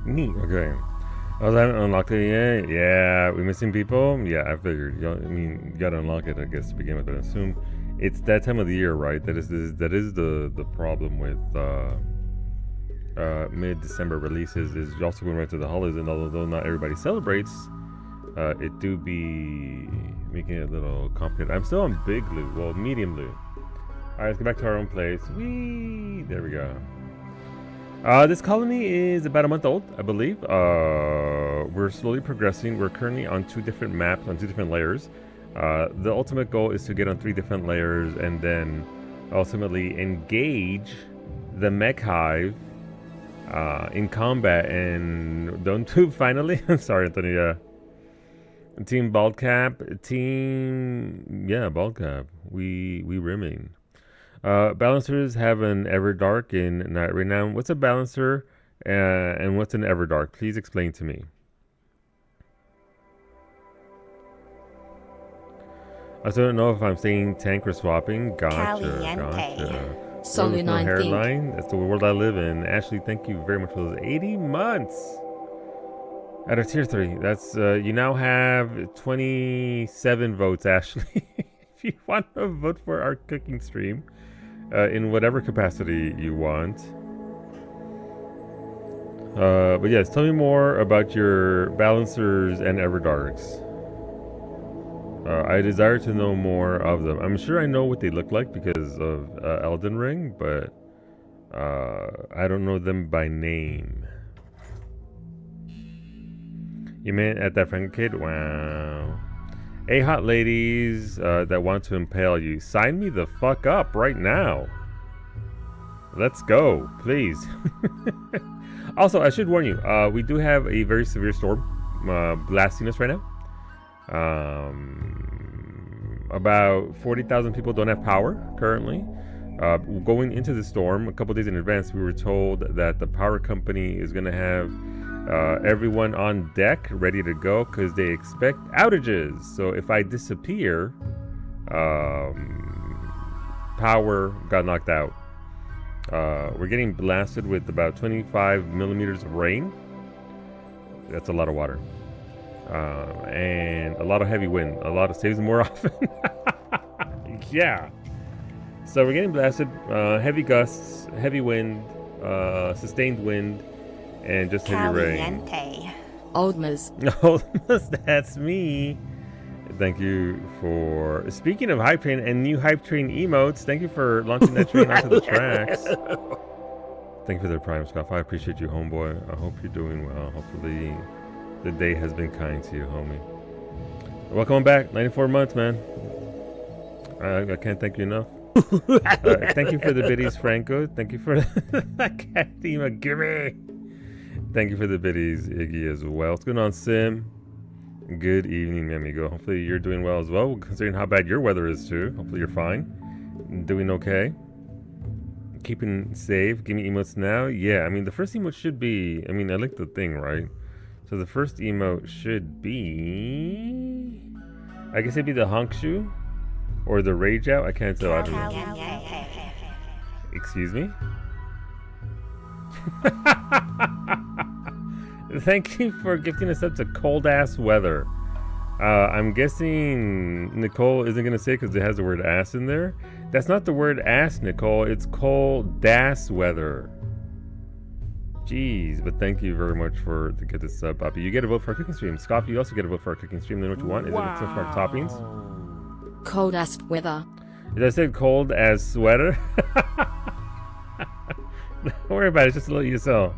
Neat. Okay. Oh, I haven't unlocked it yet. Yeah, we missing people. Yeah, I figured. You gotta unlock it, I guess, to begin with. I assume it's that time of the year, right? That is the problem with mid-December releases. Is you're also going right to the holidays, and although not everybody celebrates, it do be making it a little complicated. I'm still on big loot, well, medium loot. All right, let's get back to our own place. Whee! There we go. This colony is about a month old, I believe. We're slowly progressing. We're currently on 2 different maps, on 2 different layers. The ultimate goal is to get on 3 different layers and then ultimately engage the mech hive in combat. And don't do finally. Sorry, Anthony. Team Baldcap. Baldcap. We remain. Balancers have an Everdark in Night Renown. What's a balancer and what's an Everdark? Please explain to me. I still don't know if I'm saying tank or swapping. Gotcha. Solid no 9 hairline. That's the world I live in. Ashley, thank you very much for those 80 months. Out of tier 3. That's you now have 27 votes, Ashley. If you want to vote for our cooking stream. In whatever capacity you want. But yes, tell me more about your balancers and Everdarks. I desire to know more of them. I'm sure I know what they look like because of Elden Ring, but I don't know them by name. You meant at that Frank kid? Wow. Hey, hot ladies that want to impale you, sign me the fuck up right now. Let's go, please. Also, I should warn you, we do have a very severe storm blasting us right now. About 40,000 people don't have power currently. Going into the storm, a couple days in advance, we were told that the power company is going to have everyone on deck ready to go because they expect outages. So if I disappear, power got knocked out. We're getting blasted with about 25 millimeters of rain. That's a lot of water. And a lot of heavy wind. A lot of saves more often. Yeah. So we're getting blasted. Heavy gusts, heavy wind, sustained wind, and just heavy rain. Oldmas. Oldmas, that's me. Thank you for... Speaking of hype train and new hype train emotes, thank you for launching that train onto the tracks. Thank you for the prime, Scoff. I appreciate you, homeboy. I hope you're doing well. Hopefully the day has been kind to you, homie. Welcome back. 94 months, man. I can't thank you enough. Thank you for the biddies, Franco. Thank you for that cat emo. Gimme. Thank you for the biddies, Iggy, as well. What's going on, Sim? Good evening, amigo. Hopefully you're doing well as well, considering how bad your weather is too. Hopefully you're fine. Doing okay. Keeping safe. Give me emotes now. Yeah, I mean, the first emote should be... I mean, I like the thing, right? So the first emote should be... I guess it'd be the honk shoe? Or the rage out? I can't tell. I don't know. Excuse me? Thank you for gifting us up to cold ass weather. I'm guessing Nicole isn't gonna say because it has the word ass in there. That's not the word ass, Nicole. It's cold ass weather. Jeez, but thank you very much for to get this sub, Poppy. You get a vote for our cooking stream. Scott, you also get a vote for our cooking stream. Then what you want? Is it some smart toppings? Cold ass weather. Did I say cold as sweater? Don't worry about it. It's just a little ESL.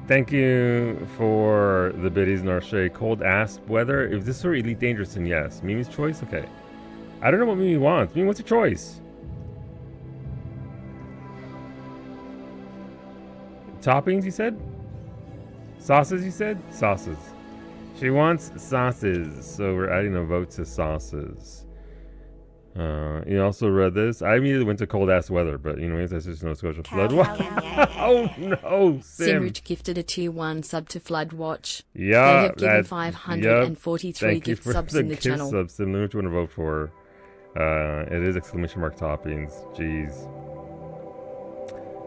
Thank you for the biddies, Narshay. Cold ass weather. If this were Elite Dangerous, then yes. Mimi's choice? Okay. I don't know what Mimi wants. Mimi, what's your choice? Toppings, you said? Sauces, you said? Sauces. She wants sauces, so we're adding a vote to sauces. You also read this. I immediately went to cold ass weather, but you know, that's just Nova Scotia flood watch. Oh no, Sim. Simrich gifted a tier 1 sub to Flood Watch. Yeah, they have given 543 gift subs in the channel. Subs. Sim, what you want to vote for? It is exclamation mark toppings. Jeez.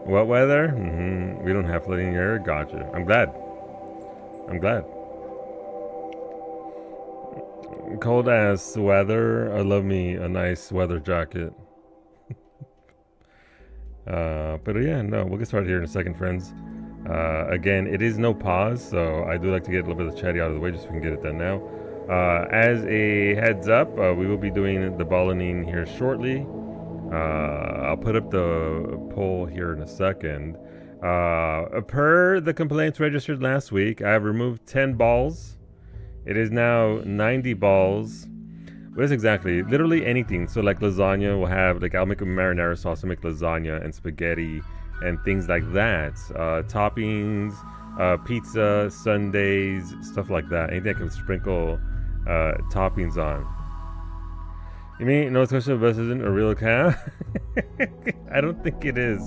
What weather? We don't have flooding here. Gotcha. I'm glad. Cold ass weather. I love me a nice weather jacket. But yeah, no, we'll get started here in a second, friends. Again, it is no pause, so I do like to get a little bit of chatty out of the way just so we can get it done now. As a heads up, we will be doing the balloning here shortly. I'll put up the poll here in a second. Per the complaints registered last week, I have removed 10 balls. It is now 90 balls. What is exactly? Literally anything. So like lasagna will have, like I'll make a marinara sauce to make lasagna and spaghetti and things like that. Toppings, pizza, sundaes, stuff like that. Anything I can sprinkle toppings on. You mean no special bus isn't a real cow? I don't think it is.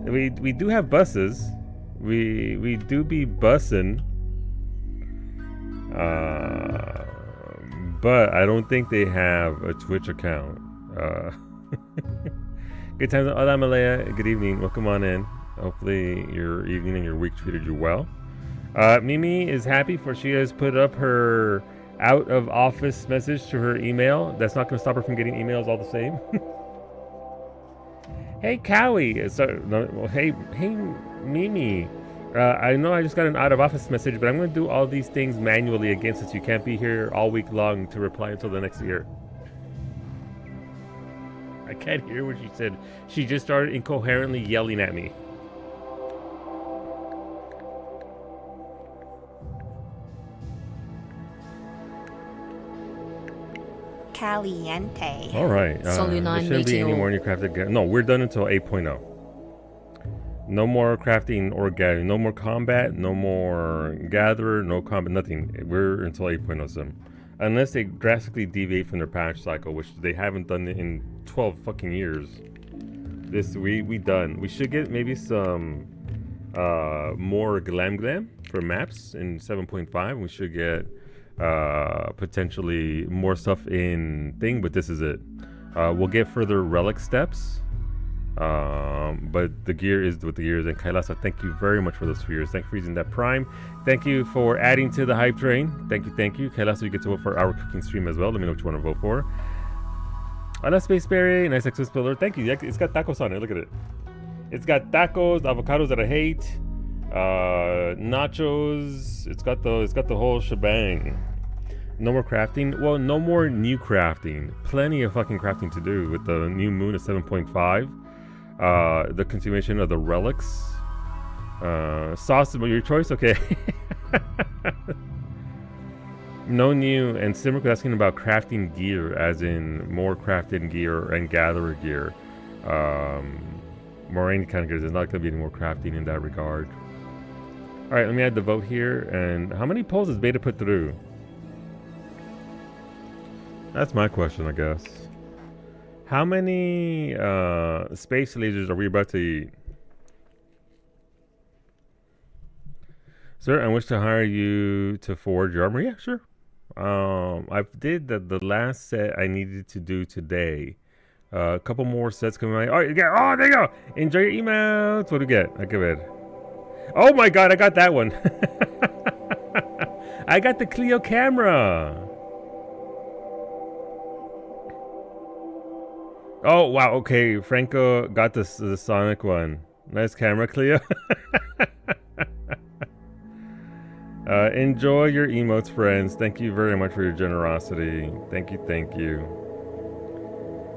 We do have buses. We do be bussing. But I don't think they have a Twitch account. Good times. Hola Malaya. Good evening. Welcome on in. Hopefully your evening and your week treated you well. Mimi is happy for she has put up her out of office message to her email. That's not going to stop her from getting emails all the same. Hey Cowie. So, no, well, hey Mimi. I know I just got an out of office message, but I'm going to do all these things manually again since you can't be here all week long to reply until the next year. I can't hear what she said. She just started incoherently yelling at me. Caliente. All right. There shouldn't be any more new crafted. No, we're done until 8.0. No more crafting or gathering. No more combat. No more gatherer. No combat. Nothing. We're until 8.0 sim. Unless they drastically deviate from their patch cycle, which they haven't done in 12 fucking years. We done. We should get maybe some more glam for maps in 7.5. We should get potentially more stuff in thing, but this is it. We'll get further relic steps. But the gear is what the gear is. And Kailasa, thank you very much for those 2 years. Thank you for using that Prime. Thank you for adding to the hype train. Thank you. Kailasa, you get to vote for our cooking stream as well. Let me know what you want to vote for. Hola Spaceberry, nice Exos pillar. Thank you. It's got tacos on it. Look at it. It's got tacos, avocados that I hate, nachos. It's got the whole shebang. No more crafting. Well, no more new crafting. Plenty of fucking crafting to do with the new moon at 7.5. The continuation of the relics. Sauce is your choice? Okay. No new, and Simric was asking about crafting gear, as in more crafted gear and gatherer gear. More any kind of gear. There's not going to be any more crafting in that regard. Alright, let me add the vote here. And how many polls does Beta put through? That's my question, I guess. How many space lasers are we about to eat? Sir, I wish to hire you to forge your armor. Yeah, sure. I did the last set I needed to do today. A couple more sets coming out. All right, oh, there you go. Enjoy your emails. What do we get? I give it. Oh my God, I got that one. I got the Clio camera. Oh wow, okay. Franco got the Sonic one. Nice camera, Clio. Enjoy your emotes, friends. Thank you very much for your generosity. Thank you.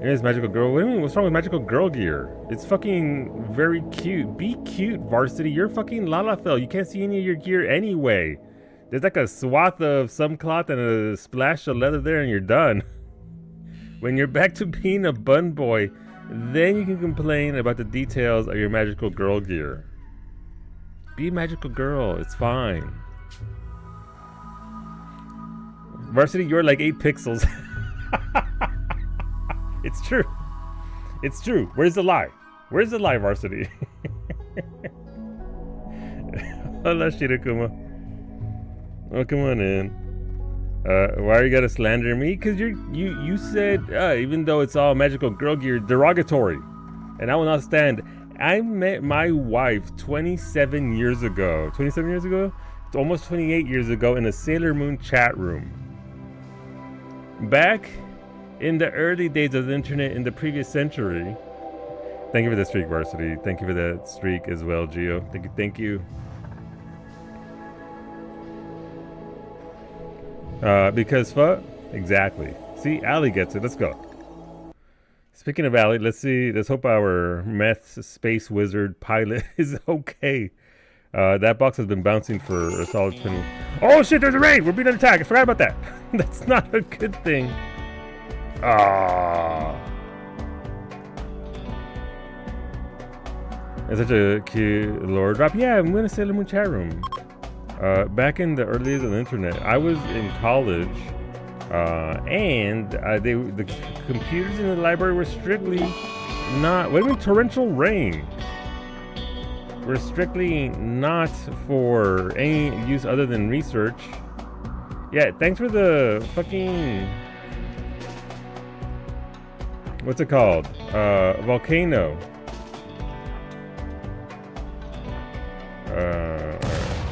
Here's Magical Girl. What do you mean? What's wrong with Magical Girl gear? It's fucking very cute. Be cute, Varsity. You're fucking Lalafell. You can't see any of your gear anyway. There's like a swath of some cloth and a splash of leather there and you're done. When you're back to being a bun boy, then you can complain about the details of your Magical Girl gear. Be a Magical Girl. It's fine. Varsity, you're like 8 pixels. It's true. It's true. Where's the lie? Where's the lie, Varsity? Hola, Shirakuma. Oh, come on in. Why are you gonna slander me? Cause you said even though it's all magical girl gear, derogatory, and I will not stand. I met my wife 27 years ago. 27 years ago? It's almost 28 years ago in a Sailor Moon chat room. Back in the early days of the internet in the previous century. Thank you for the streak, Varsity. Thank you for that streak as well, Gio. Thank you. Because fuck? Exactly. See, Allie gets it. Let's go. Speaking of Allie, let's see. Let's hope our meth space wizard pilot is okay. That box has been bouncing for a solid 20. Oh shit, there's a raid! We're being attacked. I forgot about that. That's not a good thing. Ah. It's such a cute lore drop. Yeah, I'm in a Sailor Moon chat room. Back in the early days of the internet, I was in college, and the computers in the library were strictly not. What do you mean torrential rain? Were strictly not for any use other than research. Yeah, thanks for the fucking. What's it called? Volcano.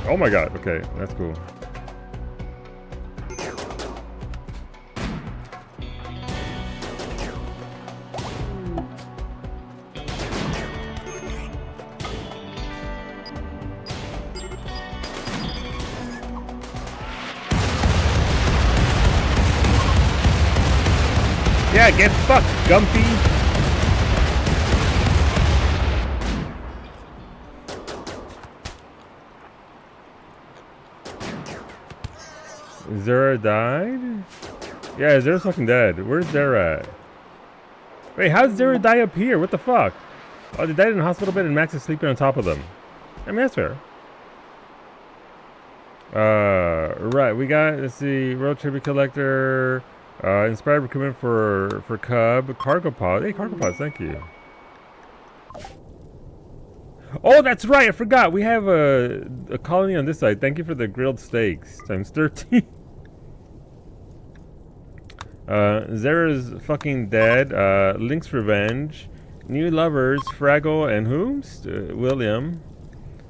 Oh my god, okay, that's cool. Yeah, get fucked, Gumpy! Zera died? Yeah, Zera's fucking dead. Where's Zera at? Wait, how'd Zera die up here? What the fuck? Oh, they died in a hospital bed and Max is sleeping on top of them. I mean, that's fair. Right, we got, let's see, Road Tribute Collector, inspired recruitment for Cub, Cargo Pod. Hey, Cargo Pods, thank you. Oh, that's right, I forgot. We have a colony on this side. Thank you for the grilled steaks, times 13. Zera's fucking dead. Link's Revenge. New lovers, Fraggle and whomst? William.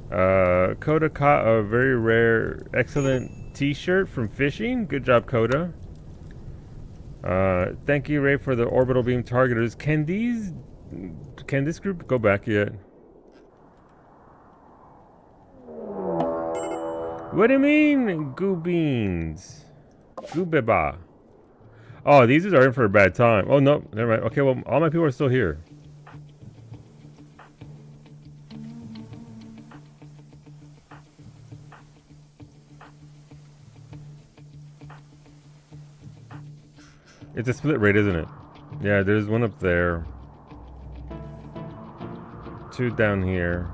Coda caught a very rare, excellent t-shirt from fishing. Good job, Coda. Thank you, Ray, for the orbital beam targeters. Can this group go back yet? What do you mean, goo beans? Goobeba. Oh, these are in for a bad time. Oh, no, never mind. Okay, well, all my people are still here. It's a split raid, isn't it? Yeah, there's one up there. 2 down here.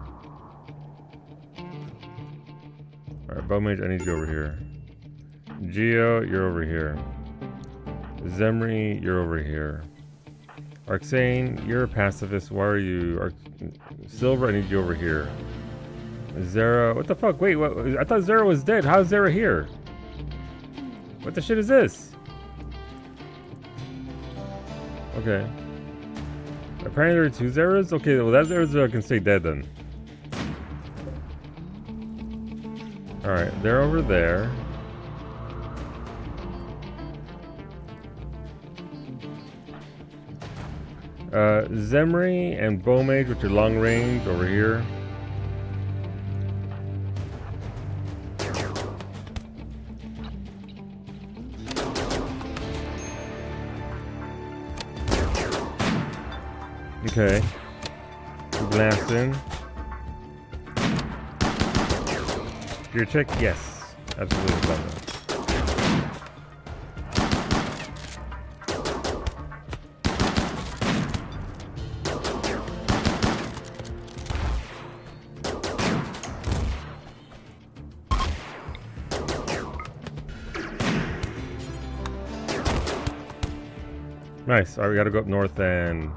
Alright, Bowmage, I need you over here. Geo, you're over here. Zemri, you're over here. Arxane, you're a pacifist. Why are you... Silver, I need you over here. Zera, what the fuck? Wait, what? I thought Zera was dead. How's Zera here? What the shit is this? Okay. Apparently there are 2 Zeras? Okay, well that Zera can stay dead then. Alright, they're over there. Zemri and Bowmage, which are long range, over here. Okay. Blasting. Your check? Yes. Absolutely. Done that. Nice. Alright, we gotta go up north and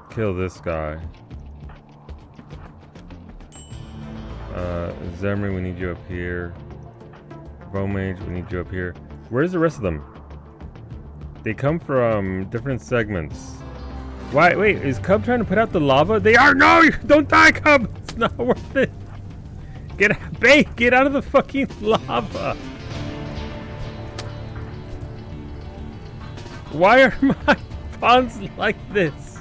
kill this guy. Zemri, we need you up here. Bowmage, we need you up here. Where's the rest of them? They come from different segments. Why? Wait, is Cub trying to put out the lava? They are. No, don't die, Cub. It's not worth it. Get out of the fucking lava. Why are my ponds like this?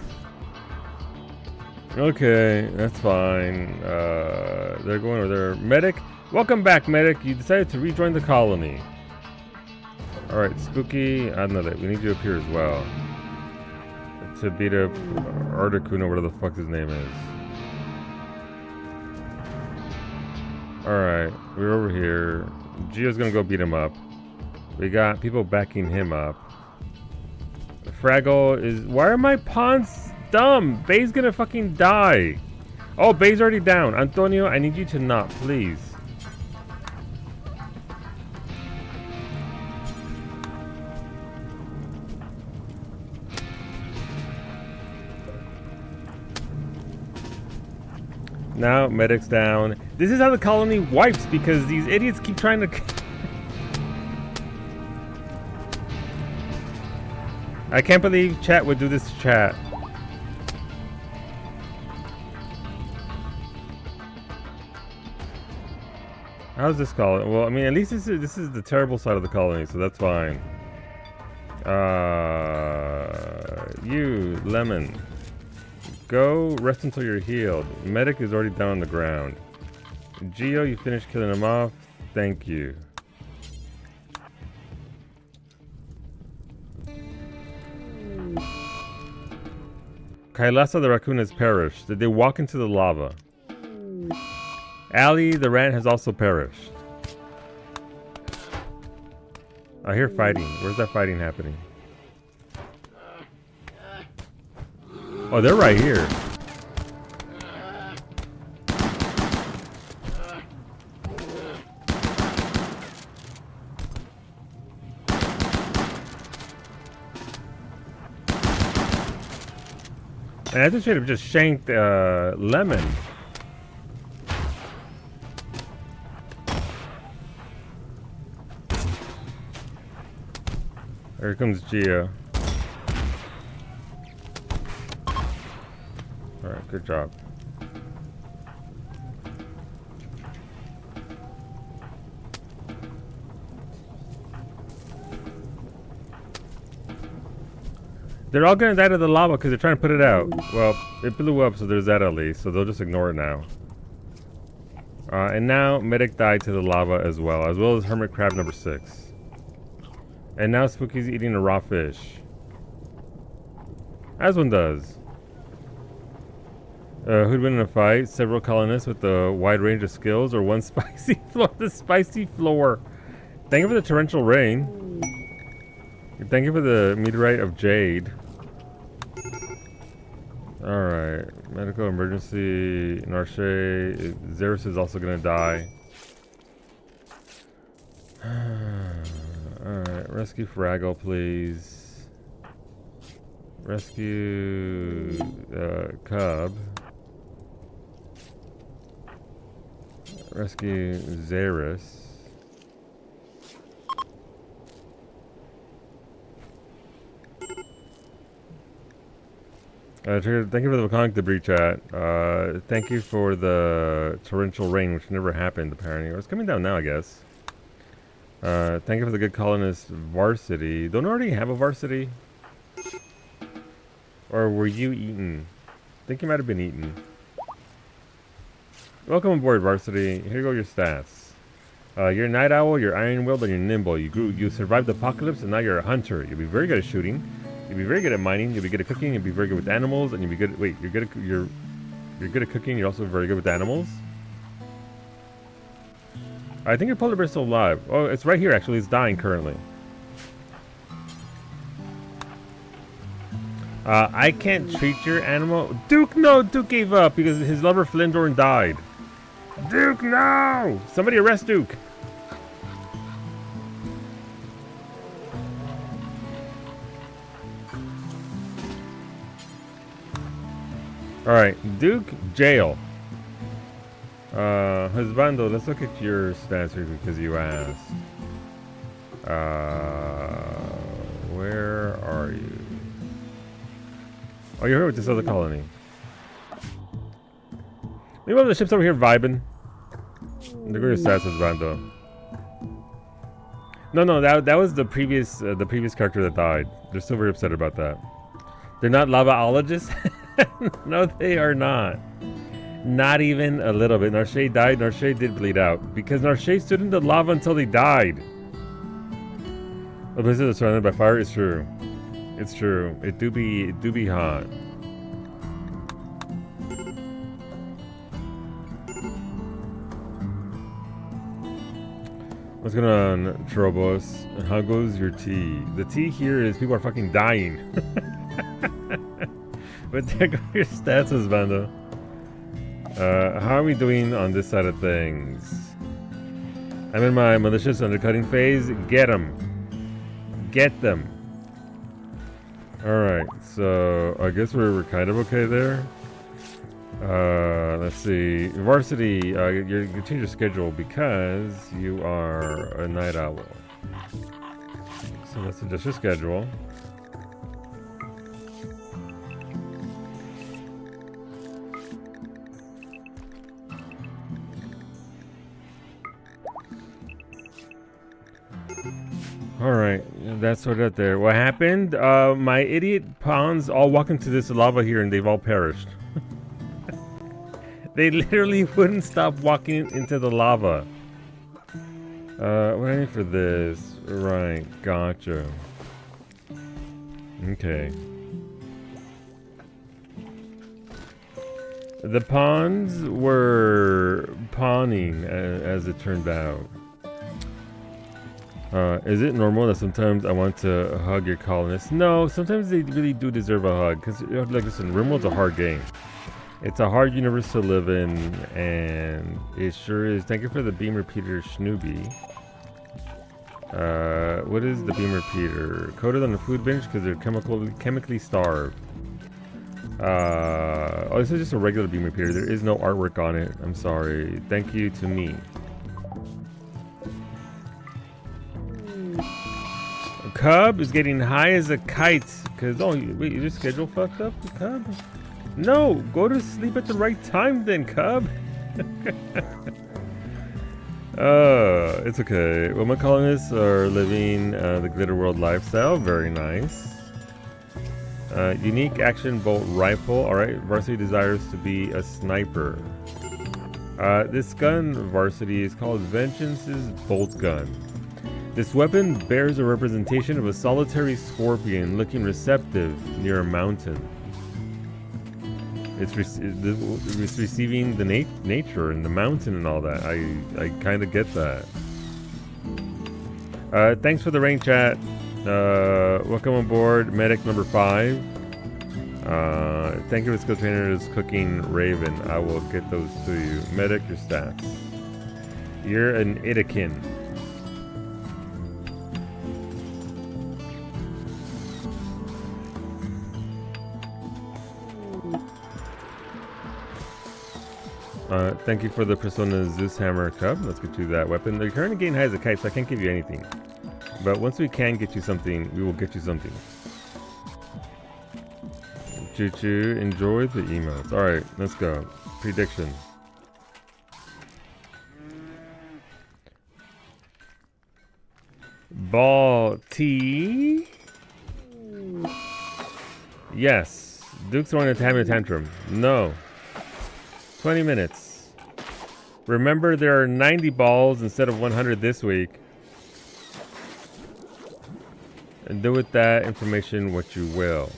Okay, that's fine. They're going over there. Medic, welcome back, Medic. You decided to rejoin the colony. Alright, Spooky, I know that. We need you up here as well. To beat up Articuno, whatever the fuck his name is. Alright, we're over here. Gio's gonna go beat him up. We got people backing him up. Fraggle is... Why are my pawns dumb? Bay's gonna fucking die. Oh, Bay's already down. Antonio, I need you to not, please. Now, Medic's down. This is how the colony wipes because these idiots keep trying to... I can't believe chat would do this to chat. How's this colony? Well, I mean, at least this is the terrible side of the colony, so that's fine. You, Lemon. Go rest until you're healed. Medic is already down on the ground. Gio, you finished killing him off. Thank you. Kailasa the raccoon has perished. Did they walk into the lava? Ali the rat has also perished. I hear fighting. Where's that fighting happening? Oh, they're right here. And I just should have just shanked Lemon. Here comes Gio. Alright, good job. They're all gonna die to the lava because they're trying to put it out. Well, it blew up, so there's that at least, so they'll just ignore it now. And now Medic died to the lava as well as Hermit Crab number 6. And now Spooky's eating a raw fish. As one does. Who'd win in a fight? Several colonists with a wide range of skills, or one spicy floor? The spicy floor. Thank you for the torrential rain. Thank you for the meteorite of jade. Alright. Medical emergency. Narche. Xeris is also gonna die. Alright. Rescue Fraggle, please. Rescue Cub. Rescue Xeris. Thank you for the volcanic debris chat. Thank you for the torrential rain, which never happened apparently. It's coming down now, I guess. Thank you for the good colonist varsity. Don't already have a varsity? Or were you eaten? I think you might have been eaten. Welcome aboard, varsity. Here go your stats. You're a night owl, you're iron-willed, and you're nimble. You survived the apocalypse, and now you're a hunter. You'll be very good at shooting. You'll be very good at mining. You'll be good at cooking. You'll be very good with animals, and you'll be good. Wait, you're good at cooking. You're also very good with animals. I think your polar bear's still alive. Oh, it's right here. Actually, it's dying currently. I can't treat your animal. Duke, no. Duke gave up because his lover Flindorn died. Duke, no! Somebody arrest Duke. Alright, Duke, jail. Husbando, let's look at your stats here because you asked. Where are you? Oh, you're here with this other colony. Maybe one of the ships over here vibing. They're going to Sass's bando. No, that was the previous character that died. They're still very upset about that. They're not lavaologists? No, they are not. Not even a little bit. Narche died. Narche did bleed out because Narche stood in the lava until they died. The places are surrounded by fire. It's true. It's true. It do be hot. What's going on, Trobos? How goes your tea? The tea here is people are fucking dying. But there go your stats, Bando. How are we doing on this side of things? I'm in my malicious undercutting phase. Get them. Get them. Alright, so I guess we're kind of okay there. Let's see. Varsity, you change your schedule because you are a night owl. So let's adjust your schedule. Alright, that's sorted out there. What happened? My idiot pawns all walk into this lava here and they've all perished. They literally wouldn't stop walking into the lava. What do I need for this? Right, gotcha. Okay. The pawns were pawning, as it turned out. Is it normal that sometimes I want to hug your colonists? No, sometimes they really do deserve a hug. Because, like, listen, RimWorld's a hard game. It's a hard universe to live in, and it sure is. Thank you for the beam repeater, Schnooby. What is the beam repeater? Coated on the food bench because they're chemically starved. Oh, this is just a regular beam repeater. There is no artwork on it. I'm sorry. Thank you to me. Cub is getting high as a kite because wait, is your schedule fucked up, Cub? No, go to sleep at the right time then, Cub. It's okay. Well, my colonists are living the glitter world lifestyle. Very nice. Unique action bolt rifle. All right, Varsity desires to be a sniper. This gun, Varsity, is called Vengeance's bolt gun. This weapon bears a representation of a solitary scorpion looking receptive near a mountain. It's receiving the nature and the mountain and all that. I kind of get that. Thanks for the rain chat. Welcome on board, medic number 5. Thank you for skill trainers cooking Raven. I will get those to you. Medic, your stats. You're an Itakin. Thank you for the Persona Zeus Hammer Cub. Let's get you that weapon. You're currently getting high as a kite, so I can't give you anything. But once we can get you something, we will get you something. Choo choo, enjoy the emotes. Alright, let's go. Prediction. Ball T. Yes. Duke's throwing a tantrum. No. 20 minutes. Remember, there are 90 balls instead of 100 this week. And do with that information what you will.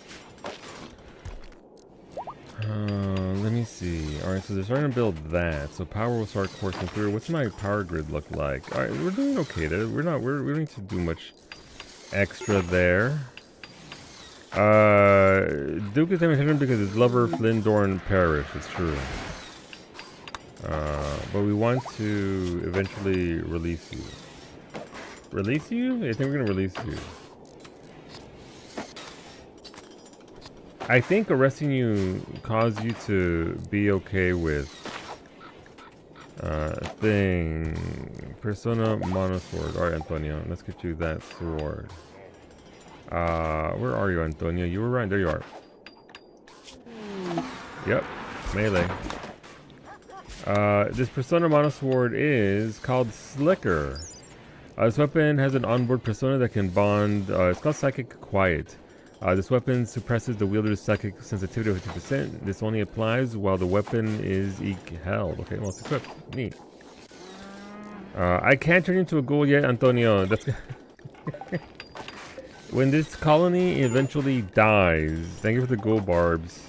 Let me see. Alright, so they're starting to build that. So power will start coursing through. What's my power grid look like? Alright, we're doing okay there. We don't need to do much extra there. Duke is having attention because his lover Flynn Dorn perished. It's true. But we want to eventually release you. Release you? I think we're gonna release you. I think arresting you caused you to be okay with thing. Persona Monosword. Alright, Antonio. Let's get you that sword. Where are you, Antonio? You were right. There you are. Yep. Melee. This Persona Monosword is called Slicker. This weapon has an onboard persona that can bond. It's called Psychic Quiet. This weapon suppresses the wielder's psychic sensitivity of 50%. This only applies while the weapon is held. Okay, well, it's equipped. Neat. I can't turn into a ghoul yet, Antonio. That's when this colony eventually dies. Thank you for the ghoul barbs.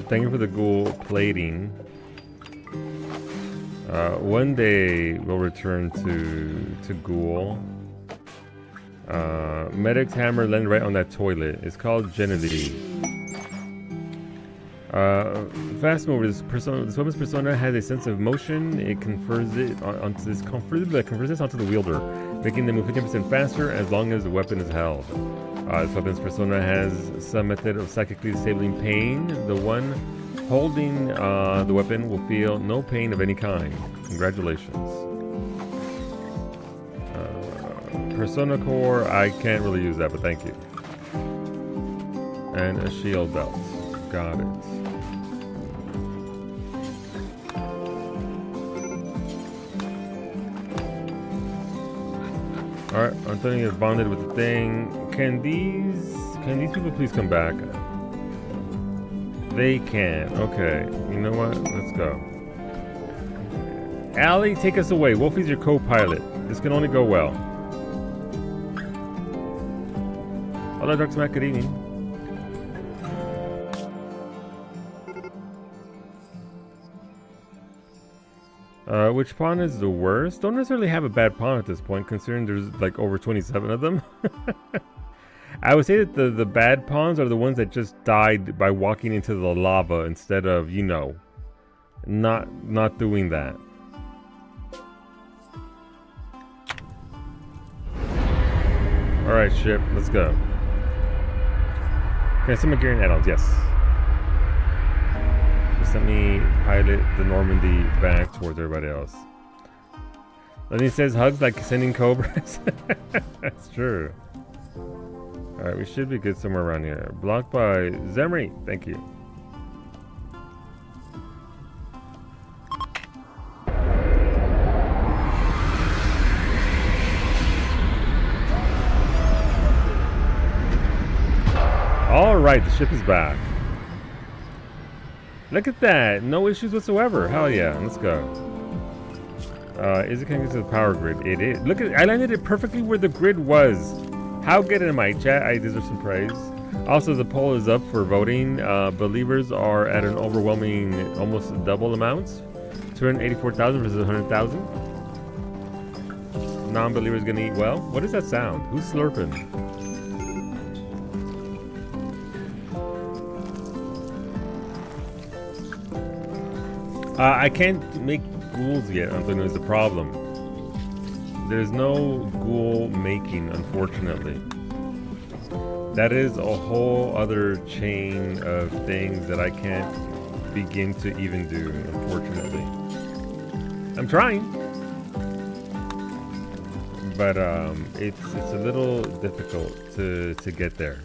Thank you for the ghoul plating. One day we'll return to ghoul. Medic's hammer landed right on that toilet. It's called Genevieve. Fast mover. This weapon's persona has a sense of motion. It confers it onto this onto the wielder, making them move 15% faster as long as the weapon is held. This weapon's persona has some method of psychically disabling pain. The one holding the weapon will feel no pain of any kind. Congratulations. Persona core, I can't really use that, but thank you. And a shield belt. Got it. Alright, Antonio is bonded with the thing. Can these people please come back? They can. Okay. You know what? Let's go. Allie, take us away. Wolfie's your co-pilot. This can only go well. Hello, Dr. Mac. Good evening. Which pawn is the worst? Don't necessarily have a bad pawn at this point, considering there's like over 27 of them. I would say that the bad pawns are the ones that just died by walking into the lava instead of, you know, not doing that. Alright, ship, let's go. Can I send my gear and add-ons? Yes. Just let me pilot the Normandy back towards everybody else. Then he says hugs like sending cobras. That's true. Alright, we should be good somewhere around here. Blocked by Zemri. Thank you. Alright, the ship is back. Look at that. No issues whatsoever. Hell yeah. Let's go. Is it connected to the power grid? It is. Look at, I landed it perfectly where the grid was. How good am I, chat? I deserve some praise. Also, the poll is up for voting. Believers are at an overwhelming, almost double amounts. 284,000 versus 100,000. Non-believers gonna eat well. What is that sound? Who's slurping? I can't make ghouls yet, Antonio, is the problem. There's no ghoul making, unfortunately. That is a whole other chain of things that I can't begin to even do, unfortunately. I'm trying. But it's a little difficult to get there.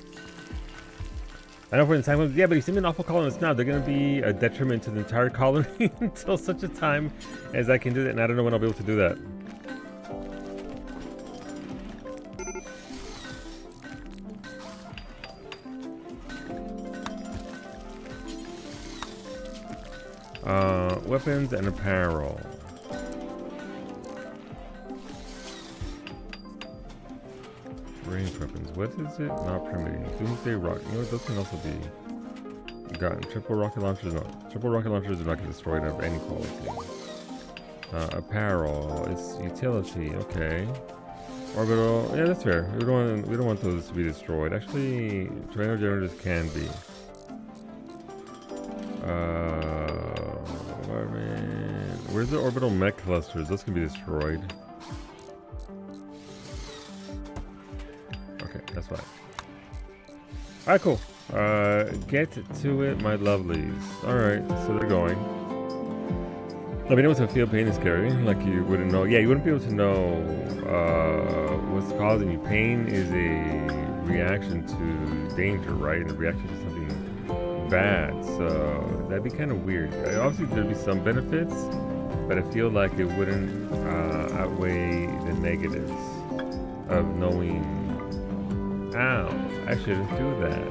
I know for the time, yeah, but he's an awful colonist now. They're going to be a detriment to the entire colony until such a time as I can do that, and I don't know when I'll be able to do that. Weapons and apparel. Range weapons. What is it? Not permitting. Doomsday rock. You know what? Those can also be gotten. Triple rocket launchers. No. Triple rocket launchers do not get destroyed of any quality. Apparel. It's utility. Okay. Orbital. Yeah, that's fair. We don't want those to be destroyed. Actually, tornado generators can be. Where's the orbital mech clusters? Those can be destroyed. Okay, that's fine. Alright, cool. Get to it, my lovelies. Alright, so they're going. Let me know what's a feel pain is scary. Like you wouldn't know. Yeah, you wouldn't be able to know what's causing you. Pain is a reaction to danger, right? And a reaction to something bad. So that'd be kind of weird. Obviously, there'd be some benefits, but I feel like it wouldn't outweigh the negatives of knowing. Ow! I shouldn't do that.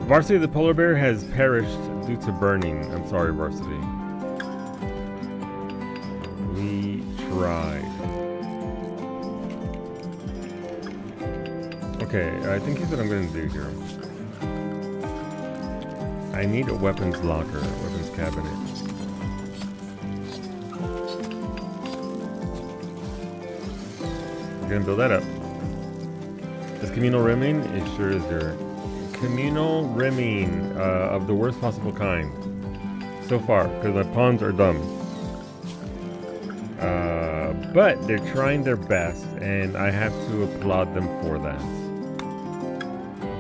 Varsity the polar bear has perished due to burning. I'm sorry, Varsity. We tried. Okay, I think here's what I'm going to do here. I need a weapons locker, weapons cabinet. We're going to build that up. Is communal rimming? It sure is there. Communal rimming of the worst possible kind so far, because my pawns are dumb. But they're trying their best, and I have to applaud them for that.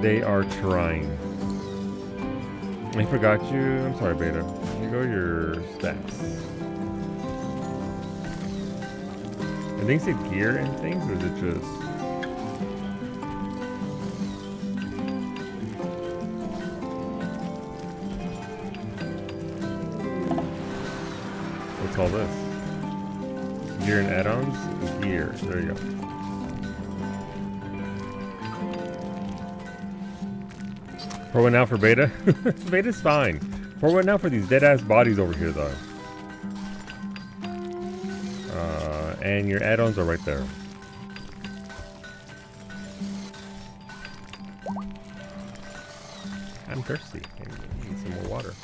They are trying. I forgot you. I'm sorry, Beta. Here go your stats. I think it's gear and things, or is it just... What's all this? Gear and add-ons? Gear. There you go. Pour one out for Beta. Beta's fine. Pour one out for these dead-ass bodies over here, though. And your add-ons are right there. I'm thirsty. I need some more water.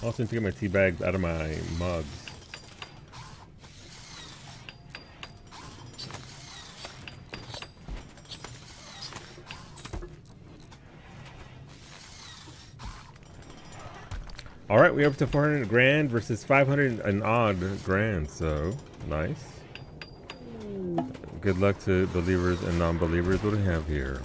Also need to get my tea bags out of my mugs. All right, we're up to 400 grand versus 500 and odd grand, so nice. Good luck to believers and non-believers. What do we have here?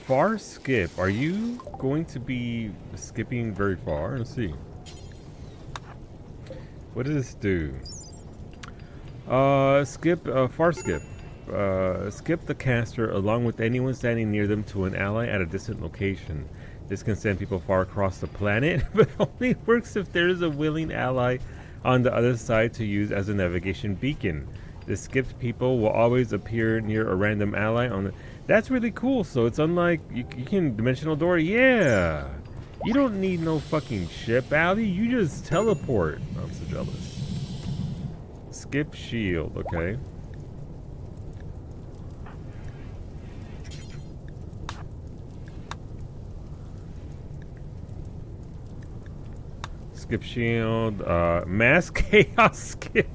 Far skip. Are you going to be skipping very far? Let's see. What does this do? Skip, far skip. Skip the caster along with anyone standing near them to an ally at a distant location. This can send people far across the planet, but only works if there is a willing ally on the other side to use as a navigation beacon. The skipped people will always appear near a random ally on the... That's really cool. So it's unlike... You can dimensional door? Yeah! You don't need no fucking ship, Allie. You just teleport. I'm so jealous. Skip shield, okay. Skip shield, mass chaos skip.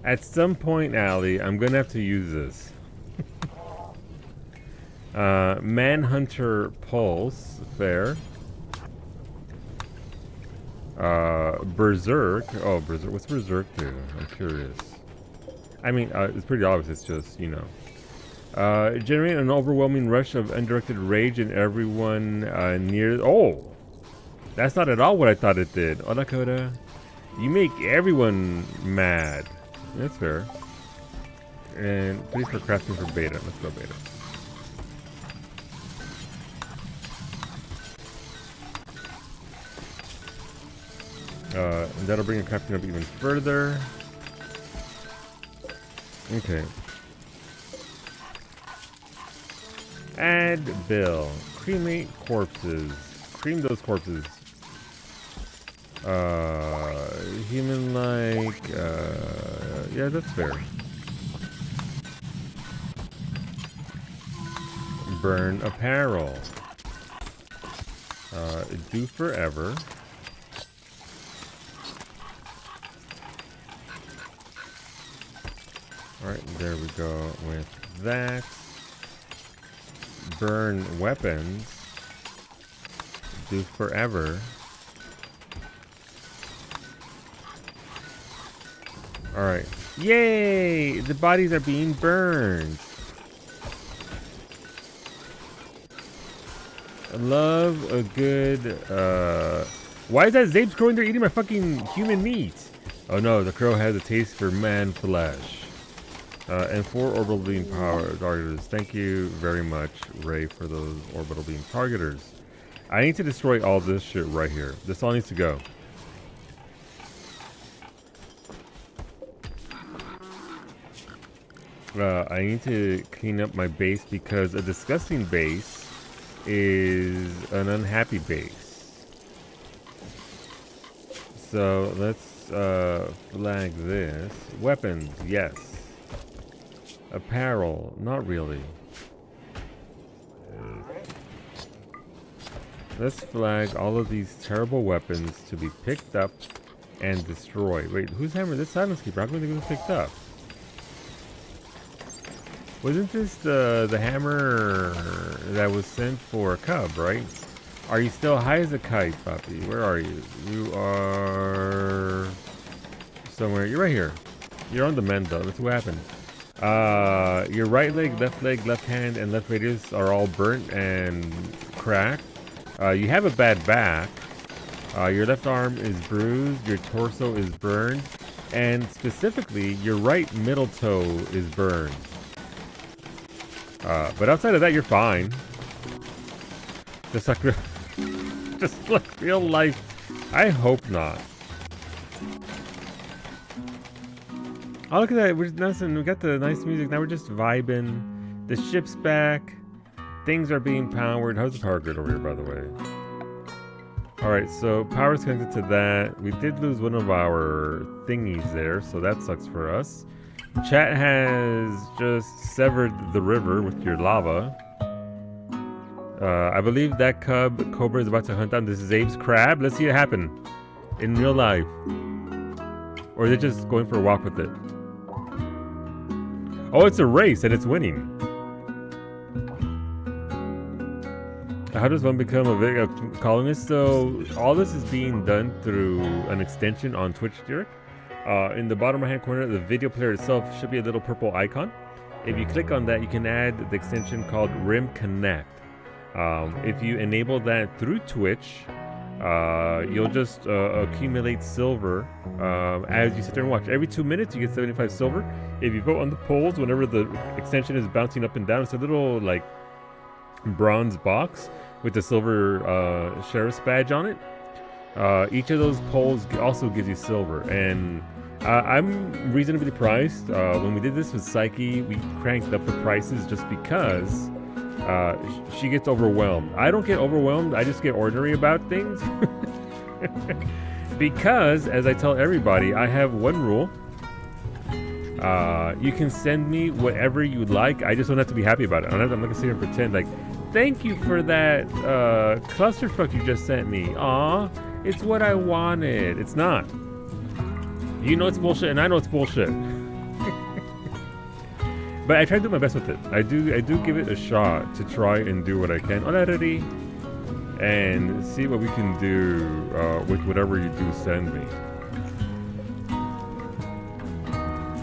At some point, Allie, I'm gonna have to use this. Manhunter pulse, fair. Berserk. Oh, Berserk. What's Berserk do? I'm curious. I mean, it's pretty obvious. It's just, you know. Generate an overwhelming rush of undirected rage in everyone near... Oh! That's not at all what I thought it did. Oh, Dakota. You make everyone mad. That's fair. And please for crafting for Beta. Let's go Beta. And that'll bring the crafting up even further. Okay. Add bill. Cremate corpses. Cream those corpses. Human-like. Yeah, that's fair. Burn apparel. Do forever. Alright, there we go with that. Burn weapons. Do forever. All right. Yay! The bodies are being burned. I love a good, why is that Zabe's crow in there eating my fucking human meat? Oh no, the crow has a taste for man flesh. And 4 orbital beam power targeters. Thank you very much, Ray, for those orbital beam targeters. I need to destroy all this shit right here. This all needs to go. I need to clean up my base because a disgusting base is an unhappy base. So let's flag this. Weapons, yes. Apparel, not really. Let's flag all of these terrible weapons to be picked up and destroyed. Wait, whose hammer? This Silence Keeper. How come they get picked up? Wasn't this the hammer that was sent for a cub, right? Are you still high as a kite, puppy? Where are you? You are somewhere. You're right here. You're on the mend, though. Let's see what happened. Your right leg, left hand, and left radius are all burnt and cracked. You have a bad back. Your left arm is bruised. Your torso is burned. And specifically, your right middle toe is burned. But outside of that, you're fine. Just like real life. I hope not. Oh, look at that. We got the nice music. Now we're just vibing. The ship's back. Things are being powered. How's the power grid over here, by the way? Alright, so power's connected to that. We did lose one of our thingies there, so that sucks for us. Chat has just severed the river with your lava. I believe that cobra is about to hunt down this Zabe's crab. Let's see it happen in real life. Or is it just going for a walk with it? Oh, it's a race and it's winning. How does one become a colonist? So all this is being done through an extension on Twitch, Derek. In the bottom right hand corner, the video player itself should be a little purple icon. If you click on that, you can add the extension called Rim Connect. If you enable that through Twitch, you'll just accumulate silver as you sit there and watch. Every 2 minutes, you get 75 silver. If you vote on the polls, whenever the extension is bouncing up and down, it's a little like bronze box with the silver sheriff's badge on it. Each of those polls also gives you silver, and I'm reasonably priced. When we did this with Psyche, we cranked up the prices just because she gets overwhelmed. I don't get overwhelmed, I just get ordinary about things. Because, as I tell everybody, I have one rule. You can send me whatever you like, I just don't have to be happy about it. I'm not gonna sit here and pretend like, thank you for that clusterfuck you just sent me. Aw, it's what I wanted. It's not. You know it's bullshit, and I know it's bullshit. But I try to do my best with it. I do give it a shot to try and do what I can already, and see what we can do with whatever you do send me.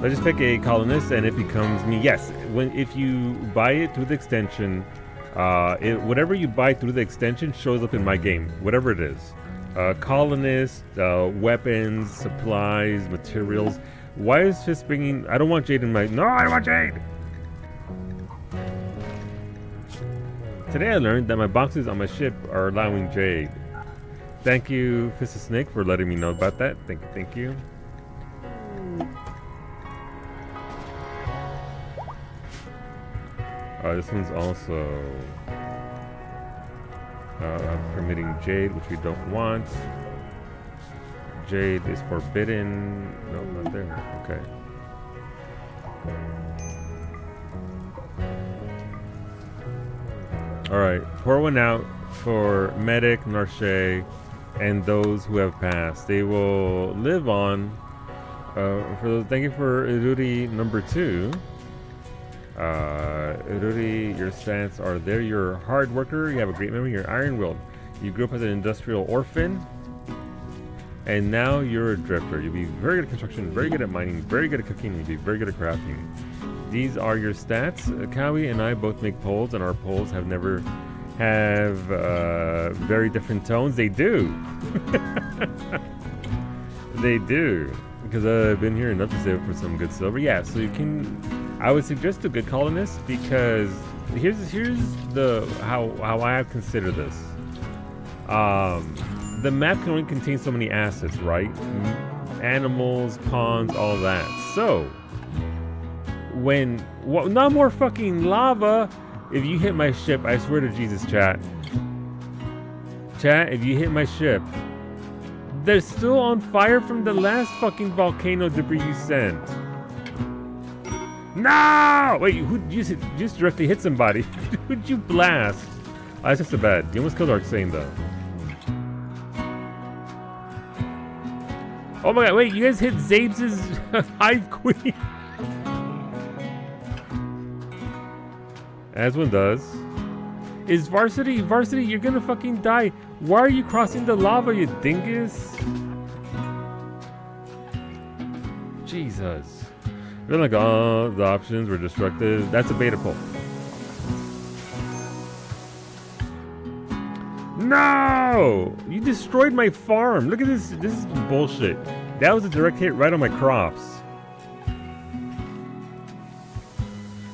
Let's just pick a colonist, and it becomes me. Yes, if you buy it through the extension, whatever you buy through the extension shows up in my game, whatever it is. Colonist, weapons, supplies, materials. Why is Fist bringing... I don't want Jade in my... No, I don't want Jade! Today I learned that my boxes on my ship are allowing Jade. Thank you, Fist of Snake, for letting me know about that. Thank you. This one's also... permitting Jade, which we don't want. Jade is forbidden. No, not there. Okay. Alright, pour one out for Medic, Narche, and those who have passed. They will live on. Thank you for Iruri number 2. Iruri, your stats are there. You're a hard worker. You have a great memory. You're iron-willed. You grew up as an industrial orphan. and now you're a drifter. You'll be very good at construction, very good at mining, very good at cooking, and you'll be very good at crafting. These are your stats. Kawi and I both make polls, and our polls have never have very different tones. They do. They do. Because I've been here enough to save for some good silver. Yeah, so you can... I would suggest a good colonist, because here's the how I have considered this. The map can only contain so many assets, right? Animals, ponds, all that. So, when... not more fucking lava! If you hit my ship, I swear to Jesus, chat. Chat, if you hit my ship, they're still on fire from the last fucking volcano debris you sent. No! Wait, who just directly hit somebody? Who'd you blast? Oh, that's just a bad. You almost killed Arcsane though. Oh my god, wait, you guys hit Zabes' Hive Queen. As one does. Is Varsity, you're gonna fucking die. Why are you crossing the lava, you dingus? Jesus. They're like, oh, the options were destructive. That's a beta poll. No! You destroyed my farm. Look at this. This is bullshit. That was a direct hit right on my crops.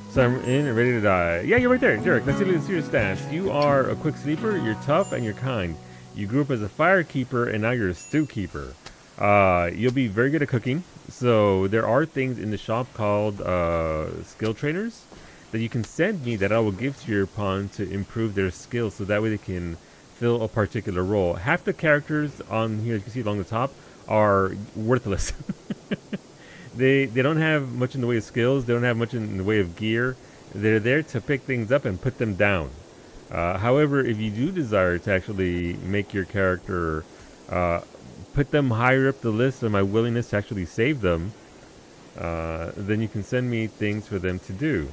So I'm in and ready to die. Yeah, you're right there, Derek. Let's see your stats. You are a quick sleeper, you're tough, and you're kind. You grew up as a fire keeper, and now you're a stew keeper. You'll be very good at cooking. So there are things in the shop called skill trainers that you can send me that I will give to your pawn to improve their skills, so that way they can fill a particular role. Half the characters on here, you can see along the top, are worthless. They don't have much in the way of skills. They don't have much in the way of gear. They're there to pick things up and put them down. However, if you do desire to actually make your character put them higher up the list of my willingness to actually save them, then you can send me things for them to do.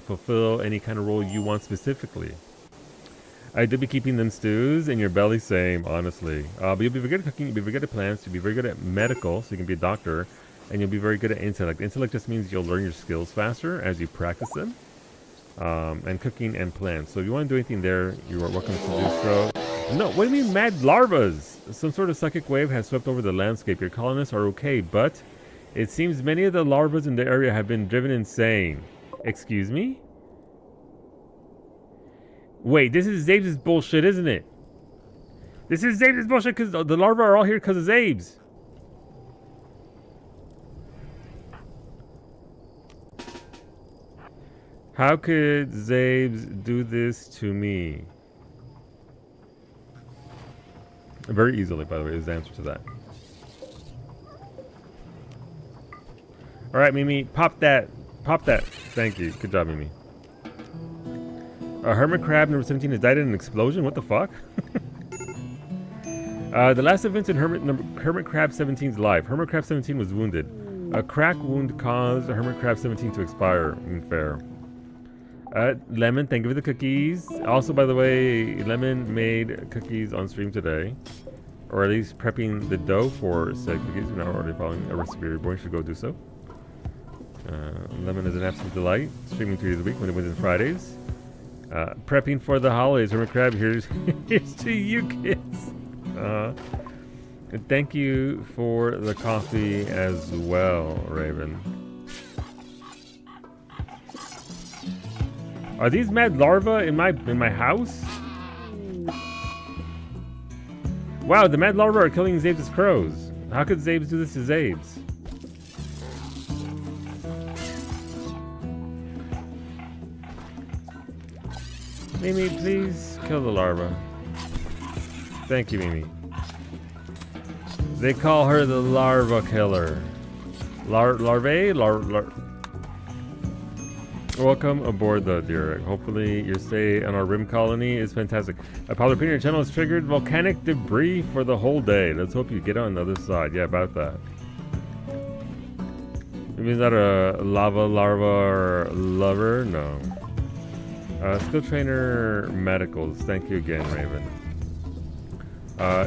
Fulfill any kind of role you want specifically. I do be keeping them stews in your belly, same, honestly. But you'll be very good at cooking, you'll be very good at plants, you'll be very good at medical, so you can be a doctor. And you'll be very good at intellect. Intellect just means you'll learn your skills faster as you practice them. And cooking and plants. So if you want to do anything there, you are welcome to do so. No, what do you mean mad larvas? Some sort of psychic wave has swept over the landscape. Your colonists are okay, but it seems many of the larvas in the area have been driven insane. Excuse me? Wait, this is Zabes' bullshit, isn't it? This is Zabes' bullshit because the larvae are all here because of Zabes. How could Zabes do this to me? Very easily, by the way, is the answer to that. Alright, Mimi, pop that. Pop that. Thank you. Good job, Mimi. Hermit Crab number 17 has died in an explosion? What the fuck? The last events in Hermit Crab 17's life. Hermit Crab 17 was wounded. A crack wound caused Hermit Crab 17 to expire. Fair. Lemon, thank you for the cookies. Also, by the way, Lemon made cookies on stream today. Or at least prepping the dough for said cookies. We're now already following a recipe. Everybody should go do so. Lemon is an absolute delight. Streaming 3 days a week, Monday, Wednesdays, and Fridays. Prepping for the holidays. Hermit Crab, here's to you kids. And thank you for the coffee as well, Raven. Are these mad larvae in my house? Wow, the mad larvae are killing Zabes' crows. How could Zabes do this to Zabes? Mimi, please kill the larva. Thank you, Mimi. They call her the larva killer. Larvae? Welcome aboard, though, Derek. Hopefully your stay on our Rim colony is fantastic. A popular opinion channel has triggered volcanic debris for the whole day. Let's hope you get on the other side. Yeah, about that. Maybe is that a lava larva or lover? No. Skill trainer medicals. Thank you again, Raven.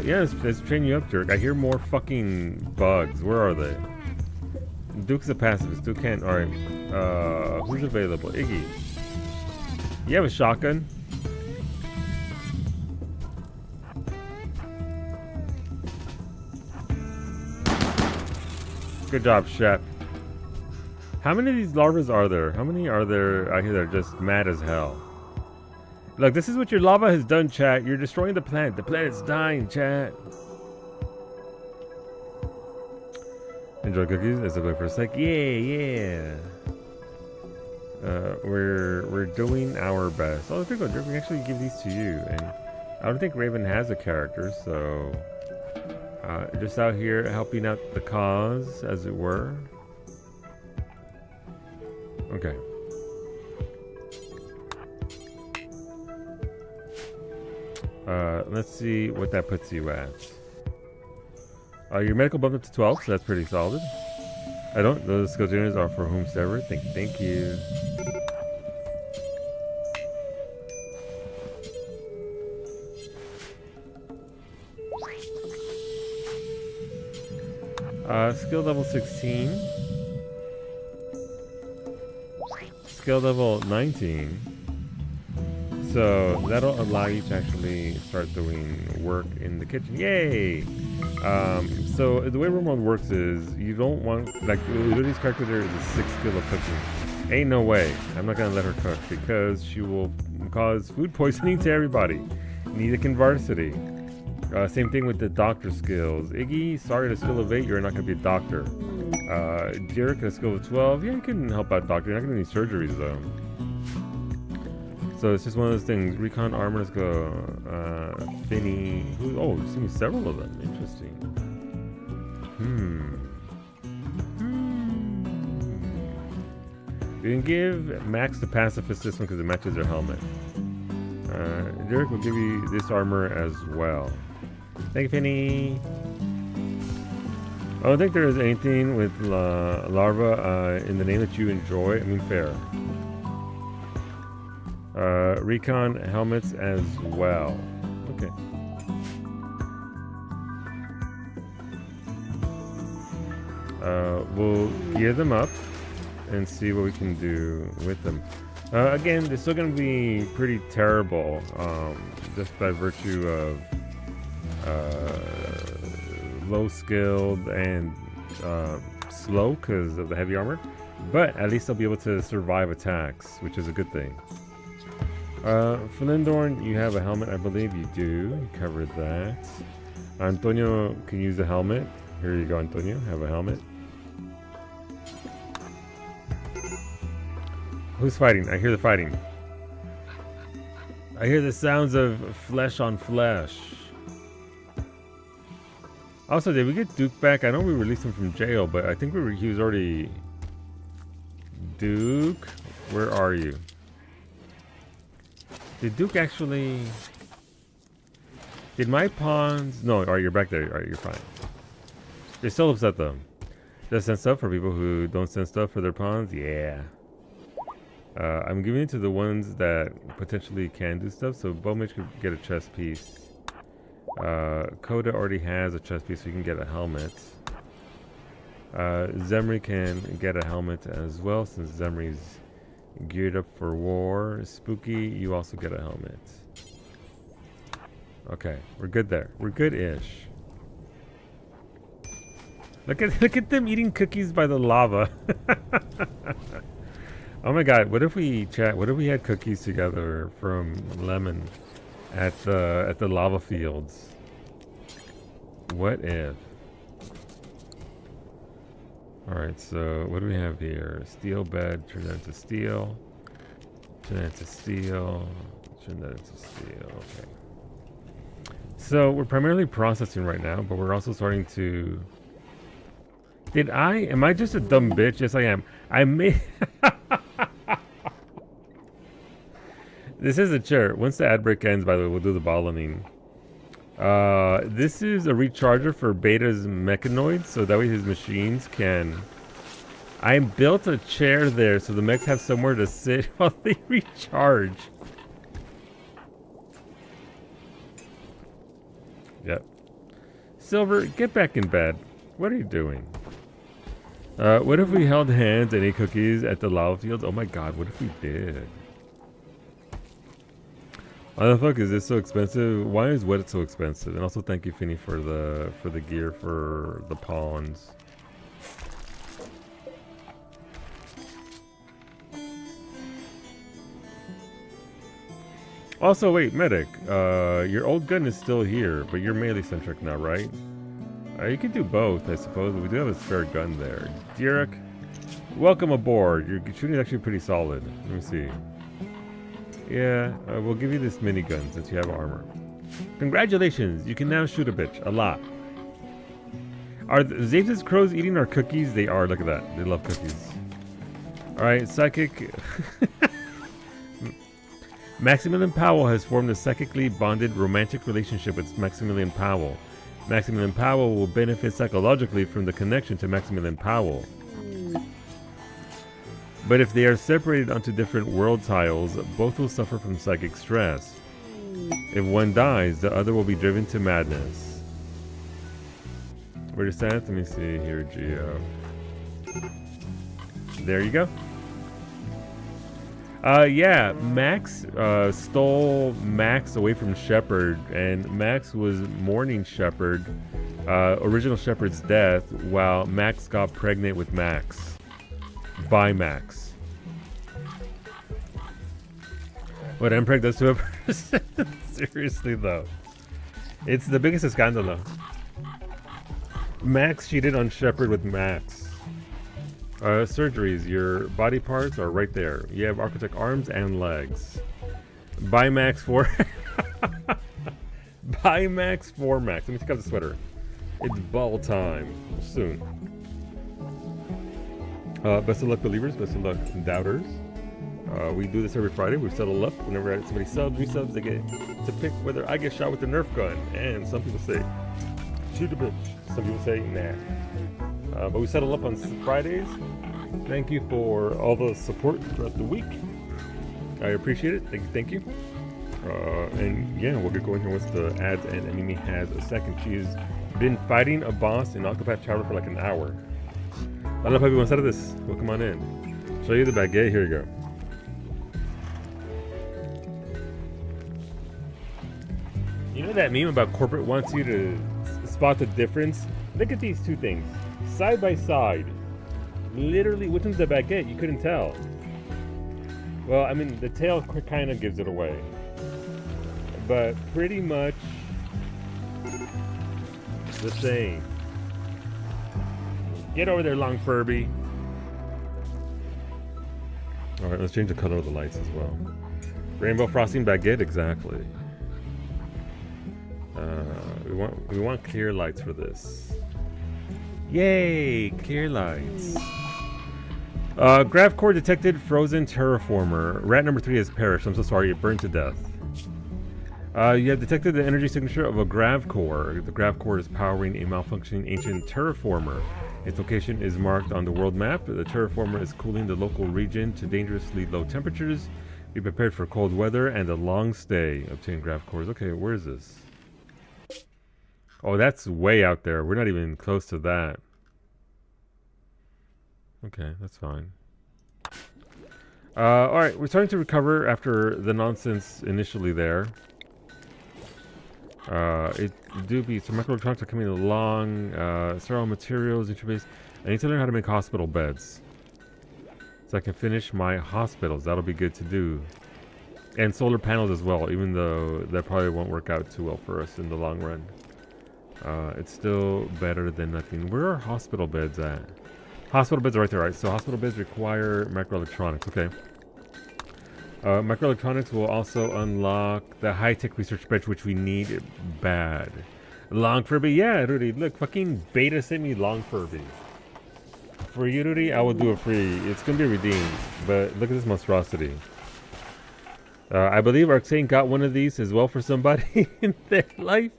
Yeah, let's train you up, Dirk. I hear more fucking bugs. Where are they? Duke's a pacifist. Duke can't. Alright. Who's available? Iggy. You have a shotgun? Good job, Shep. How many of these larvas are there? How many are there out here that are just mad as hell? Look, this is what your lava has done, chat. You're destroying the planet. The planet's dying, chat. Enjoy cookies? Let's look for a sec. Yeah. We're doing our best. Oh, there we go. We can actually give these to you. And I don't think Raven has a character, so just out here helping out the cause, as it were. Okay. Let's see what that puts you at. Your medical bumped up to 12, so that's pretty solid. I don't. Those skill generators are for whomsoever. Thank you. Skill level 16. Skill level 19. So that'll allow you to actually start doing work in the kitchen. Yay! So the way RimWorld works is you don't want, like, Lily's character there is a 6 skill of cooking. Ain't no way. I'm not gonna let her cook because she will cause food poisoning to everybody. Neither varsity. Same thing with the doctor skills. Iggy, sorry, to skill of 8, you're not gonna be a doctor. Derek, a skill of 12, yeah, you can help out doctor. You're not gonna need surgeries though. So it's just one of those things. Recon armor, let's go. Finny. Oh, you've seen several of them. Interesting. You can give Max the pacifist this one because it matches their helmet. Derek will give you this armor as well. Thank you, Finny. I don't think there is anything with larva in the name that you enjoy. I mean, fair. Recon helmets as well. Okay. We'll gear them up and see what we can do with them. Again, they're still going to be pretty terrible, just by virtue of low skilled and slow because of the heavy armor. But at least they'll be able to survive attacks, which is a good thing. For Lindorn, you have a helmet, I believe you do. You covered that. Antonio can use the helmet. Here you go, Antonio. Have a helmet. Who's fighting? I hear the fighting. I hear the sounds of flesh on flesh. Also, did we get Duke back? I know we released him from jail, but I think he was already... Duke? Where are you? Did Duke actually... Did my pawns... No, alright, you're back there. Alright, you're fine. They're still upset though. Does send stuff for people who don't send stuff for their pawns? Yeah. I'm giving it to the ones that potentially can do stuff, so Bowmage could get a chest piece. Coda already has a chest piece, so you can get a helmet. Zemri can get a helmet as well, since Zemri's geared up for war. Spooky, you also get a helmet. Okay, we're good there. We're good-ish. Look at them eating cookies by the lava. Oh my god, what if we had cookies together from Lemon at the lava fields? What if? Alright, so what do we have here? Steel bed, turn that into steel. Turn that into steel. Turn that into steel. Okay. So we're primarily processing right now, but we're also starting to... Am I just a dumb bitch? Yes, I am. I may... This is a chair. Once the ad break ends, by the way, we'll do the balloning. This is a recharger for Beta's mechanoids, so that way his machines can... I built a chair there so the mechs have somewhere to sit while they recharge. Yep. Silver, get back in bed. What are you doing? What if we held hands and ate cookies at the lava fields? Oh my god, what if we did? Why the fuck is this so expensive? Why is what so expensive? And also thank you, Finny, for the gear for the pawns. Also, wait, medic. Your old gun is still here, but you're melee centric now, right? You can do both, I suppose. We do have a spare gun there. Derek, welcome aboard. Your shooting is actually pretty solid. Let me see. Yeah, we'll give you this minigun since you have armor. Congratulations, you can now shoot a bitch. A lot. Are Zave's crows eating our cookies? They are, look at that. They love cookies. Alright, psychic. Maximilian Powell has formed a psychically bonded romantic relationship with Maximilian Powell. Maximilian Powell will benefit psychologically from the connection to Maximilian Powell. But if they are separated onto different world tiles, both will suffer from psychic stress. If one dies, the other will be driven to madness. Where is that? Let me see here, Geo. There you go. Yeah, Max stole Max away from Shepard, and Max was mourning Shepard, original Shepard's death, while Max got pregnant with Max. By Max. What Mpreg does to a person? Seriously, though. It's the biggest scandal. Max cheated on Shepard with Max. Surgeries, your body parts are right there. You have architect arms and legs. Buy Max for Buy Max for Max. Let me take out the sweater. It's ball time. Soon. Best of luck, believers. Best of luck, doubters. We do this every Friday. We settle up. Whenever somebody subs, resubs, they get to pick whether I get shot with a Nerf gun. And some people say, shoot a bitch. Some people say, nah. But we settle up on Fridays. Thank you for all the support throughout the week. I appreciate it. Thank you. And yeah, we'll get going here once the ads and Mimi has a second. She's been fighting a boss in Octopath Traveler for like an hour. I don't know if everyone's out of this. Well, come on in. Show you the baguette. Here you go. You know that meme about corporate wants you to spot the difference? Look at these two things. Side by side. Literally, which one's the baguette? You couldn't tell. Well, I mean, the tail kind of gives it away. But pretty much the same. Get over there, Long Furby. Alright, let's change the color of the lights as well. Rainbow frosting baguette, exactly. We want clear lights for this. Yay, clear lights. Grav core detected, frozen terraformer. Rat number 3 has perished. I'm so sorry, it burned to death. You have detected the energy signature of a grav core. The grav core is powering a malfunctioning ancient terraformer. Its location is marked on the world map. The terraformer is cooling the local region to dangerously low temperatures. Be prepared for cold weather and a long stay. Obtain grav cores. Okay, where is this? Oh, that's way out there. We're not even close to that. Okay, that's fine. Alright, we're starting to recover after the nonsense initially there. It do be some microelectronics are coming along, sterile materials, interface. I need to learn how to make hospital beds. So I can finish my hospitals. That'll be good to do. And solar panels as well, even though that probably won't work out too well for us in the long run. It's still better than nothing. Where are hospital beds at? Hospital beds are right there, right? So hospital beds require microelectronics. Okay. Microelectronics will also unlock the high-tech research bench, which we need bad. Long Furby? Yeah, Rudy. Look, fucking Beta sent me Long Furby. For you, Rudy, I will do it free. It's going to be redeemed. But look at this monstrosity. I believe Arxane got one of these as well for somebody in their life.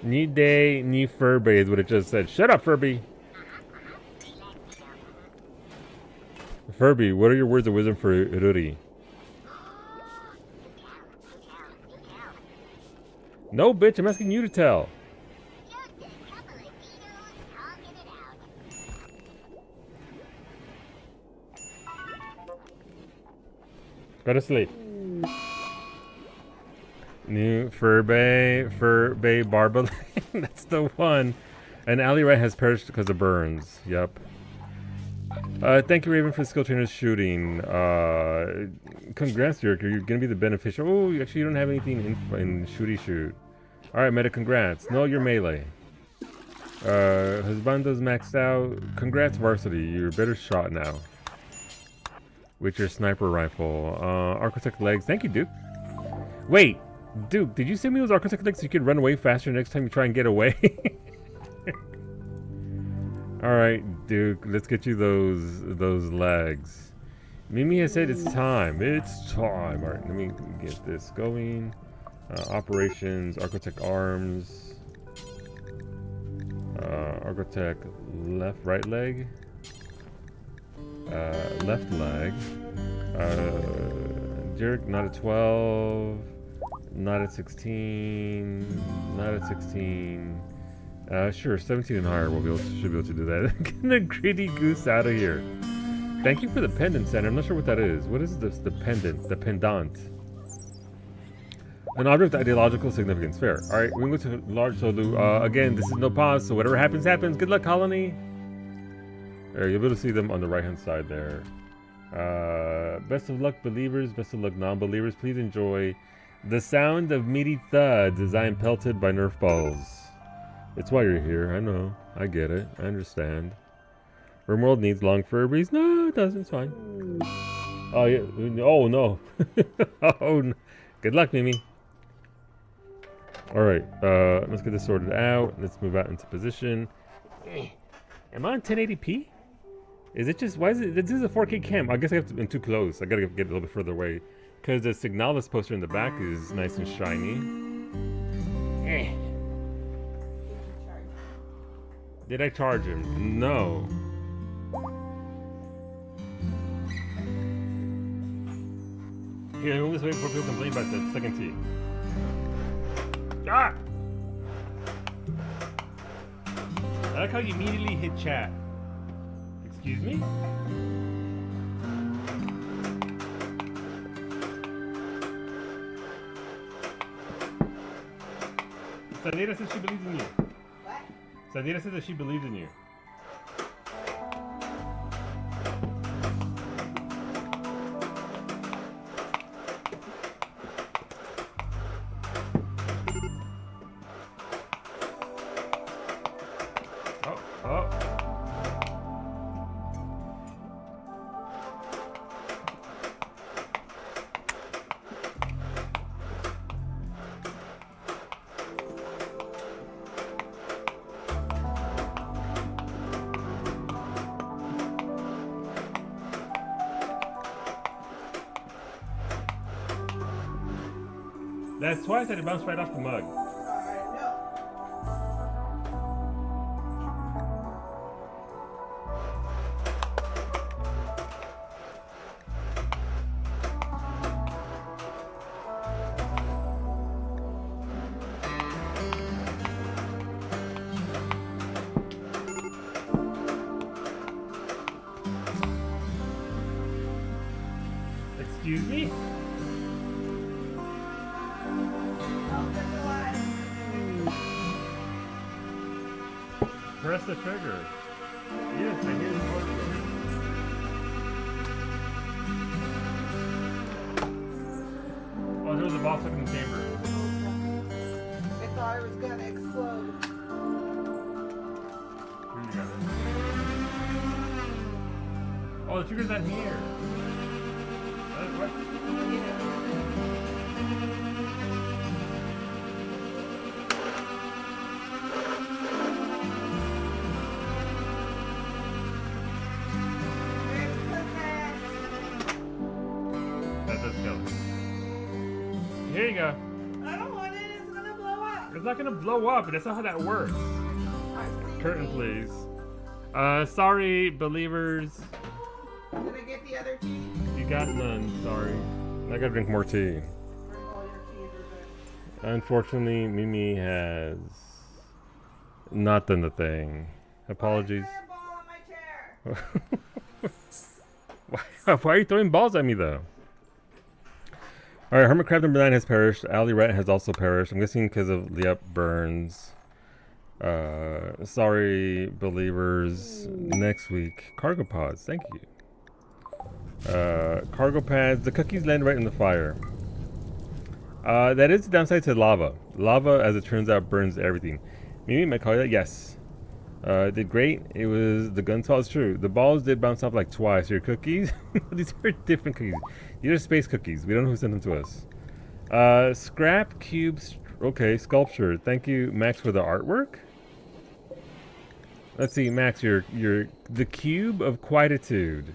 New day, new Furby is what it just said. Shut up, Furby. Furby, what are your words of wisdom for Ruri? No, bitch, I'm asking you to tell. Go to sleep. New Furby Barba. That's the one. And Ali Rat has perished because of burns. Yep. Thank you, Raven, for the skill trainers shooting. Congrats, Yerk. You're gonna be the beneficial. Oh, actually, you don't have anything in shooty shoot. All right, Meta. Congrats. No, you're melee. Husbando's maxed out. Congrats, Varsity. You're a better shot now. With your sniper rifle. Architect legs. Thank you, Duke. Wait, Duke, did you send me those architect legs so you could run away faster next time you try and get away? Alright, Duke, let's get you those legs. Mimi has said it's time. It's time. Alright, let me get this going. Operations, architect arms. Architect left, right leg. Left leg. Jerk, not at 12. Not at 16. Not at 16. Sure, 17 and higher should be able to do that. Get the greedy goose out of here. Thank you for the pendant, Center. I'm not sure what that is. What is this? The pendant. The pendant. An object of ideological significance. Fair. Alright, we can go to large Solu. Again, this is no pause, so whatever happens, happens. Good luck, Colony. There, you'll be able to see them on the right-hand side there. Best of luck, believers. Best of luck, non-believers. Please enjoy the sound of meaty thuds as I am pelted by Nerf balls. It's why you're here. I know. I get it. I understand. RimWorld needs long Furbies. No, it doesn't. It's fine. Oh, yeah. Oh, no. Oh, no. Good luck, Mimi. Alright. Let's get this sorted out. Let's move out into position. Am I on 1080p? Is it just... Why is it... This is a 4K cam. I guess I have to... I'm too close. I gotta get a little bit further away. Because the Signalis poster in the back is nice and shiny. Did I charge him? No. Here, we'll just wait for people to complain about the second T. Ah! I like how you immediately hit chat. Excuse me? Sadira says she believes in you. What? Sadira says that she believes in you. That's twice that it bounced right off the mug. Excuse me? Press the trigger. Yes, I hear the order. Oh, there was a box up in the chamber. I thought it was gonna explode. Here you go. Oh, the trigger's not here. What? Here you go. I don't want it, it's gonna blow up. It's not gonna blow up. That's not how that works. I've seen Curtain, these. please. Sorry, believers. Did I get the other tea? You got none. Sorry. I gotta drink more tea. Or all your teas are good? Unfortunately, Mimi has not done the thing. Apologies. Why is there a ball on my chair? Why are you throwing balls at me, though? Alright, Hermit Crab number 9 has perished. Alley Rat has also perished. I'm guessing because of Yep Burns. Sorry, believers. Next week. Cargo pods, thank you. Cargo pads. The cookies land right in the fire. That is the downside to lava. Lava, as it turns out, burns everything. Mimi might call you that? Yes. Did great. It was the gun's fault. It's true. The balls did bounce off like twice. Your cookies? These are different cookies. These are space cookies. We don't know who sent them to us. Scrap cubes. Okay, sculpture. Thank you, Max, for the artwork. Let's see, Max. You're the cube of quietude.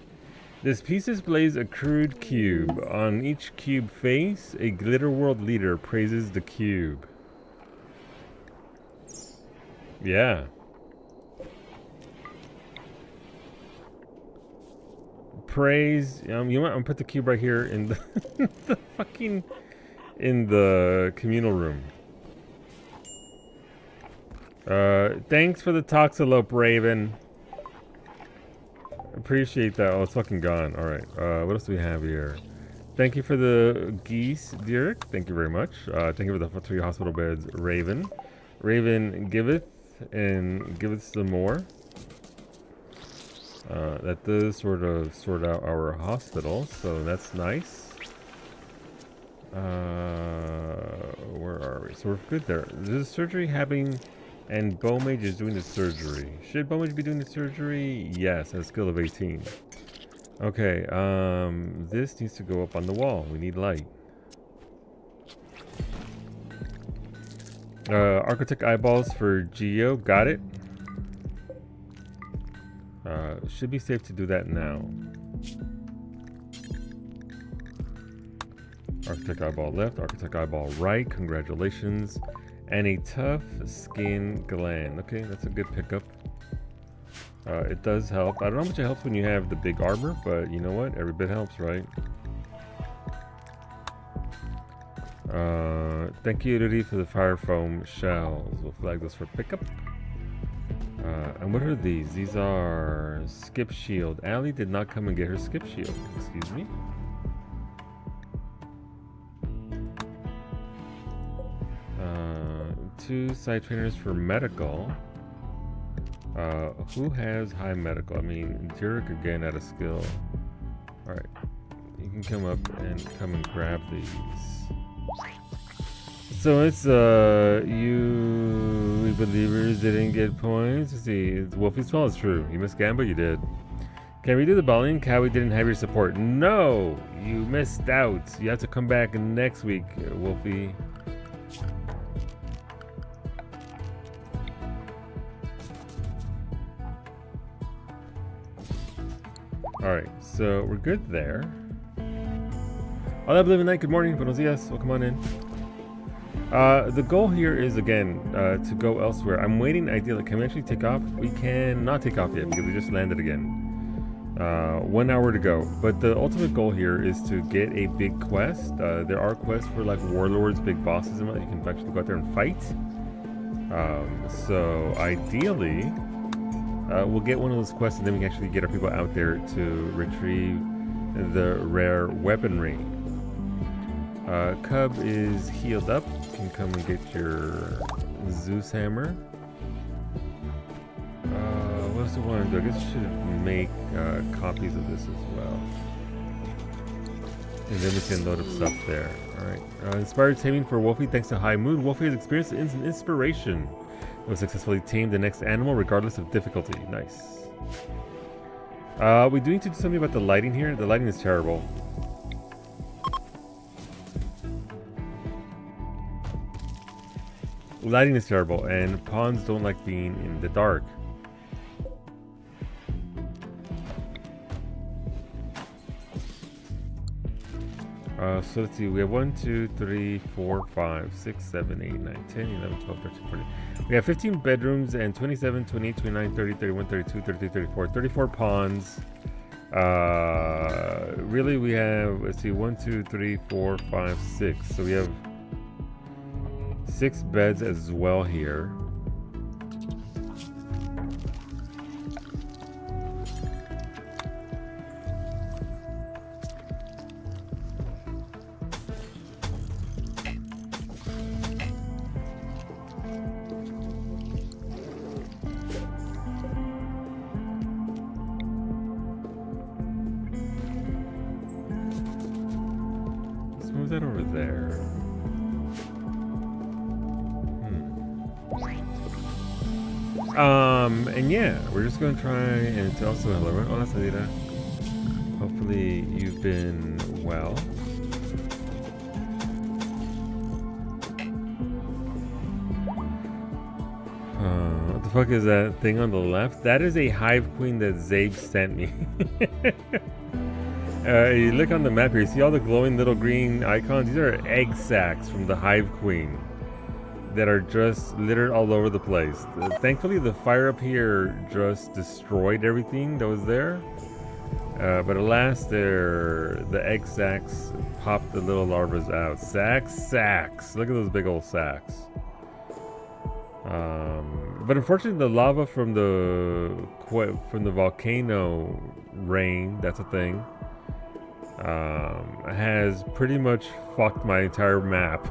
This piece displays a crude cube. On each cube face, a glitter world leader praises the cube. Yeah. Praise. You know what? I'm gonna put the cube right here in the, in the communal room. Thanks for the Toxalope, Raven. Appreciate that. Oh, it's fucking gone. All right. What else do we have here? Thank you for the geese, Derek. Thank you very much. Thank you for the 3 hospital beds, Raven. Raven giveth and giveth some more. That does sort out our hospital, so that's nice. Where are we? So we're good there. There's surgery happening, and Bowmage is doing the surgery. Should Bowmage be doing the surgery? Yes, at a skill of 18. Okay, this needs to go up on the wall. We need light. Architect eyeballs for Geo. Got it. Should be safe to do that now. Architect eyeball left, architect eyeball right. Congratulations. And a tough skin gland. Okay, that's a good pickup. It does help. I don't know how much it helps when you have the big armor, but you know what? Every bit helps, right? Thank you, Rudy, for the fire foam shells. We'll flag those for pickup. And what are these? These are skip shield. Allie did not come and get her skip shield. Excuse me. Two side trainers for medical. Who has high medical? I mean, Derek again at a skill. Alright. You can come up and come and grab these. So it's you believers didn't get points. Let's see, it's Wolfie's fault. It's true. You missed Gamba, you did. Can we do the bowling? Cowie didn't have your support. No, you missed out. You have to come back next week, Wolfie. Alright, so we're good there. Hola, Believe Night. Good morning. Buenos dias. Welcome on in. The goal here is, again, to go elsewhere. I'm waiting, ideally. Can we actually take off? We cannot take off yet because we just landed again. 1 hour to go. But the ultimate goal here is to get a big quest. There are quests for like warlords, big bosses, and what you can actually go out there and fight. So ideally, we'll get one of those quests and then we can actually get our people out there to retrieve the rare weaponry. Cub is healed up. You can come and get your Zeus hammer. What else do we want to do? I guess we should make copies of this as well. And then we can load up stuff there. Alright. Inspired taming for Wolfie thanks to High Moon. Wolfie has experienced instant inspiration. It was successfully tamed the next animal regardless of difficulty. Nice. We do need to do something about the lighting here. The lighting is terrible. Lighting is terrible, and pawns don't like being in the dark. So let's see. We have 1, 2, 3, 4, 5, 6, 7, 8, 9, 10, 11, 12, 13, 14. We have 15 bedrooms and 27, 28, 29, 30, 31, 32, 33, 34. 34 pawns. Really, we have, let's see, 1, 2, 3, 4, 5, 6. So we have 6 beds as well here. Move that over there. And yeah, we're just gonna try and tell also hello. Hola, Sadira. Hopefully you've been well. What the fuck is that thing on the left? That is a hive queen that Zabe sent me. You look on the map here, you see all the glowing little green icons? These are egg sacs from the hive queen that are just littered all over the place. Thankfully, the fire up here just destroyed everything that was there. But alas, the egg sacs popped the little larvas out. Sacs. Look at those big old sacs. But unfortunately, the lava from the volcano rain, that's a thing, has pretty much fucked my entire map.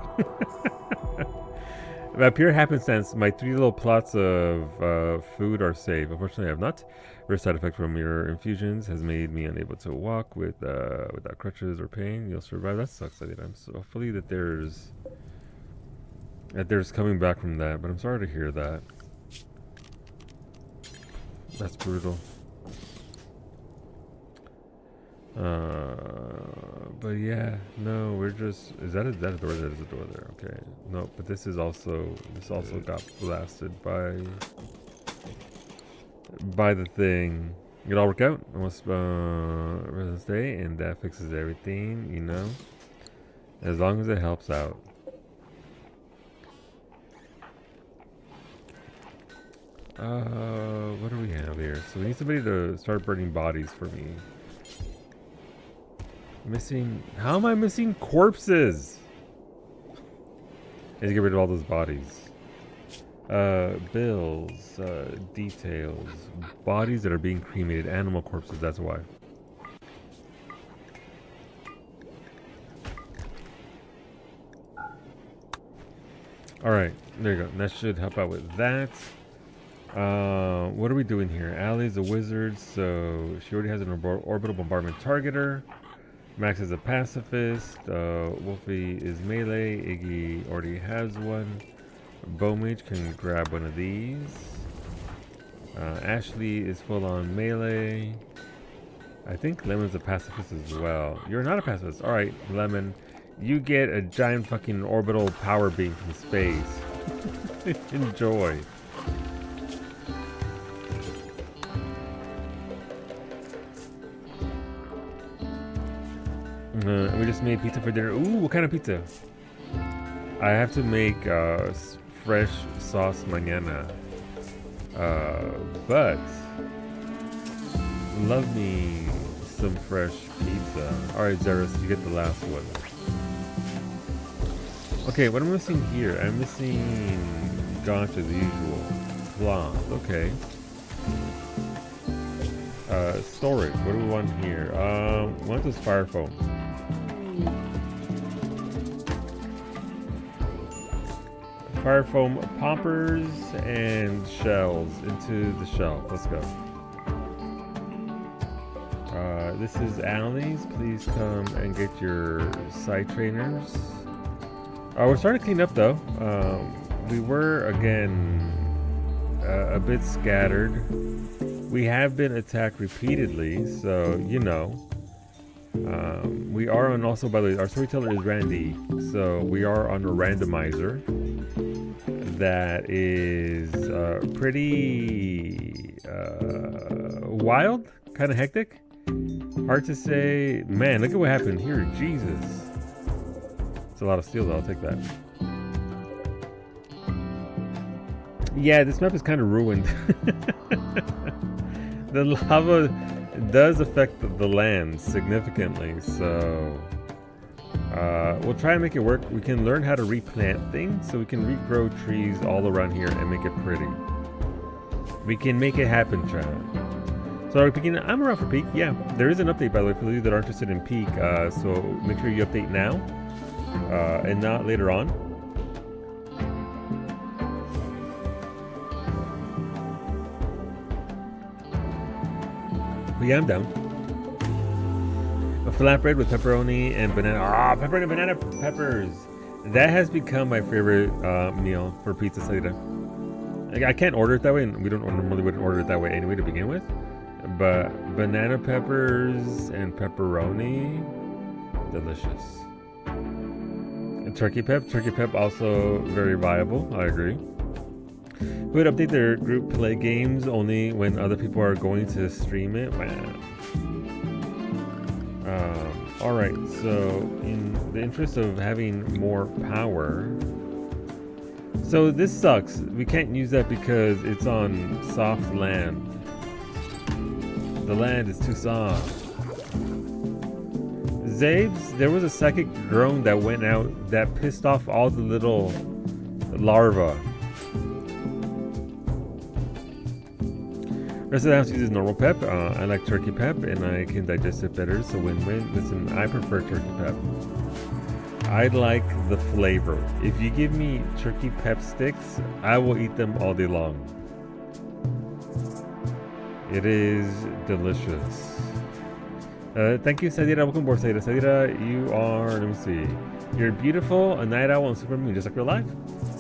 By pure happenstance, my 3 little plots of food are safe. Unfortunately, I have not. Rare side effect from your infusions has made me unable to walk without crutches or pain. You'll survive. That sucks, I mean, so hopefully that there's coming back from that, but I'm sorry to hear that. That's brutal. But yeah, no, we're just, is that a door? That is a door there. Okay, no, but this also got blasted by the thing. It'll all work out. Almost Residence Day, and that fixes everything, you know, as long as it helps out. What do we have here? So we need somebody to start burning bodies for me. How am I missing corpses? I need to get rid of all those bodies. Bills, details, bodies that are being cremated, animal corpses, that's why. Alright, there you go. That should help out with that. What are we doing here? Allie's a wizard, so she already has an orbital bombardment targeter. Max is a pacifist. Wolfie is melee. Iggy already has one. Bowmage can grab one of these. Ashley is full on melee. I think Lemon's a pacifist as well. You're not a pacifist. Alright, Lemon. You get a giant fucking orbital power beam from space. Enjoy. We just made pizza for dinner. Ooh, what kind of pizza? I have to make fresh sauce mañana. But love me some fresh pizza. Alright, Zeros, you get the last one. Okay, what am I missing here? I'm missing Gaunt as usual. Blonde, okay. Storage, what do we want here? We want this fire foam. Fire foam poppers and shells into the shelf. Let's go. This is Allie's. Please come and get your site trainers. We're starting to clean up though. We were again a bit scattered. We have been attacked repeatedly, so you know. We are on, also by the way, our storyteller is Randy, so we are on a randomizer that is pretty wild, kind of hectic. Hard to say. Man, look at what happened here. Jesus. a lot of steel though, I'll take that. Yeah, this map is kind of ruined. The lava does affect the land significantly, so we'll try and make it work. We can learn how to replant things, so we can regrow trees all around here and make it pretty. We can make it happen, child. So are we peaking? I'm around for peak. Yeah, there is an update, by the way, for you that are interested in peak. So make sure you update now and not later on. But yeah, I'm down. A flatbread with pepperoni and banana. Ah, pepperoni and banana peppers. That has become my favorite meal for pizza salida. Like, I can't order it that way, and we don't normally wouldn't order it that way anyway to begin with. But banana peppers and pepperoni, delicious. And turkey pep also very viable. I agree. Who would update their group play games only when other people are going to stream it? Wow. Alright, so in the interest of having more power... So this sucks. We can't use that because it's on soft land. The land is too soft. Zabes, there was a psychic drone that went out that pissed off all the little larvae. Rest of the house uses normal pep. I like turkey pep and I can digest it better, so win-win. Listen, I prefer turkey pep. I like the flavor. If you give me turkey pep sticks, I will eat them all day long. It is delicious. Thank you, Sadira. Welcome aboard, Sadira. Sadira, you are, let me see. You're beautiful, a night owl on Super Moon, just like real life.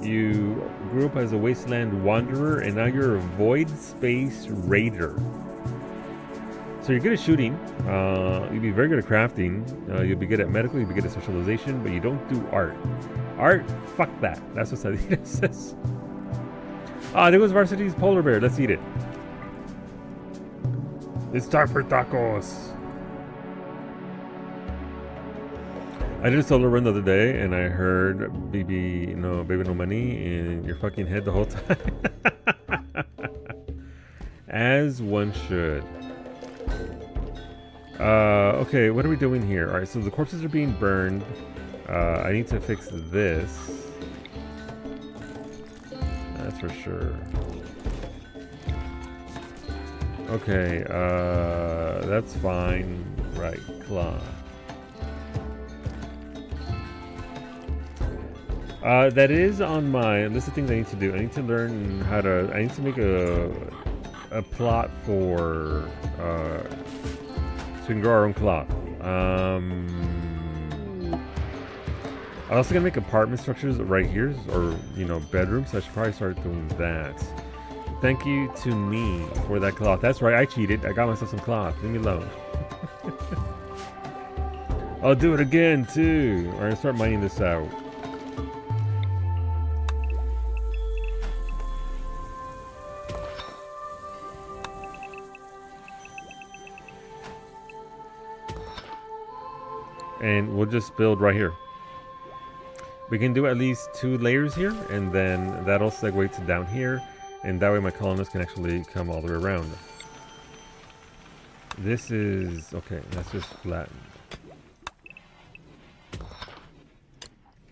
You grew up as a wasteland wanderer, and now you're a void space raider. So you're good at shooting. You'll be very good at crafting. You'll be good at medical. You'll be good at socialization, but you don't do art. Art? Fuck that. That's what Sadira says. Ah, there goes Varsity's polar bear. Let's eat it. It's time for tacos. I did a solo run the other day, and I heard baby no money in your fucking head the whole time. As one should. Okay, what are we doing here? Alright, so the corpses are being burned. I need to fix this. That's for sure. Okay, that's fine. Right, claw. That is on my list of things I need to do. I need to learn how to... I need to make a plot for... so we can grow our own cloth. I'm also gonna make apartment structures right here, or bedrooms. So I should probably start doing that. Thank you to me for that cloth. That's right, I cheated. I got myself some cloth. Leave me alone. I'll do it again too. All right, start mining this out. And we'll just build right here. We can do at least 2 layers here, and then that'll segue to down here, and that way my colonists can actually come all the way around. This is... okay, that's just flattened.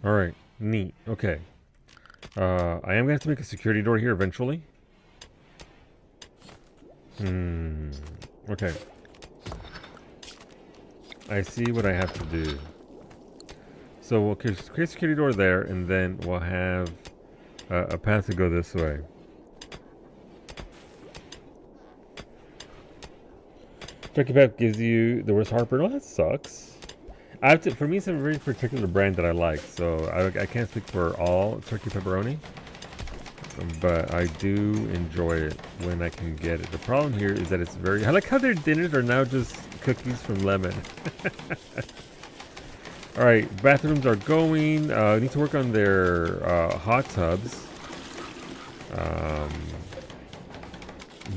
Alright, neat. Okay. I am going to have to make a security door here eventually. Okay. I see what I have to do. So we'll create a security door there, and then we'll have a path to go this way. Turkey Pep gives you the worst heartburn. Oh, that sucks. I have to, for me, it's a very particular brand that I like, so I can't speak for all turkey pepperoni, but I do enjoy it when I can get it. The problem here is that it's very... I like how their dinners are now just cookies from lemon. Alright, bathrooms are going. Need to work on their hot tubs.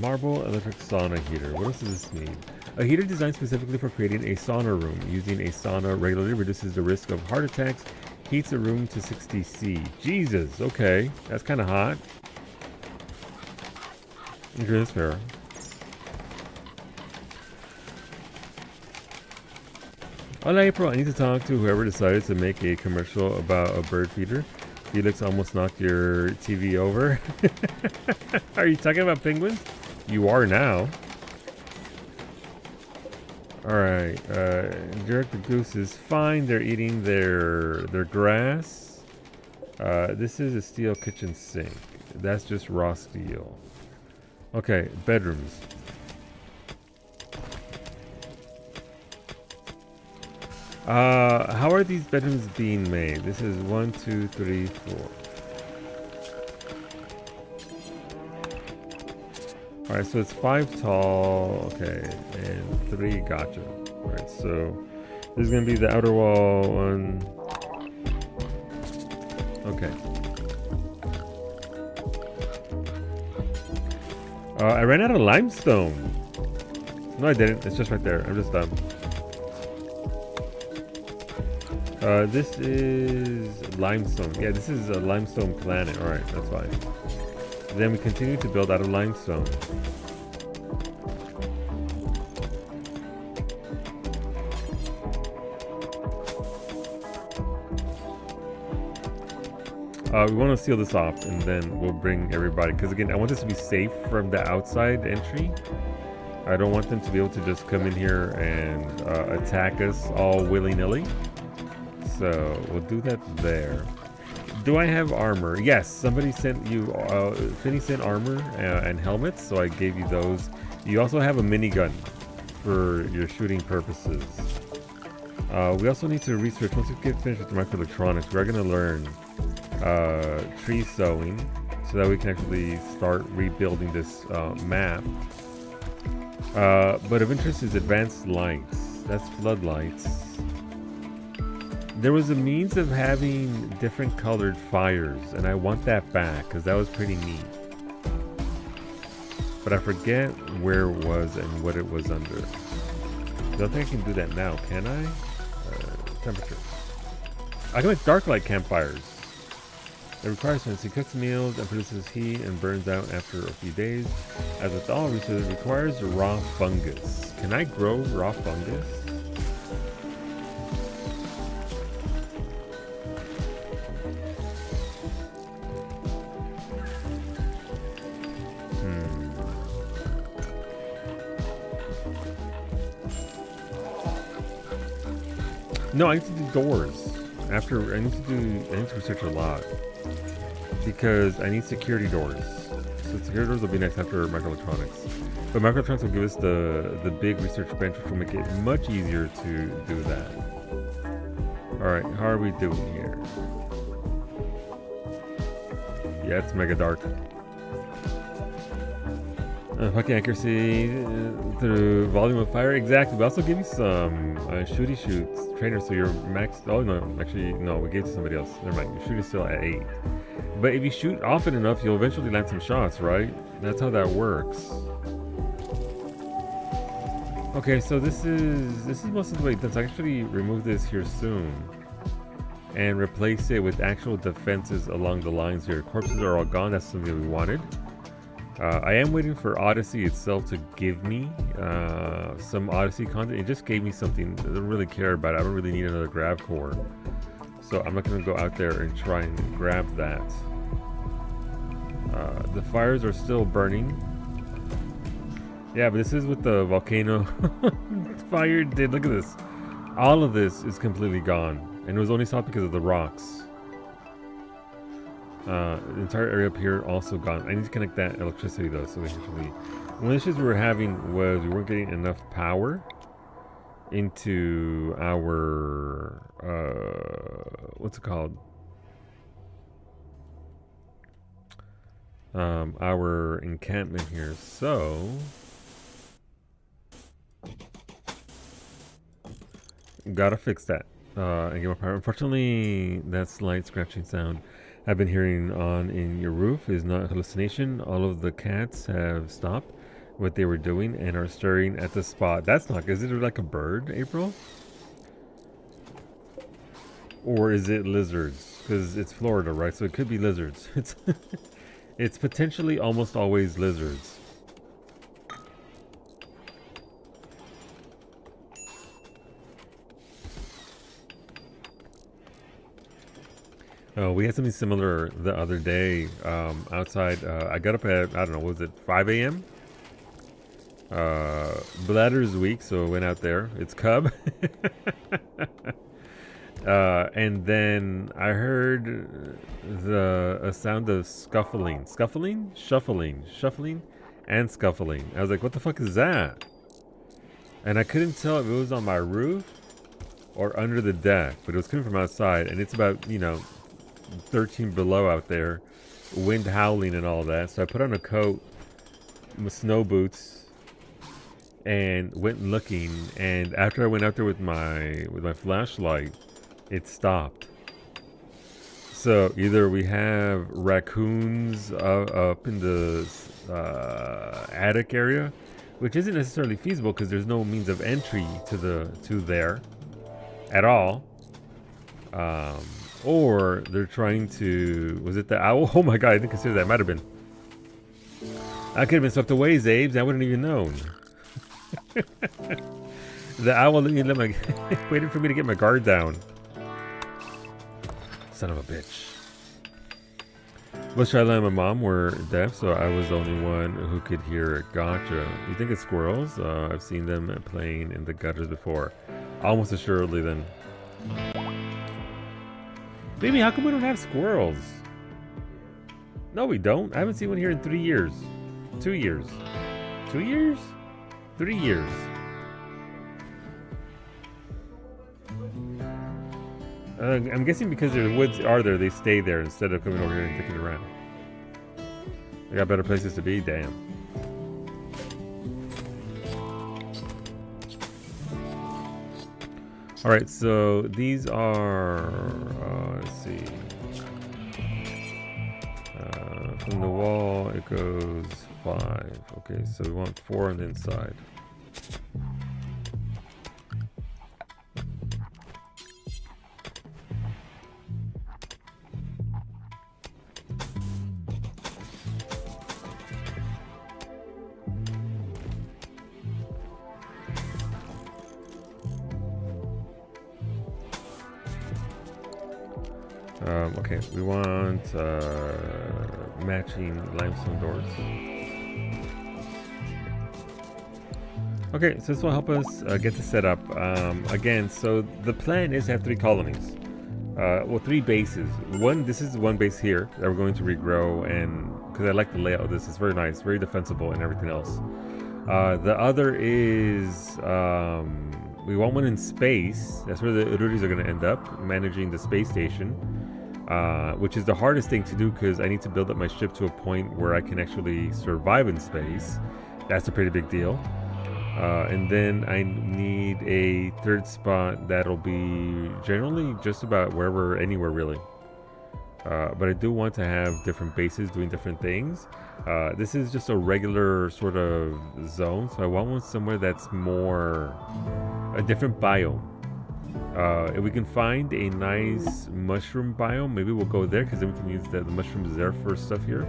Marble electric sauna heater. What else does this need? A heater designed specifically for creating a sauna room. Using a sauna regularly reduces the risk of heart attacks Heats a room to 60°C. Jesus, okay. That's kind of hot. Okay, that's fair. Hola, April. I need to talk to whoever decided to make a commercial about a bird feeder. Felix almost knocked your TV over. Are you talking about penguins? You are now. Alright, Derek the goose is fine. They're eating their grass. This is a steel kitchen sink. That's just raw steel. Okay, bedrooms. How are these bedrooms being made? This is 1, 2, 3, 4. Alright, so it's 5 tall, okay, and 3 gotcha. Alright, so this is gonna be the outer wall one. Okay. I ran out of limestone. No, I didn't. It's just right there. I'm just dumb. This is limestone. Yeah, this is a limestone planet. Alright, that's fine. Then we continue to build out of limestone. We want to seal this off and then we'll bring everybody, because again, I want this to be safe from the outside entry. I don't want them to be able to just come in here and attack us all willy-nilly. So we'll do that there. Do I have armor? Yes, somebody sent you, Finny sent armor and helmets, so I gave you those. You also have a minigun for your shooting purposes. We also need to research, once we get finished with the microelectronics, we're going to learn tree sowing so that we can actually start rebuilding this map. But of interest is advanced lights. That's floodlights. There was a means of having different colored fires, and I want that back because that was pretty neat. But I forget where it was and what it was under. I don't think I can do that now, can I? Temperature. I can make dark light campfires. It requires since he cooks meals and produces heat and burns out after a few days. As with all research, it requires raw fungus. Can I grow raw fungus? No, I need to do doors. I need to research a lot. Because I need security doors. So security doors will be next after microelectronics. But microelectronics will give us the big research bench, which will make it much easier to do that. Alright, how are we doing here? Yeah, it's mega dark. Fucking accuracy through volume of fire. Exactly. We also give you some shooty shoots trainer, so you're max. Oh no, actually no, we gave it to somebody else. Never mind. Your shoot is still at 8. But if you shoot often enough, you'll eventually land some shots, right? That's how that works. Okay, so this is most of the way done. So I actually remove this here soon and replace it with actual defenses along the lines here. Corpses are all gone. That's something we wanted. I am waiting for Odyssey itself to give me some Odyssey content. It just gave me something. I don't really care about it. I don't really need another grav core. So I'm not going to go out there and try and grab that. The fires are still burning. Yeah, but this is what the volcano fire did. Look at this. All of this is completely gone. And it was only stopped because of the rocks. The entire area up here also gone. I need to connect that electricity though, so we actually. One of the issues we were having was we weren't getting enough power into our what's it called? Our encampment here. So gotta fix that. And get more power. Unfortunately, that slight scratching sound I've been hearing on in your roof is not a hallucination. All of the cats have stopped what they were doing and are staring at the spot. That's not. Is it like a bird, April? Or is it lizards? Because it's Florida, right? So it could be lizards. It's potentially almost always lizards. Oh, we had something similar the other day outside. I got up at, I don't know, what was it 5 a.m.? Bladder's week, so I went out there. It's Cub. And then I heard a sound of scuffling, shuffling, and scuffling. I was like, what the fuck is that? And I couldn't tell if it was on my roof or under the deck, but it was coming from outside, and it's about, 13 below out there, wind howling and all that. So I put on a coat, my snow boots, and went looking. And after I went out there with my flashlight, it stopped. So either we have raccoons up in the attic area, which isn't necessarily feasible because there's no means of entry to there at all. Or they're trying to, was it the owl? Oh my god, I didn't consider that. Might have been. I could have been swept away, Zabes. I wouldn't even known. The owl waited for me to get my guard down. Son of a bitch. Most Shyla and my mom were deaf, so I was the only one who could hear it. Gotcha. You think it's squirrels? I've seen them playing in the gutters before. Almost assuredly then. Baby, how come we don't have squirrels? No, we don't. I haven't seen one here in 3 years. 2 years. 2 years? 3 years. I'm guessing because the woods are there, they stay there instead of coming over here and dicking around. They got better places to be, damn. Alright, so these are, let's see. From the wall, it goes 5. Okay, so we want 4 on the inside. Okay, we want matching limestone doors. Okay, so this will help us get this set up. Again, so the plan is to have 3 colonies. Well, 3 bases. This is one base here that we're going to regrow, and because I like the layout of this, it's very nice, very defensible and everything else. The other is we want one in space. That's where the Ururis are going to end up, managing the space station, which is the hardest thing to do because I need to build up my ship to a point where I can actually survive in space. That's a pretty big deal. And then I need a 3rd spot that'll be generally just about wherever, anywhere really. But I do want to have different bases doing different things. This is just a regular sort of zone, so I want one somewhere that's more a different biome. If we can find a nice mushroom biome, maybe we'll go there because then we can use the mushrooms there for stuff here.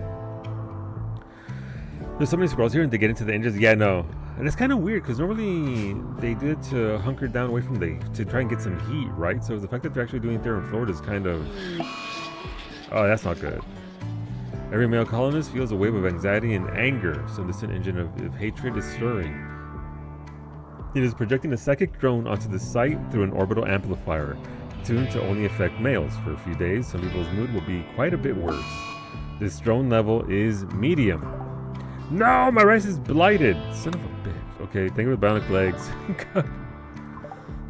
There's so many squirrels here and they get into the engines. Yeah, no. And it's kind of weird because normally they do it to hunker down away from to try and get some heat, right? So the fact that they're actually doing it there in Florida is kind of... Oh, that's not good. Every male colonist feels a wave of anxiety and anger. Some distant engine of hatred is stirring. It is projecting a psychic drone onto the site through an orbital amplifier, tuned to only affect males. For a few days, some people's mood will be quite a bit worse. This drone level is medium. No, my rice is blighted. Son of a bitch. Okay, thank you for the bionic legs. God.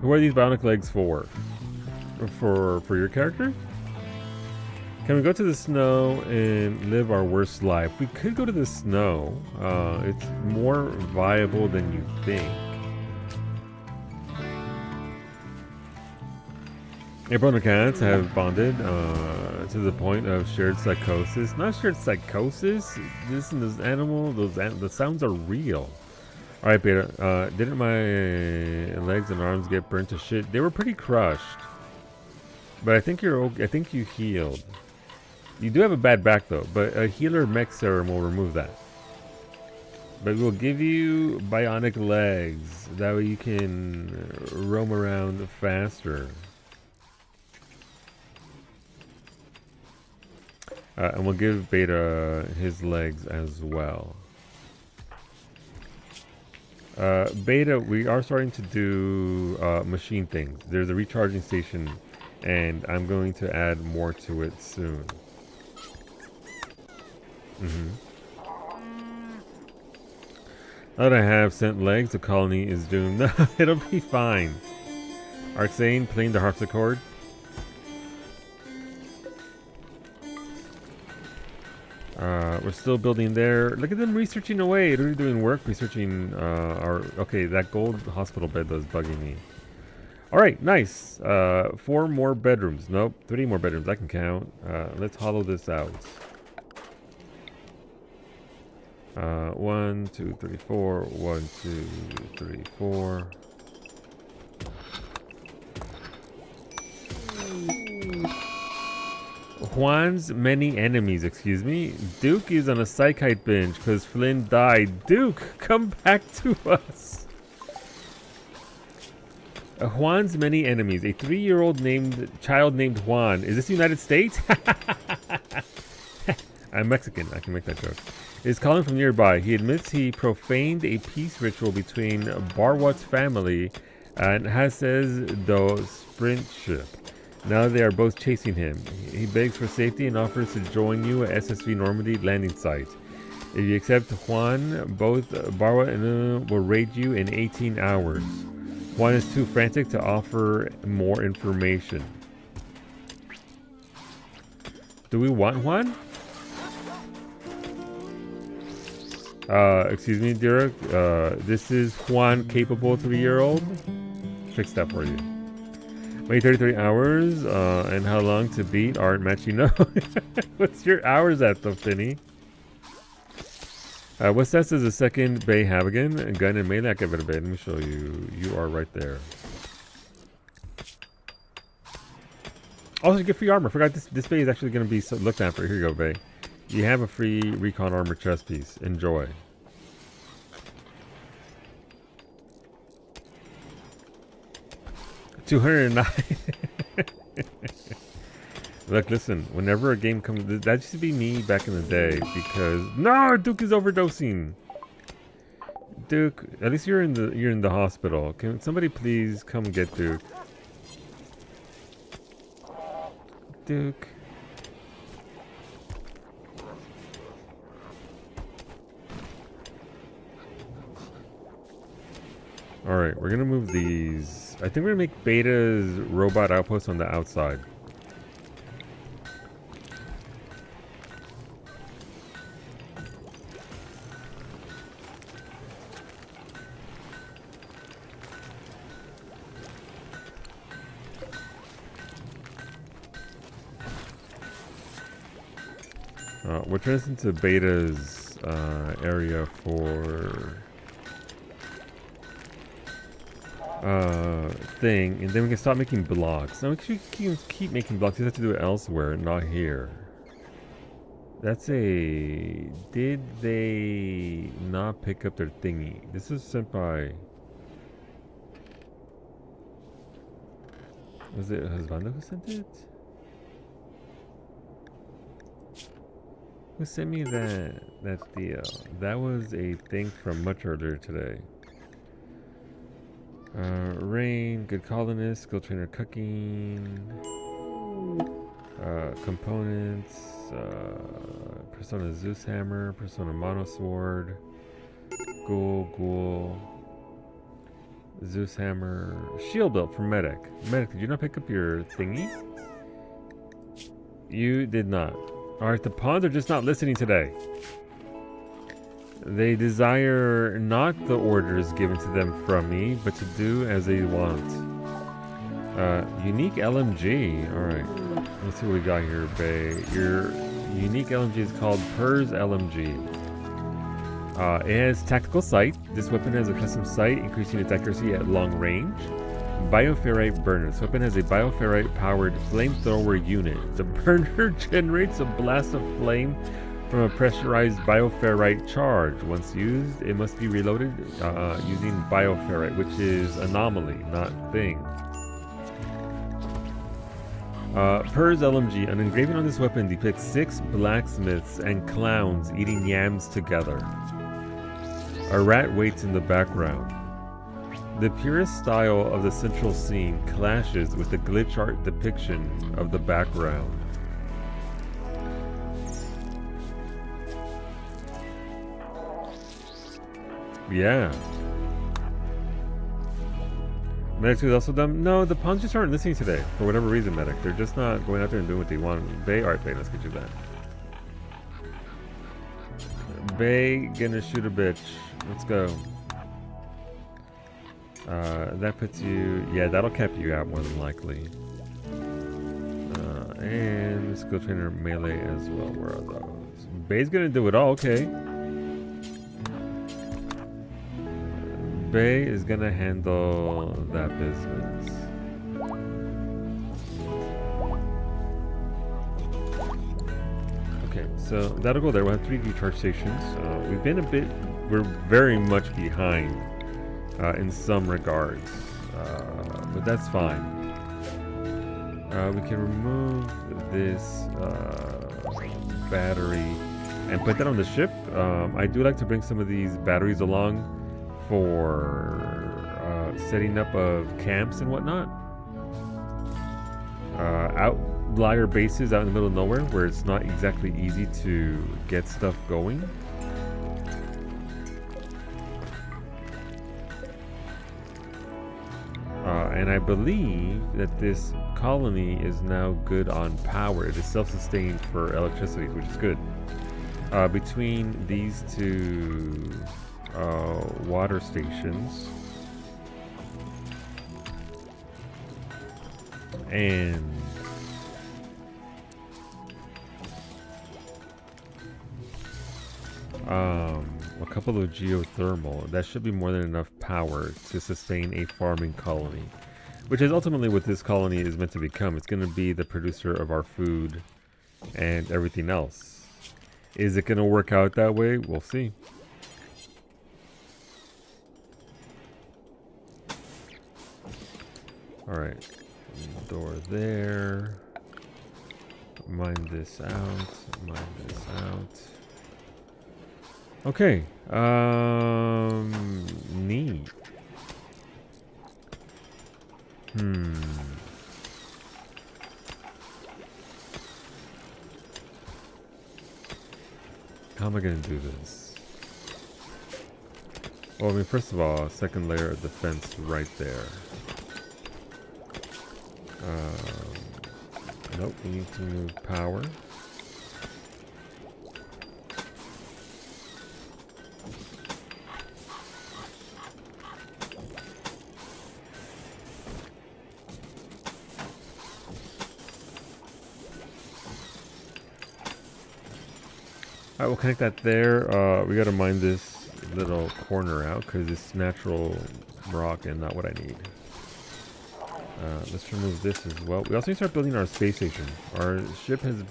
Who are these bionic legs for? For your character? Can we go to the snow and live our worst life? We could go to the snow. It's more viable than you think. April and cats have bonded to the point of shared psychosis. Not shared psychosis. This and this animal, the sounds are real. All right, Beta. Didn't my legs and arms get burnt to shit? They were pretty crushed. But I think you're okay. I think you healed. You do have a bad back though, but a healer mech serum will remove that. But we'll give you bionic legs. That way you can roam around faster. And we'll give Beta his legs as well. Beta, we are starting to do machine things. There's a recharging station, and I'm going to add more to it soon. Now that I have sent legs, the colony is doomed. No, it'll be fine. Arxane playing the harpsichord. We're still building there. Look at them researching away. They're doing work researching our... Okay, that gold hospital bed was bugging me. Alright, nice. 4 more bedrooms. Nope, 3 more bedrooms. I can count. Let's hollow this out. 1, 2, 3, 4. 1, 2, 3, 4. Juan's many enemies, excuse me. Duke is on a psychite binge because Flynn died. Duke, come back to us. Juan's many enemies. A 3-year-old child named Juan. Is this the United States? I'm Mexican. I can make that joke. Is calling from nearby. He admits he profaned a peace ritual between Barwat's family and Hass's Sprint ship. Now they are both chasing him. He begs for safety and offers to join you at SSV Normandy landing site. If you accept Juan, both Barwa and will raid you in 18 hours. Juan is too frantic to offer more information. Do we want Juan? Excuse me, Derek. This is Juan, capable 3-year-old. Fix that for you. Wait 33 hours, and how long to beat aren't matching. No. What's your hours at though, Finny? What stats does the second bay have again? A gun and melee? I give it a bit. Let me show you. You are right there. Also, you get free armor. Forgot this bay is actually going to be looked after. Here you go, bay. You have a free recon armor chest piece. Enjoy. $209. Look, listen. Whenever a game comes, that used to be me back in the day because no, Duke is overdosing. Duke, at least you're in the hospital. Can somebody please come get Duke? Duke. Alright, we're gonna move these. I think we're gonna make Beta's robot outpost on the outside. We're turning this into Beta's area for thing, and then we can stop making blocks. Now we can keep making blocks. You have to do it elsewhere, not here. That's a... Did they not pick up their thingy? This is sent by... Was it Husbando who sent it? Who sent me that deal? That was a thing from much earlier today. Rain, good colonist, skill trainer cooking, components, Persona Zeus hammer, Persona Mono sword, Ghoul, Zeus hammer, shield belt from Medic. Medic, did you not pick up your thingy? You did not. Alright, the pawns are just not listening today. They desire not the orders given to them from me, but to do as they want. Unique LMG. Alright. Let's see what we got here, Bay. Your unique LMG is called Purr's LMG. It has tactical sight. This weapon has a custom sight, increasing its accuracy at long range. Bioferrite burner. This weapon has a bioferrite powered flamethrower unit. The burner generates a blast of flame from a pressurized bioferrite charge. Once used, it must be reloaded using bioferrite, which is anomaly, not thing. Per's LMG. An engraving on this weapon depicts 6 blacksmiths and clowns eating yams together. A rat waits in the background. The purest style of the central scene clashes with the glitch art depiction of the background. Yeah. Medic 2 is also dumb. No, the pawns just aren't listening today. For whatever reason, Medic. They're just not going out there and doing what they want. Bay, alright, Bay, let's get you that. Bay gonna shoot a bitch. Let's go. That puts you... Yeah, that'll cap you out more than likely. And skill trainer melee as well. Where are those? Bay's gonna do it all, okay. Bay is gonna handle that business. Okay, so that'll go there. We'll have 3 recharge stations. We've been we're very much behind in some regards, but that's fine. We can remove this battery and put that on the ship. I do like to bring some of these batteries along for setting up of camps and whatnot. Outlier bases out in the middle of nowhere where it's not exactly easy to get stuff going. And I believe that this colony is now good on power. It is self-sustained for electricity, which is good. Between these 2 water stations and a couple of geothermal, that should be more than enough power to sustain a farming colony, which is ultimately what this colony is meant to become. It's going to be the producer of our food and everything else. Is it going to work out that way? We'll see. Alright, door there. Mine this out. Mine this out. Okay. Neat. How am I going to do this? Well, I mean, first of all, second layer of defense right there. Nope, we need to move power. Alright, we'll connect that there. We gotta mine this little corner out because it's natural rock and not what I need. Let's remove this as well. We also need to start building our space station. Our ship is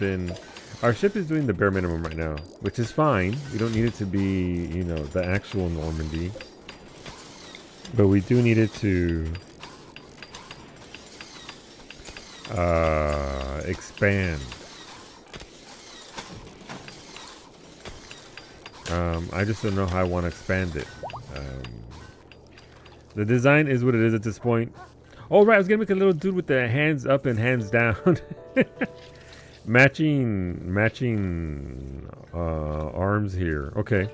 doing the bare minimum right now, which is fine. We don't need it to be, you know, the actual Normandy, but we do need it to expand. I just don't know how I want to expand it. The design is what it is at this point. Oh, right, I was gonna make a little dude with the hands up and hands down. matching arms here. Okay.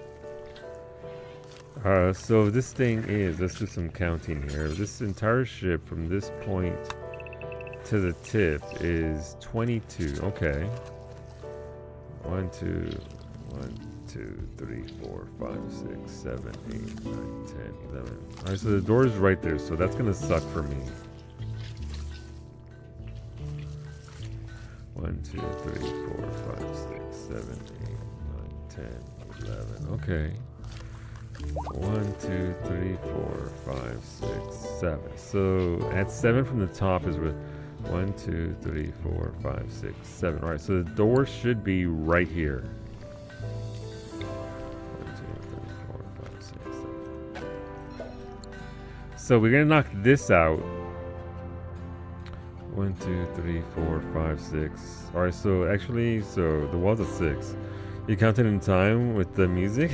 So this thing is, let's do some counting here. This entire ship from this point to the tip is 22. Okay. 1, 2, 3, 4, 5, 6, 7, 8, 9, 10, 11. Alright, so the door is right there, so that's gonna suck for me. 1, 2, 3, 4, 5, 6, 7, 8, 9, 10, 11. Okay. 1, 2, 3, 4, 5, 6, 7. So at 7 from the top is with 1, 2, 3, 4, 5, 6, 7. Alright, so the door should be right here. 1, 2, 3, 4, 5, 6, 7. So we're gonna knock this out. 1, 2, 3, 4, 5, 6. Alright, so actually, so the wall's at 6. You counted in time with the music?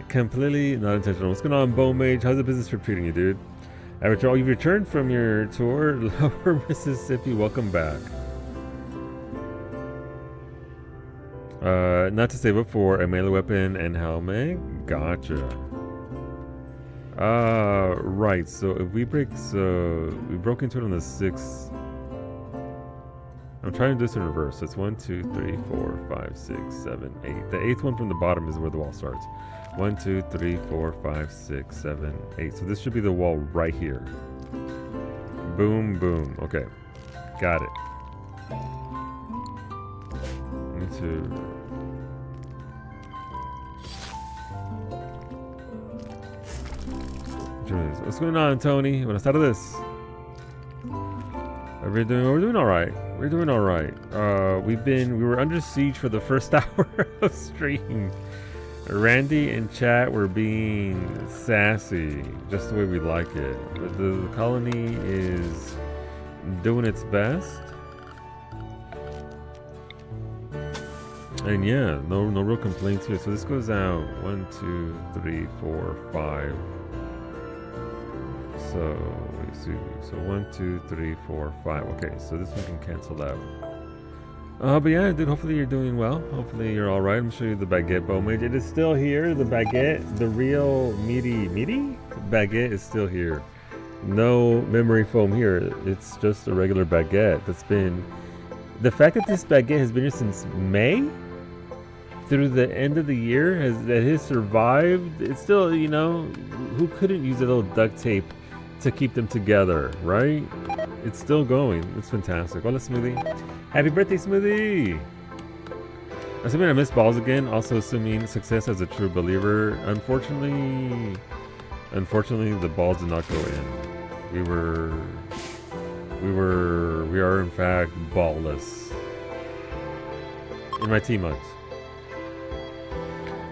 Completely not intentional. What's going on, Bone Mage? How's the business trip treating you, dude? You've returned from your tour, Lower Mississippi. Welcome back. Not to save up for a melee weapon and helmet. Gotcha. Right. So if we break, so we broke into it on the 6th. I'm trying to do this in reverse. So it's 1, 2, 3, 4, 5, 6, 7, 8. The 8th one from the bottom is where the wall starts. 1, 2, 3, 4, 5, 6, 7, 8. So this should be the wall right here. Boom, boom. Okay. Got it. Need to... What's going on, Tony? Buenas tardes. We're doing all right. We're doing all right. We were under siege for the first hour of stream. Randy and chat were being sassy, just the way we like it. But the colony is doing its best. And yeah, no real complaints here. So this goes out 1, 2, 3, 4, 5. So, let's see. So 1, 2, 3, 4, 5. Okay, so this one can cancel out. But yeah, dude, hopefully you're doing well. Hopefully you're alright. I'm showing you the baguette, Bone Mage. It is still here. The baguette, the real meaty baguette is still here. No memory foam here. It's just a regular baguette that's been... The fact that this baguette has been here since May through the end of the year has survived. It's still, you know, who couldn't use a little duct tape to keep them together, right? It's still going. It's fantastic. Hola, Smoothie. Happy birthday, Smoothie! Assuming I missed balls again, also assuming success as a true believer. Unfortunately, the balls did not go in. We are in fact ballless. In my T-Mugs.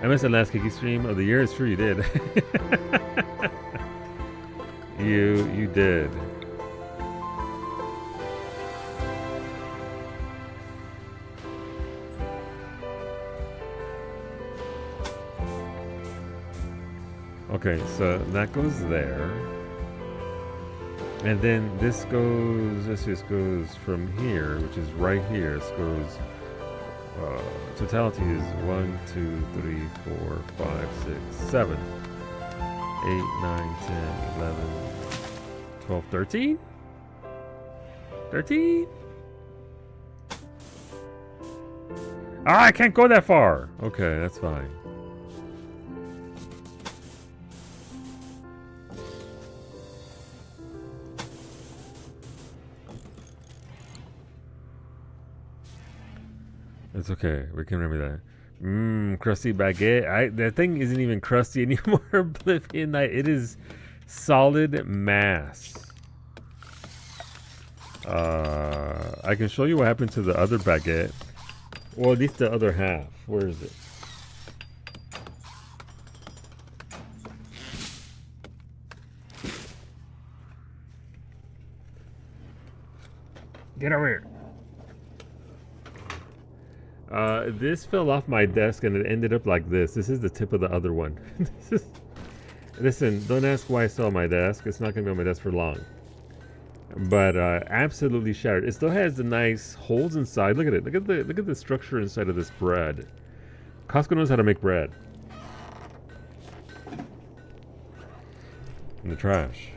I missed the last Kiki stream of the year. It's true, you did. You did. Okay, so that goes there. And then this just goes from here, which is right here. This goes, totality is 1, 2, 3, 4, 5, 6, 7, 8, 9, 10, 11, 12, 13? 13? Ah, I can't go that far. Okay, that's fine. It's okay. We can remember that. Crusty baguette. That thing isn't even crusty anymore. Oblivion Night. It is solid mass. I can show you what happened to the other baguette. Well, at least the other half. Where is it? Get over here. This fell off my desk and it ended up like this. This is the tip of the other one. Listen, don't ask why it's still on my desk. It's not going to be on my desk for long. But absolutely shattered. It still has the nice holes inside. Look at it. Look at the structure inside of this bread. Costco knows how to make bread. In the trash.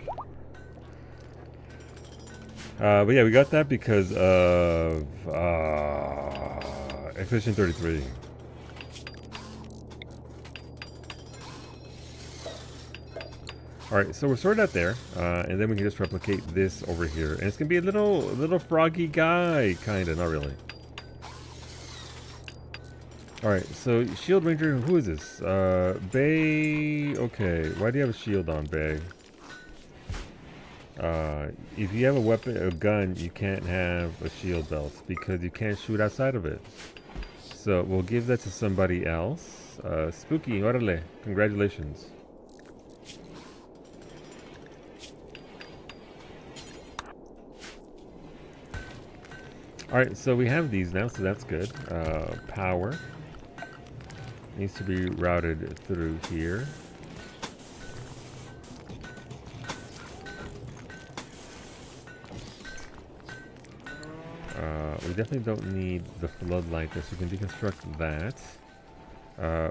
But yeah, we got that because of Expedition 33. Alright, so we're sorted out there, and then we can just replicate this over here. And it's gonna be a little froggy guy, kinda, not really. Alright, so Shield Ranger, who is this? Bay. Okay, why do you have a shield on, Bay? If you have a weapon, a gun, you can't have a shield belt because you can't shoot outside of it. So we'll give that to somebody else. Spooky, órale, congratulations. Alright, so we have these now, so that's good. Power needs to be routed through here. We definitely don't need the floodlight, so we can deconstruct that.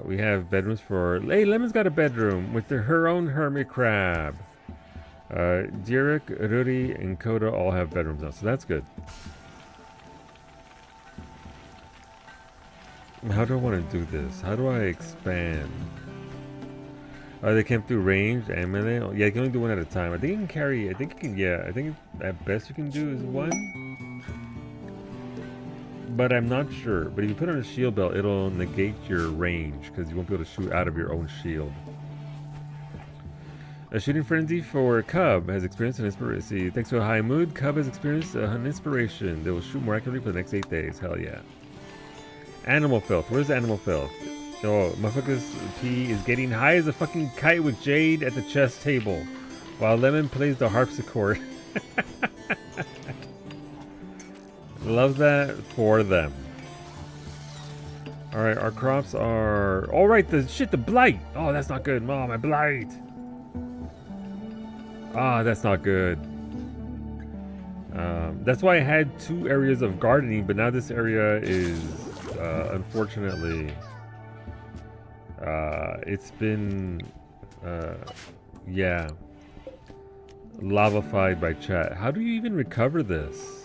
We have bedrooms for... Hey, Lemon's got a bedroom with her own hermit crab. Derek, Rudy, and Coda all have bedrooms now, so that's good. How do I want to do this? How do I expand? They came through range and melee. Yeah, you can only do one at a time. I think you can carry... I think you can... Yeah, I think at best you can do is one. But I'm not sure. But if you put on a shield belt, it'll negate your range because you won't be able to shoot out of your own shield. A shooting frenzy for Cub has experienced an inspiration. See, thanks to a high mood, Cub has experienced an inspiration. They will shoot more accurately for the next 8 days. Hell yeah. Animal filth. Where's animal filth? Oh, motherfucker's pee is getting high as a fucking kite with Jade at the chess table while Lemon plays the harpsichord. Love that for them. Alright, our crops are... Alright, the blight! Oh, that's not good. Oh, my blight! Ah, that's not good. That's why I had 2 areas of gardening, but now this area is, unfortunately... it's been... yeah. Lavafied by chat. How do you even recover this?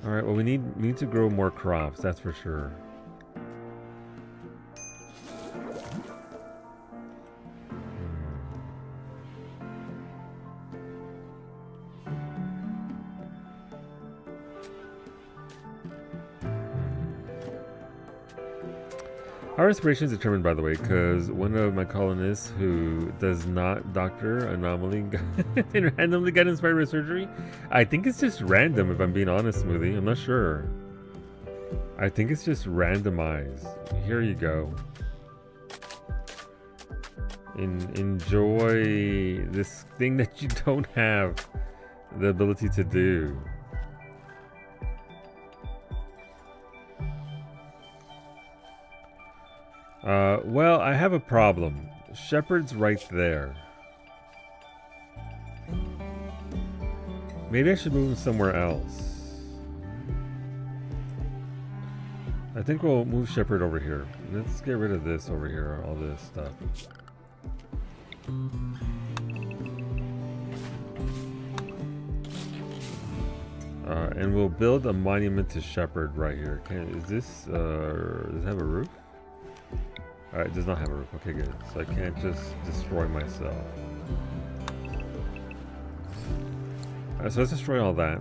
Alright, well we need to grow more crops, that's for sure. Our inspiration is determined, by the way, because one of my colonists who does not doctor anomaly and randomly got inspired by surgery. I think it's just random, if I'm being honest, Smoothie. I'm not sure. I think it's just randomized. Here you go. Enjoy this thing that you don't have the ability to do. Well, I have a problem. Shepherd's right there. Maybe I should move him somewhere else. I think we'll move Shepherd over here. Let's get rid of this over here, all this stuff. And we'll build a monument to Shepherd right here. Is this, does it have a roof? Alright, it does not have a roof. Okay, good. So I can't just destroy myself. Alright, so let's destroy all that.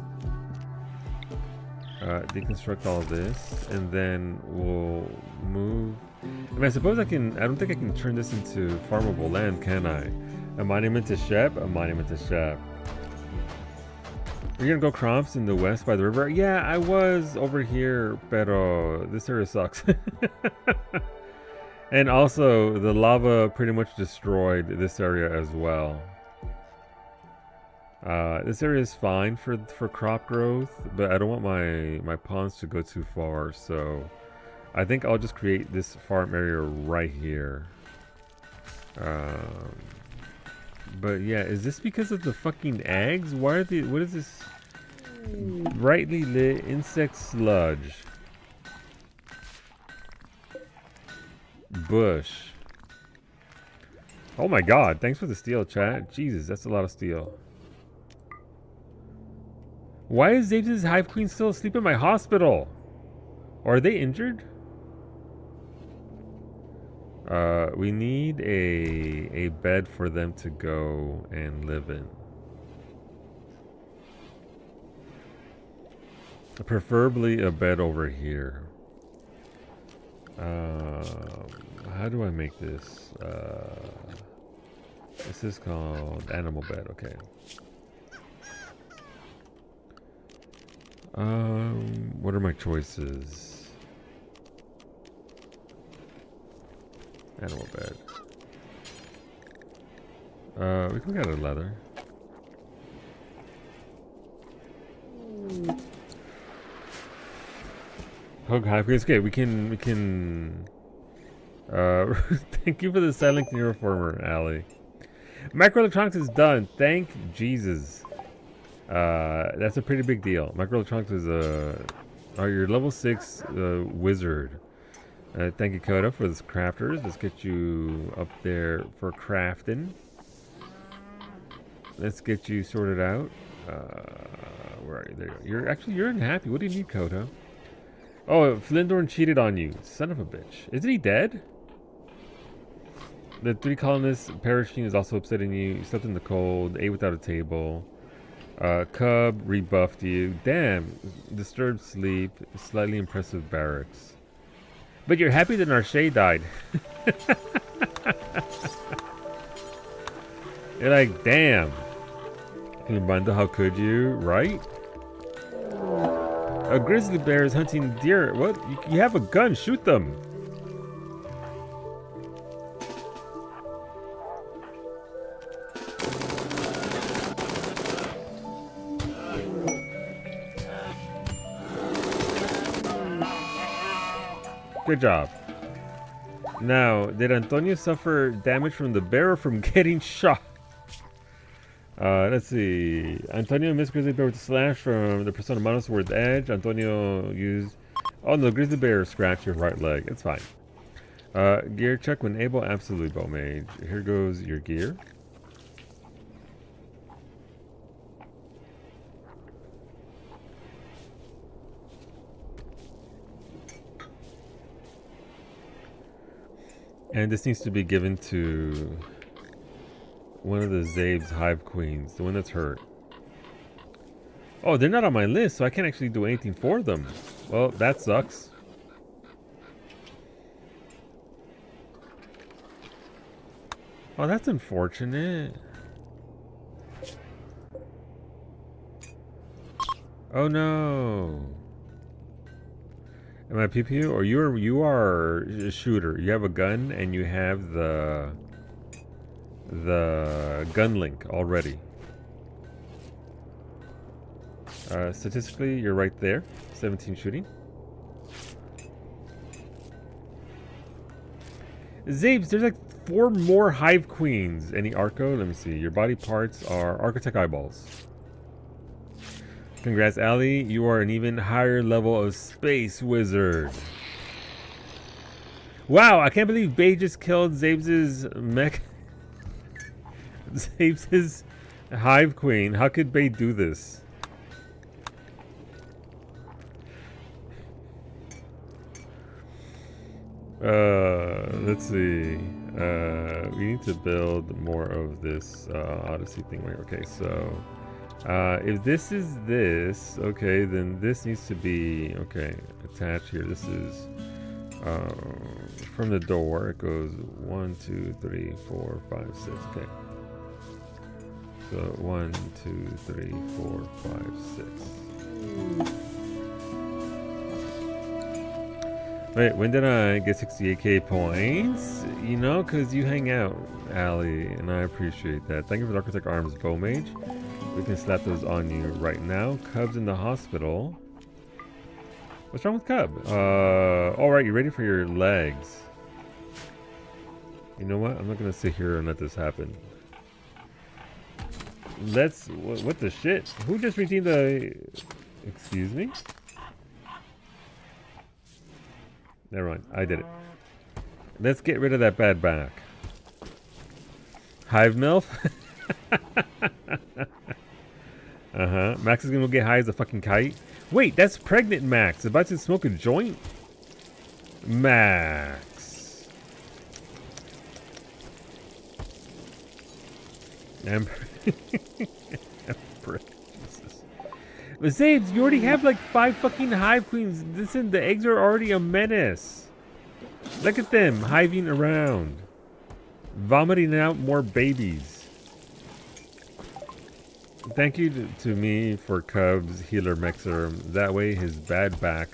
Deconstruct all this. And then we'll move... I mean, I suppose I can... I don't think I can turn this into farmable land, can I? A monument to Shep? A monument to Shep. You're gonna go crops in the west by the river? Yeah, I was over here, pero this area sucks. And also, the lava pretty much destroyed this area as well. This area is fine for crop growth, but I don't want my ponds to go too far, so I think I'll just create this farm area right here. But yeah, is this because of the fucking eggs? Why are what is this brightly lit insect sludge? Bush. Oh my god, thanks for the steel, chat. Jesus, that's a lot of steel. Why is Dave's Hive Queen still asleep in my hospital? Or are they injured? We need a bed for them to go and live in. Preferably a bed over here. How do I make this? This is called animal bed. Okay. What are my choices? Animal bed. We can get a leather. Okay, okay, we can. Thank you for the silent uniformer, Allie. Microelectronics is done. Thank Jesus. That's a pretty big deal. Microelectronics is your level 6 wizard. Thank you, Coda, for this crafters. Let's get you up there for crafting. Let's get you sorted out. Where are you? There you go. You're unhappy. What do you need, Coda? Oh, Flindorn cheated on you. Son of a bitch. Isn't he dead? The 3 colonists perishing is also upsetting you. You slept in the cold, ate without a table. Cub rebuffed you. Damn. Disturbed sleep. Slightly impressive barracks. But you're happy that Narche died. You're like, damn. Can you bundle? How could you? Right? A grizzly bear is hunting deer. What? You have a gun. Shoot them. Good job. Now, did Antonio suffer damage from the bear or from getting shot? Let's see. Antonio missed grizzly bear with a slash from the Persona Manos Sword's edge. Antonio used... Oh no, grizzly bear scratched your right leg. It's fine. Gear check when able. Absolutely, bow mage. Here goes your gear. And this needs to be given to one of the Zabe's Hive Queens, the one that's hurt. Oh, they're not on my list, so I can't actually do anything for them. Well, that sucks. Oh, that's unfortunate. Oh no. Am I PPU? Or you are a shooter. You have a gun and you have the gun link already. Statistically, you're right there. 17 shooting. Zabes, there's like 4 more Hive Queens. Any Arco? Let me see. Your body parts are Architect eyeballs. Congrats, Ali. You are an even higher level of Space Wizard. Wow, I can't believe Bay just killed Zabes' mech. Zabes' Hive Queen. How could Bay do this? Let's see. We need to build more of this Odyssey thing right. Okay, so if this is this, okay, then this needs to be attached here. This is from the door. It goes 1, 2, 3, 4, 5, 6. Okay. So 1, 2, 3, 4, 5, 6. Wait, when did I get 68k points? You know, because you hang out, Allie, and I appreciate that. Thank you for the Architect Arms Bow Mage. We can slap those on you right now. Cub's in the hospital. What's wrong with Cub? Alright, you ready for your legs? You know what? I'm not going to sit here and let this happen. What the shit? Who just redeemed the... Excuse me? Never mind, I did it. Let's get rid of that bad back. Hive MILF? Uh-huh. Max is gonna get high as a fucking kite. Wait, that's pregnant Max. About to smoke a joint? Max. But Zabes, you already have like 5 fucking Hive Queens. Listen, the eggs are already a menace. Look at them hiving around, vomiting out more babies. Thank you to me for Cubs healer mixer. That way his bad back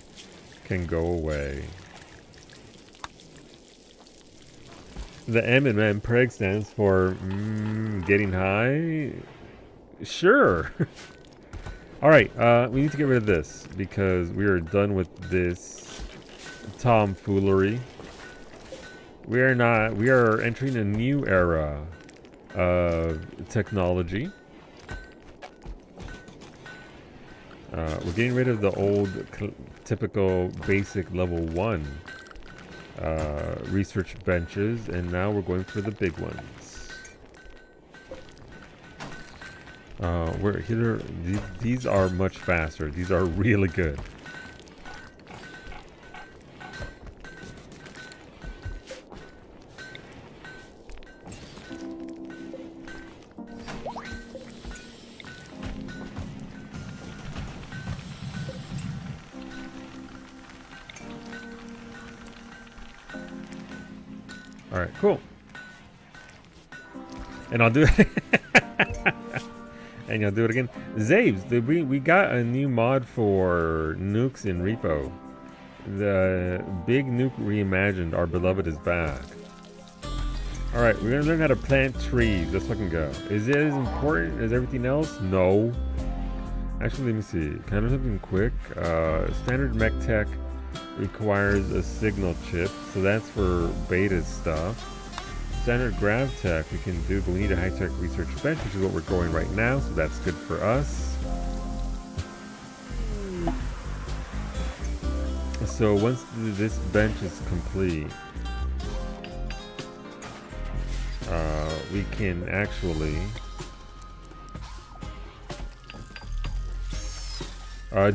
can go away. The M in Mpreg stands for getting high. Sure. All right, we need to get rid of this because we are done with this tomfoolery. We are entering a new era of technology. We're getting rid of the old typical basic level 1 research benches, and now we're going for the big ones. These are much faster. These are really good. All right, cool. And I'll do it. And you'll do it again. Zabes, we got a new mod for nukes in repo. The big nuke reimagined. Our beloved is back. All right, we're gonna learn how to plant trees. Let's fucking go. Is it as important as everything else? No. Actually, let me see. Can I do something quick? Standard mech tech requires a signal chip, so that's for beta stuff. Standard grav tech we can do, but we need a high-tech research bench, which is what we're going right now, so that's good for us. So once this bench is complete, we can actually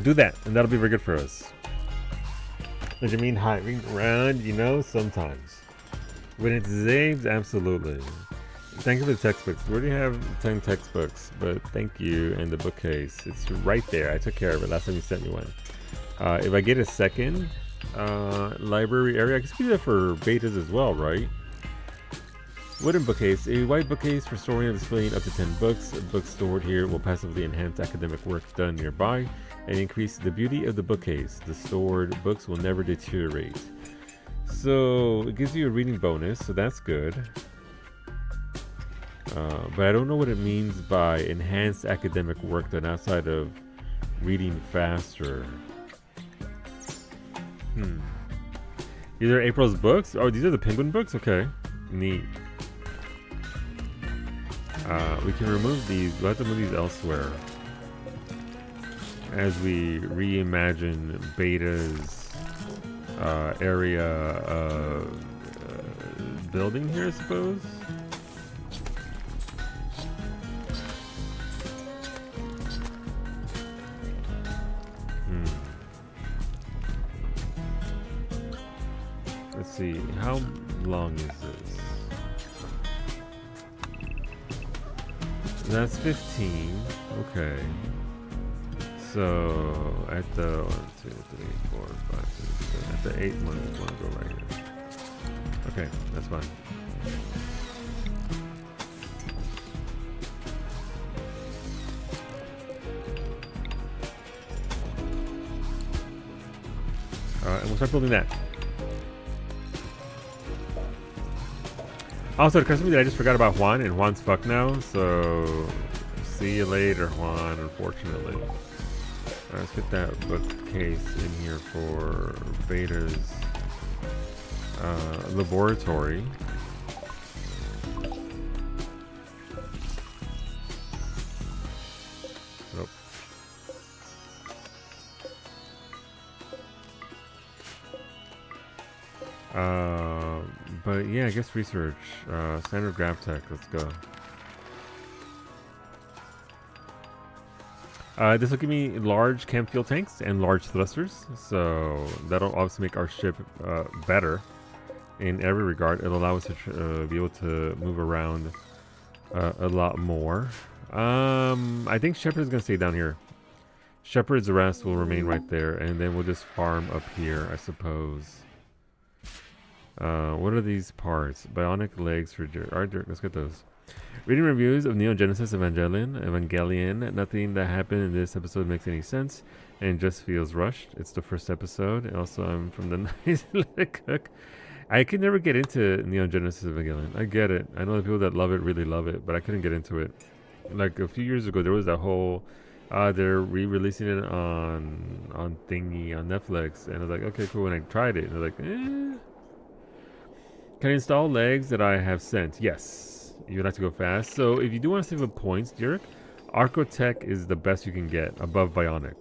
do that, and that'll be very good for us. What do you mean hiving around? You know, sometimes. When it's Zabes, absolutely. Thank you for the textbooks. We already have 10 textbooks, but thank you, and the bookcase. It's right there. I took care of it last time you sent me one. If I get a second library area, I guess we do that for betas as well, right? Wooden bookcase. A white bookcase for storing and displaying up to 10 books. Books stored here will passively enhance academic work done nearby and increase the beauty of the bookcase. The stored books will never deteriorate. So it gives you a reading bonus, so that's good. But I don't know what it means by enhanced academic work done outside of reading faster. These are April's books? Oh, these are the Penguin books? Okay. Neat. We can remove these. We'll have to move these elsewhere as we reimagine Beta's area of building here, I suppose. Let's see, how long is this? That's 15. Okay. So at the 1, 2, 3, 4, 5, 6, 7. At the 8 one, we want to go right here. Okay, that's fine. And we'll start building that. Also, it occurs to me that I just forgot about Juan, and Juan's fucked now, so see you later, Juan, unfortunately. Let's get that bookcase in here for Beta's laboratory. Nope. But yeah, I guess research. Standard grav tech, let's go. This will give me large chem fuel tanks and large thrusters, so that'll obviously make our ship better in every regard. It'll allow us to be able to move around a lot more. I think Shepard's gonna stay down here. Shepard's rest will remain right there, and then we'll just farm up here, I suppose. What are these parts? Bionic legs for Dirk. Alright, Dirk, let's get those. Reading reviews of Neon Genesis Evangelion. Nothing that happened in this episode makes any sense and just feels rushed. It's the first episode. Also, I'm from the nice Let It Cook. I could never get into Neon Genesis Evangelion. I get it. I know the people that love it really love it, but I couldn't get into it. Like a few years ago, there was that whole they're re-releasing it on thingy on Netflix, and I was like, okay, cool. And I tried it, and I was like, eh. Can I install legs that I have sent? Yes. You would have to go fast. So if you do want to save up points, Dirk, Archotech is the best you can get above Bionic.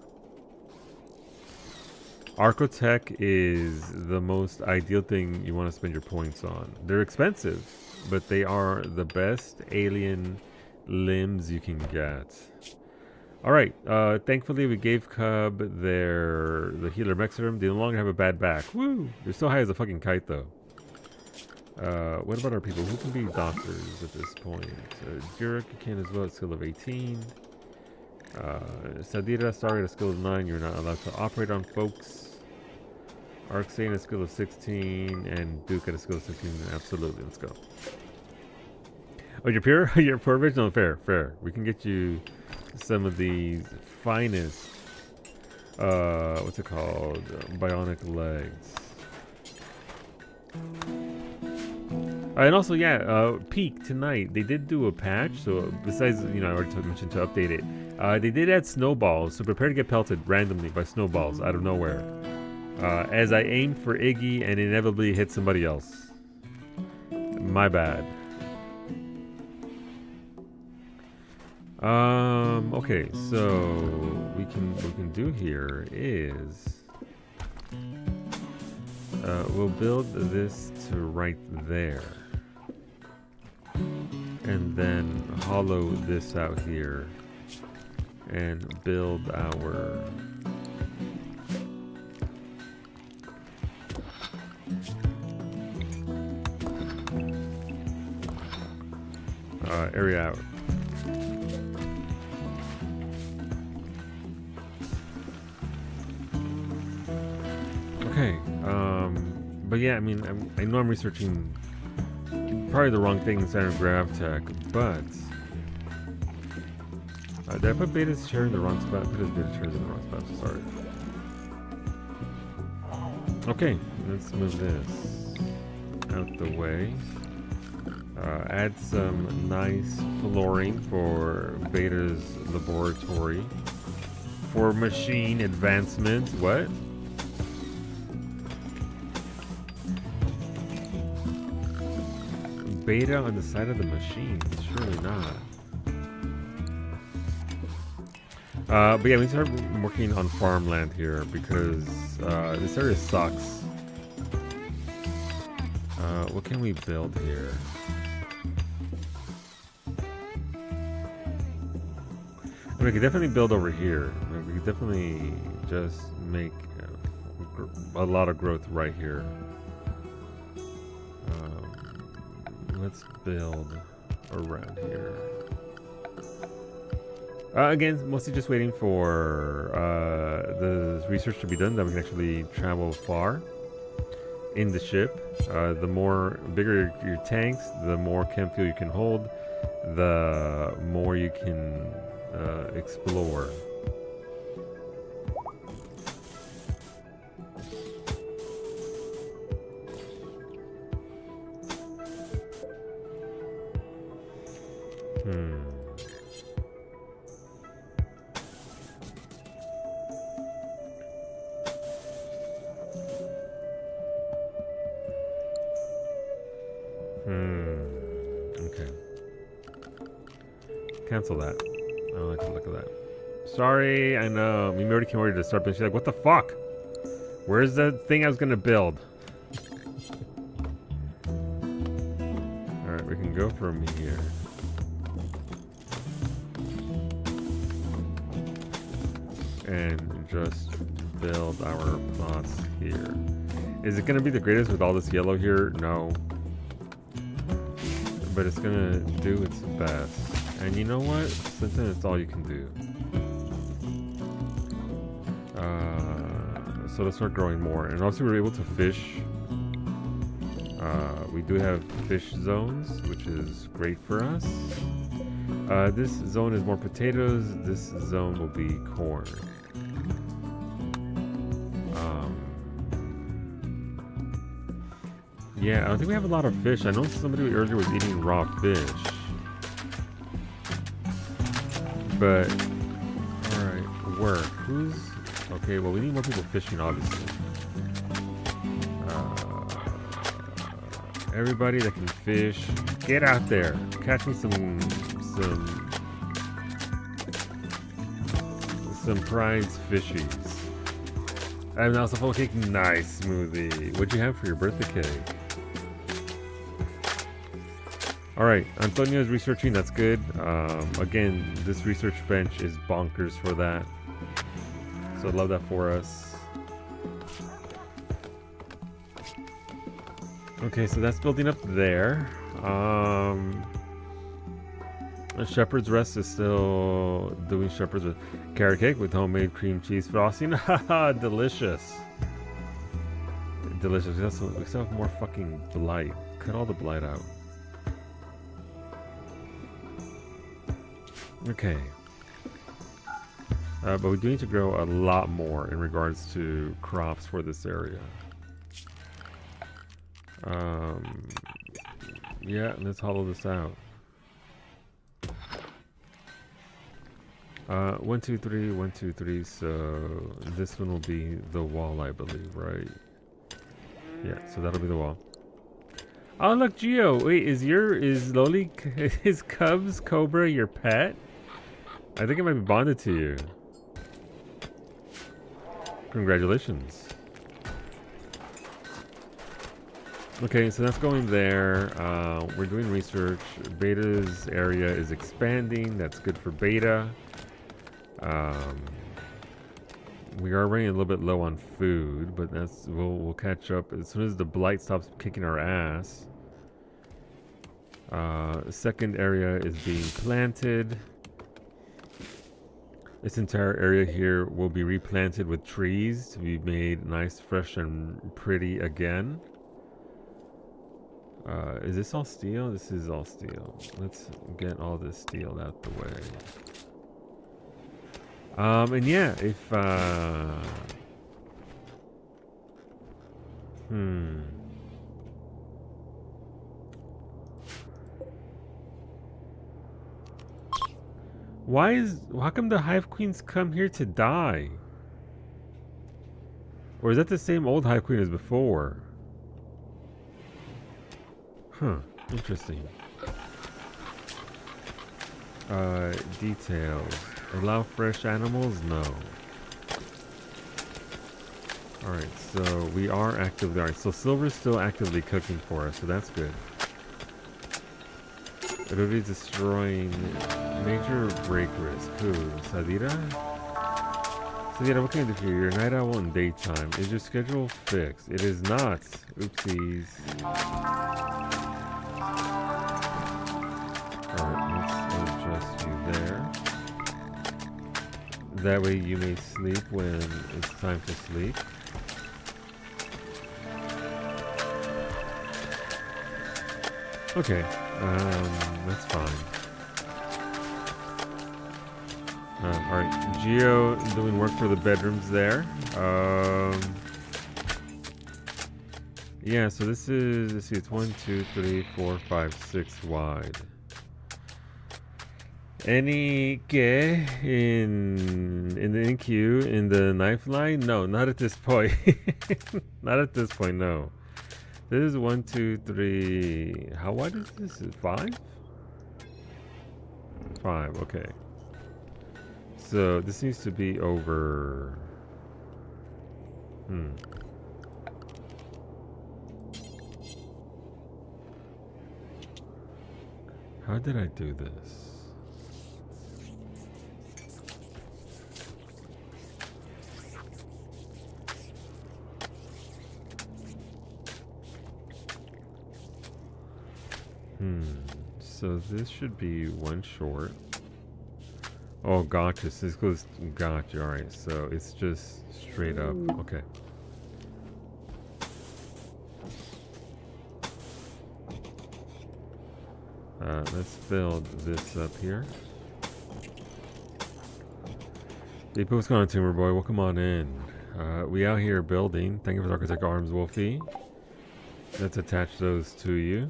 Archotech is the most ideal thing you want to spend your points on. They're expensive, but they are the best alien limbs you can get. Alright, thankfully we gave Cub the healer mech serum. They no longer have a bad back. Woo! They're so high as a fucking kite though. What about our people? Who can be doctors at this point? Jurek, you can as well, skill of 18. Sadira, sorry, at a skill of 9. You're not allowed to operate on folks. Arxane, a skill of 16. And Duke at a skill of 16. Absolutely, let's go. Oh, you're pure? You're poor rich? No, fair. We can get you some of these finest, what's it called? Bionic legs. And also, yeah, Peak tonight, they did do a patch. So besides, I already mentioned to update it. They did add snowballs, so prepare to get pelted randomly by snowballs out of nowhere. As I aim for Iggy and inevitably hit somebody else. My bad. Okay, so what we can do here is we'll build this to right there. And then hollow this out here and build our area out. Okay, but yeah, I mean, I know I'm researching probably the wrong thing inside of GravTech, but did I put Beta's chair in the wrong spot? I put his Beta chairs in the wrong spot, sorry. Okay, let's move this out the way. Add some nice flooring for Beta's laboratory. For machine advancement, what? Beta on the side of the machine? Surely not. But yeah, we start working on farmland here because this area sucks. What can we build here? I mean, we could definitely build over here. I mean, we could definitely just make a lot of growth right here. Let's build around here. Again, mostly just waiting for the research to be done that we can actually travel far in the ship. The bigger your tanks, the more chem fuel you can hold, the more you can explore. Okay. Cancel that. I don't like the look of that. Sorry, I know. Mimi already came ready to start, but she's like, what the fuck? Where's the thing I was gonna build? Alright, we can go from here. And just build our plots here. Is it gonna be the greatest with all this yellow here? No. But it's gonna do its best. And you know what? Sometimes it's all you can do. So let's start growing more. And also we're able to fish We do have fish zones, which is great for us. This zone is more potatoes. This zone will be corn. Yeah, I don't think we have a lot of fish. I know somebody earlier was eating raw fish. But, alright, work. Who's... Okay, well, we need more people fishing, obviously. Everybody that can fish, get out there. Catch me some prize fishies. And also full cake, nice smoothie. What'd you have for your birthday cake? Alright, Antonio is researching, that's good. Again, this research bench is bonkers for that. So I love that for us. Okay, so that's building up there. Shepherd's Rest is still doing Shepherd's Rest. Carrot cake with homemade cream cheese frosting. Haha, delicious. Delicious. We still have more fucking blight. Cut all the blight out. Okay. But we do need to grow a lot more in regards to crops for this area. Yeah, let's hollow this out. 1, 2, 3, 1, 2, 3. So this one will be the wall, I believe, right? Yeah, so that'll be the wall. Oh, look, Geo. Wait, is Cubs Cobra your pet? I think it might be bonded to you. Congratulations. Okay, so that's going there. We're doing research. Beta's area is expanding. That's good for Beta. We are running a little bit low on food, but we'll catch up as soon as the blight stops kicking our ass. Second area is being planted. This entire area here will be replanted with trees to be made nice, fresh, and pretty again. Is this all steel? This is all steel. Let's get all this steel out the way. And yeah, if how come the Hive Queens come here to die? Or is that the same old Hive Queen as before? Huh, interesting. Details. Allow fresh animals? No. Alright, so we are actively... Alright, so Silver's still actively cooking for us, so that's good. Everybody's destroying major break risk. Who? Sadira? Sadira, what can I do for you? You're a night owl in daytime. Is your schedule fixed? It is not. Oopsies. Alright, let's adjust you there. That way you may sleep when it's time to sleep. Okay, that's fine. Alright, Geo doing work for the bedrooms there. Yeah, so this is, let's see, it's 1, 2, 3, 4, 5, 6 wide. Any que in the NQ in the knife line? No, not at this point. Not at this point, no. This is 1, 2, 3. How wide is this? 5? 5, okay. So this needs to be over. How did I do this? So this should be one short. Oh, gotcha. So this goes, gotcha. Alright, so it's just straight up. Okay. Let's build this up here. Hey, what's going on, Timber Boy? Welcome on in. We out here building. Thank you for the Architect Arms, Wolfie. Let's attach those to you.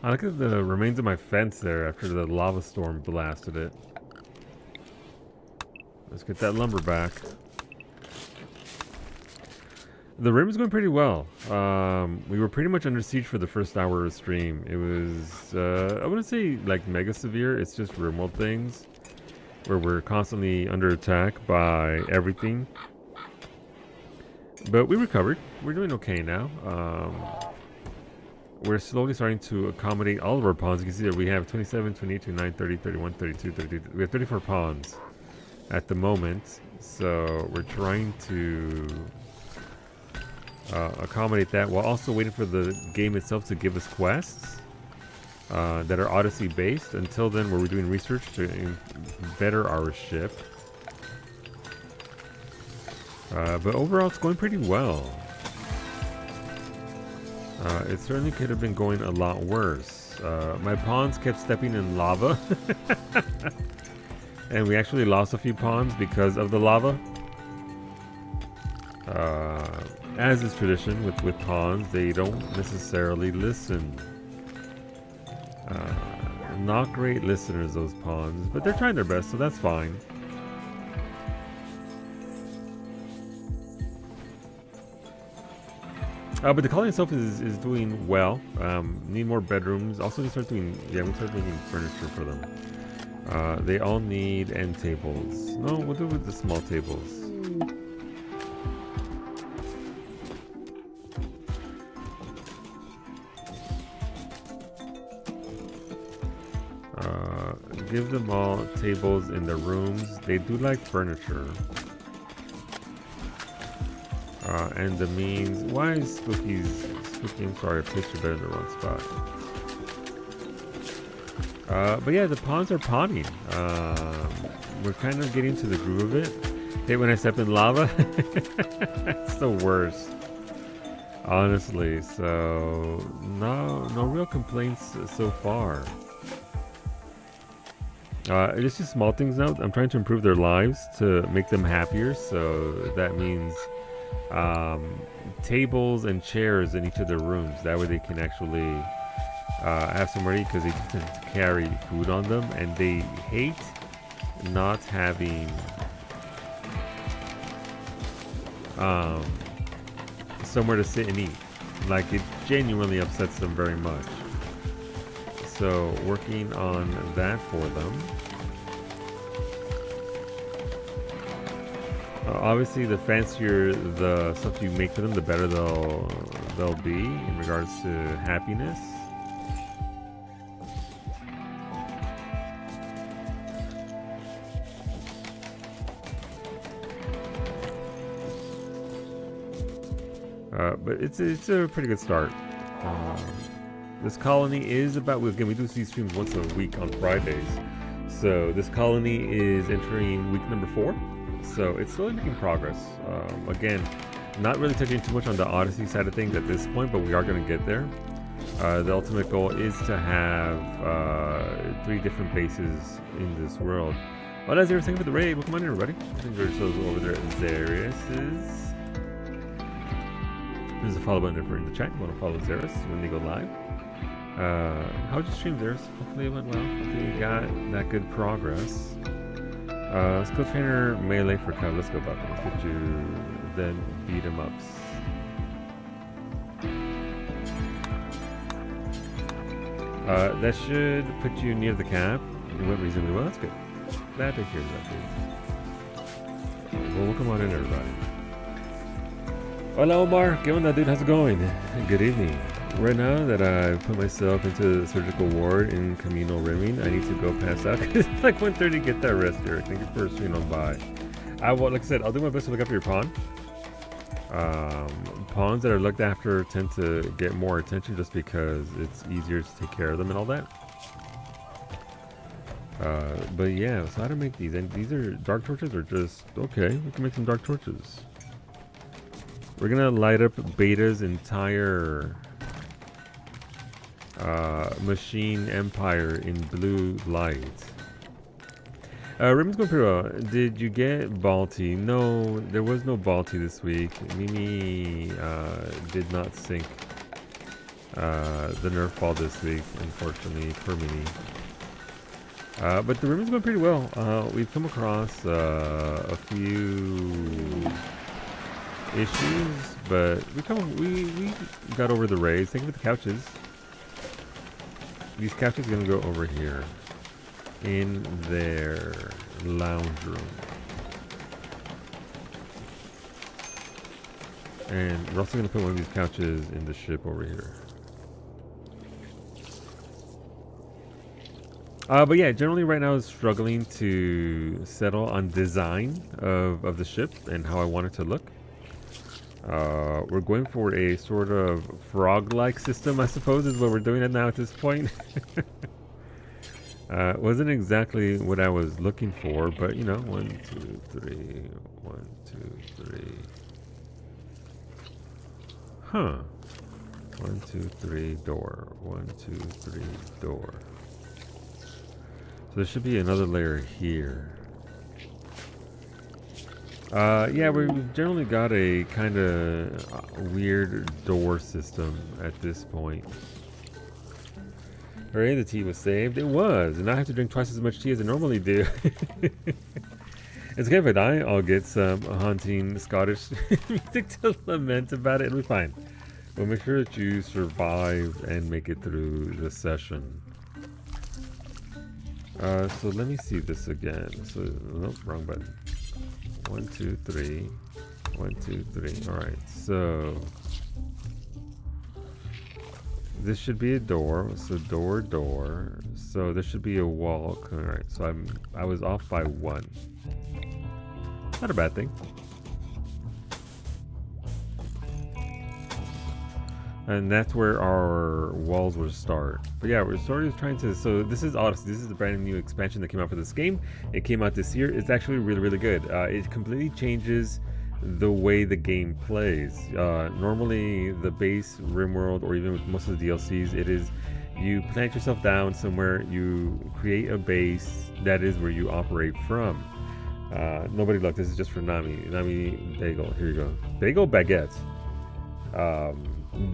I look at the remains of my fence there after the lava storm blasted it. Let's get that lumber back. The rim is going pretty well. We were pretty much under siege for the first hour of stream. It was, I wouldn't say like mega severe. It's just RimWorld things where we're constantly under attack by everything. But we recovered. We're doing okay now. We're slowly starting to accommodate all of our pawns. You can see that we have 27, 28, 29, 30, 31, 32, 33. We have 34 pawns at the moment. So we're trying to accommodate that while also waiting for the game itself to give us quests that are Odyssey based. Until then, we're doing research to better our ship. But overall, it's going pretty well. It certainly could have been going a lot worse. My pawns kept stepping in lava. And we actually lost a few pawns because of the lava. As is tradition with pawns, they don't necessarily listen. Not great listeners, those pawns, but they're trying their best, so that's fine. But the colony itself is doing well. Need more bedrooms. Also, we start doing, we start making furniture for them. They all need end tables. No, we'll do it with the small tables. Give them all tables in their rooms. They do like furniture. And the means. Why is Spooky? I'm sorry, I placed your bed in the wrong spot. But yeah, the pawns are pawning. We're kind of getting to the groove of it. Hey, when I step in lava, it's the worst. Honestly, so no real complaints so far. It's just small things now. I'm trying to improve their lives to make them happier. So that means tables and chairs in each of their rooms. That way they can actually have some ready because they can carry food on them, and they hate not having somewhere to sit and eat. Like, it genuinely upsets them very much. So working on that for them. Obviously, the fancier the stuff you make for them, the better they'll be in regards to happiness. But it's a pretty good start. This colony is about, again, we do these streams once a week on Fridays. So this colony is entering week number 4. So it's slowly making progress. Again, not really touching too much on the Odyssey side of things at this point, but we are going to get there. The ultimate goal is to have 3 different bases in this world. Well, as they were saying for the raid, welcome on in, everybody. I think there's those over there. There's a follow button there for in the chat. You want to follow Xeris when they go live. How was your stream, Xeris? Hopefully it went well. Hopefully you got that good progress. Skill trainer melee for Cub. Let's go about that. Let's get you then beat 'em ups. That should put you near the cap. You went reasonably well. That's good. Glad to hear that, dude. Well, welcome on in, everybody. Hola, Omar. ¿Qué onda, dude? How's it going? Good evening. Right now that I put myself into the surgical ward in Camino Rimming, I need to go pass out. It's like 1:30. Get that rest, Eric. Thank you for streaming on by. Like I said, I'll do my best to look after your pawn. Pawns that are looked after tend to get more attention just because it's easier to take care of them and all that. But yeah, so how to make these? And these are dark torches, or just okay? We can make some dark torches. We're gonna light up Beta's entire Machine Empire in blue light. Raymond's going pretty well. Did you get Balti? No, there was no Balti this week. Mimi did not sync the Nerf ball this week, unfortunately, for Mimi. But the Raymond's going pretty well. We've come across a few issues, but we got over the raids. Think of the couches. These couches are gonna go over here in their lounge room, and we're also gonna put one of these couches in the ship over here. But yeah, generally right now I was struggling to settle on design of the ship and how I want it to look. We're going for a sort of frog-like system, I suppose, is what we're doing it now at this point. Wasn't exactly what I was looking for, but you know, 1, 2, 3, 1, 2, 3. Huh. 1, 2, 3, door. 1, 2, 3, door. So there should be another layer here. Yeah, we've generally got a kind of weird door system at this point. Alright, the tea was saved. It was, and I have to drink twice as much tea as I normally do. It's okay if I die. I'll get some haunting Scottish music to lament about it. It'll be fine. We'll make sure that you survive and make it through the session. So let me see this again. So, nope, wrong button. 1, 2, 3. 1, 2, 3. Alright, so this should be a door. So door. So there should be a wall. Alright, so I was off by 1. Not a bad thing. And that's where our walls will start. But yeah, we're sort of trying to, so this is Odyssey. This is the brand new expansion that came out for this game. It came out this year. It's actually really, really good. It completely changes the way the game plays. Normally the base RimWorld, or even with most of the DLCs, it is you plant yourself down somewhere, you create a base, that is where you operate from. Nobody look, this is just for Nami. Nami bagel, here you go. Bagel baguette.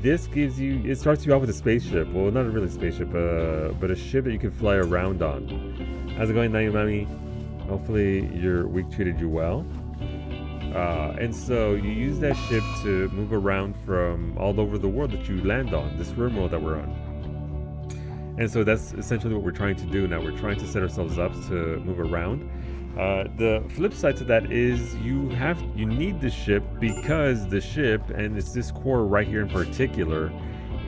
This gives you, it starts you off with a spaceship. Well, not a really spaceship, but a ship that you can fly around on. How's it going, Nami? Hopefully your week treated you well. And so you use that ship to move around from all over the world that you land on, this RimWorld that we're on. And so that's essentially what we're trying to do now. We're trying to set ourselves up to move around. The flip side to that is you need the ship, because the ship, and it's this core right here in particular,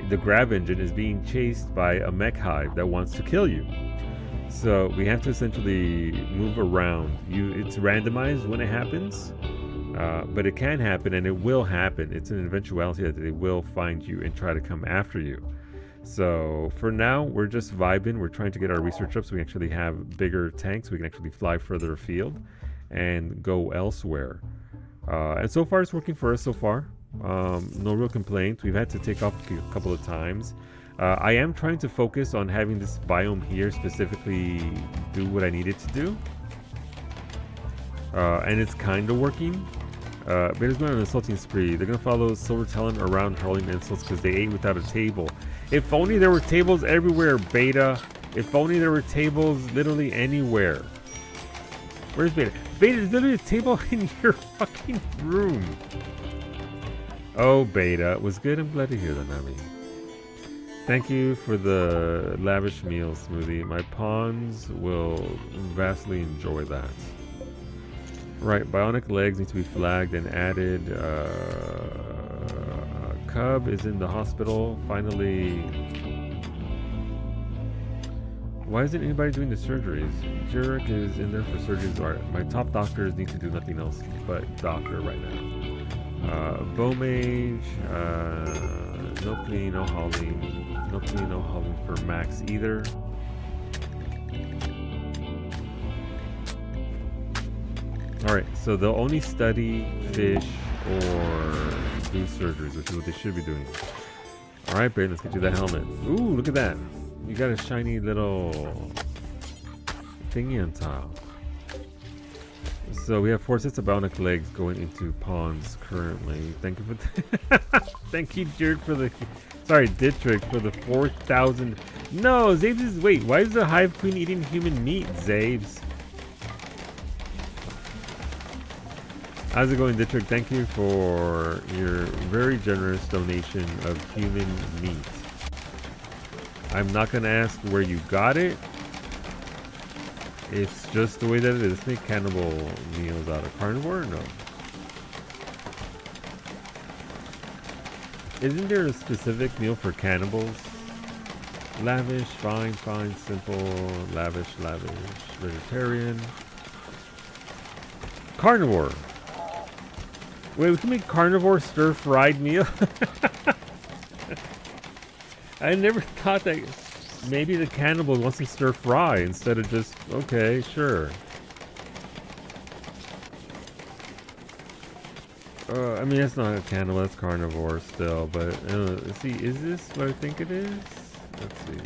the grav engine is being chased by a mech hive that wants to kill you. So we have to essentially move around. It's randomized when it happens, but it can happen, and it will happen. It's an eventuality that they will find you and try to come after you. So for now, we're just vibing. We're trying to get our research up so we actually have bigger tanks. We can actually fly further afield and go elsewhere. And so far, it's working for us so far. No real complaints. We've had to take off a couple of times. I am trying to focus on having this biome here specifically do what I need it to do. And it's kind of working. Beta's going on an insulting spree. They're going to follow Silver Talon around hurling insults because they ate without a table. If only there were tables everywhere, Beta. If only there were tables literally anywhere. Where's Beta? Beta, there's literally a table in your fucking room. Oh, Beta. It was good. I'm glad to hear that, Nami. Thank you for the lavish meal smoothie. My pawns will vastly enjoy that. Right, bionic legs need to be flagged and added. Cub is in the hospital. Finally. Why isn't anybody doing the surgeries? Jurek is in there for surgeries. Alright, my top doctors need to do nothing else but doctor right now. Bow mage. No clean, no hauling. No clean, no hauling for Max either. Alright, so they'll only study, fish, or do surgeries, which is what they should be doing. All right, babe, let's get you that helmet. Ooh, look at that. You got a shiny little thingy on top. So we have 4 sets of bionic legs going into pawns currently. Thank you for thank you, Jared, for the Dietrich for the 4,000. No, Zabes is wait. Why is the Hive Queen eating human meat, Zabes? How's it going, Dietrich? Thank you for your very generous donation of human meat. I'm not gonna ask where you got it. It's just the way that it is. Let's make cannibal meals out of carnivore? No. Isn't there a specific meal for cannibals? Lavish, fine, fine, simple, lavish, lavish, vegetarian. Carnivore. Wait, we can make carnivore stir-fried meal? I never thought that maybe the cannibal wants to stir-fry instead of just, okay, sure. I mean, that's not a cannibal, that's carnivore still, but, let's see, is this what I think it is? Let's see.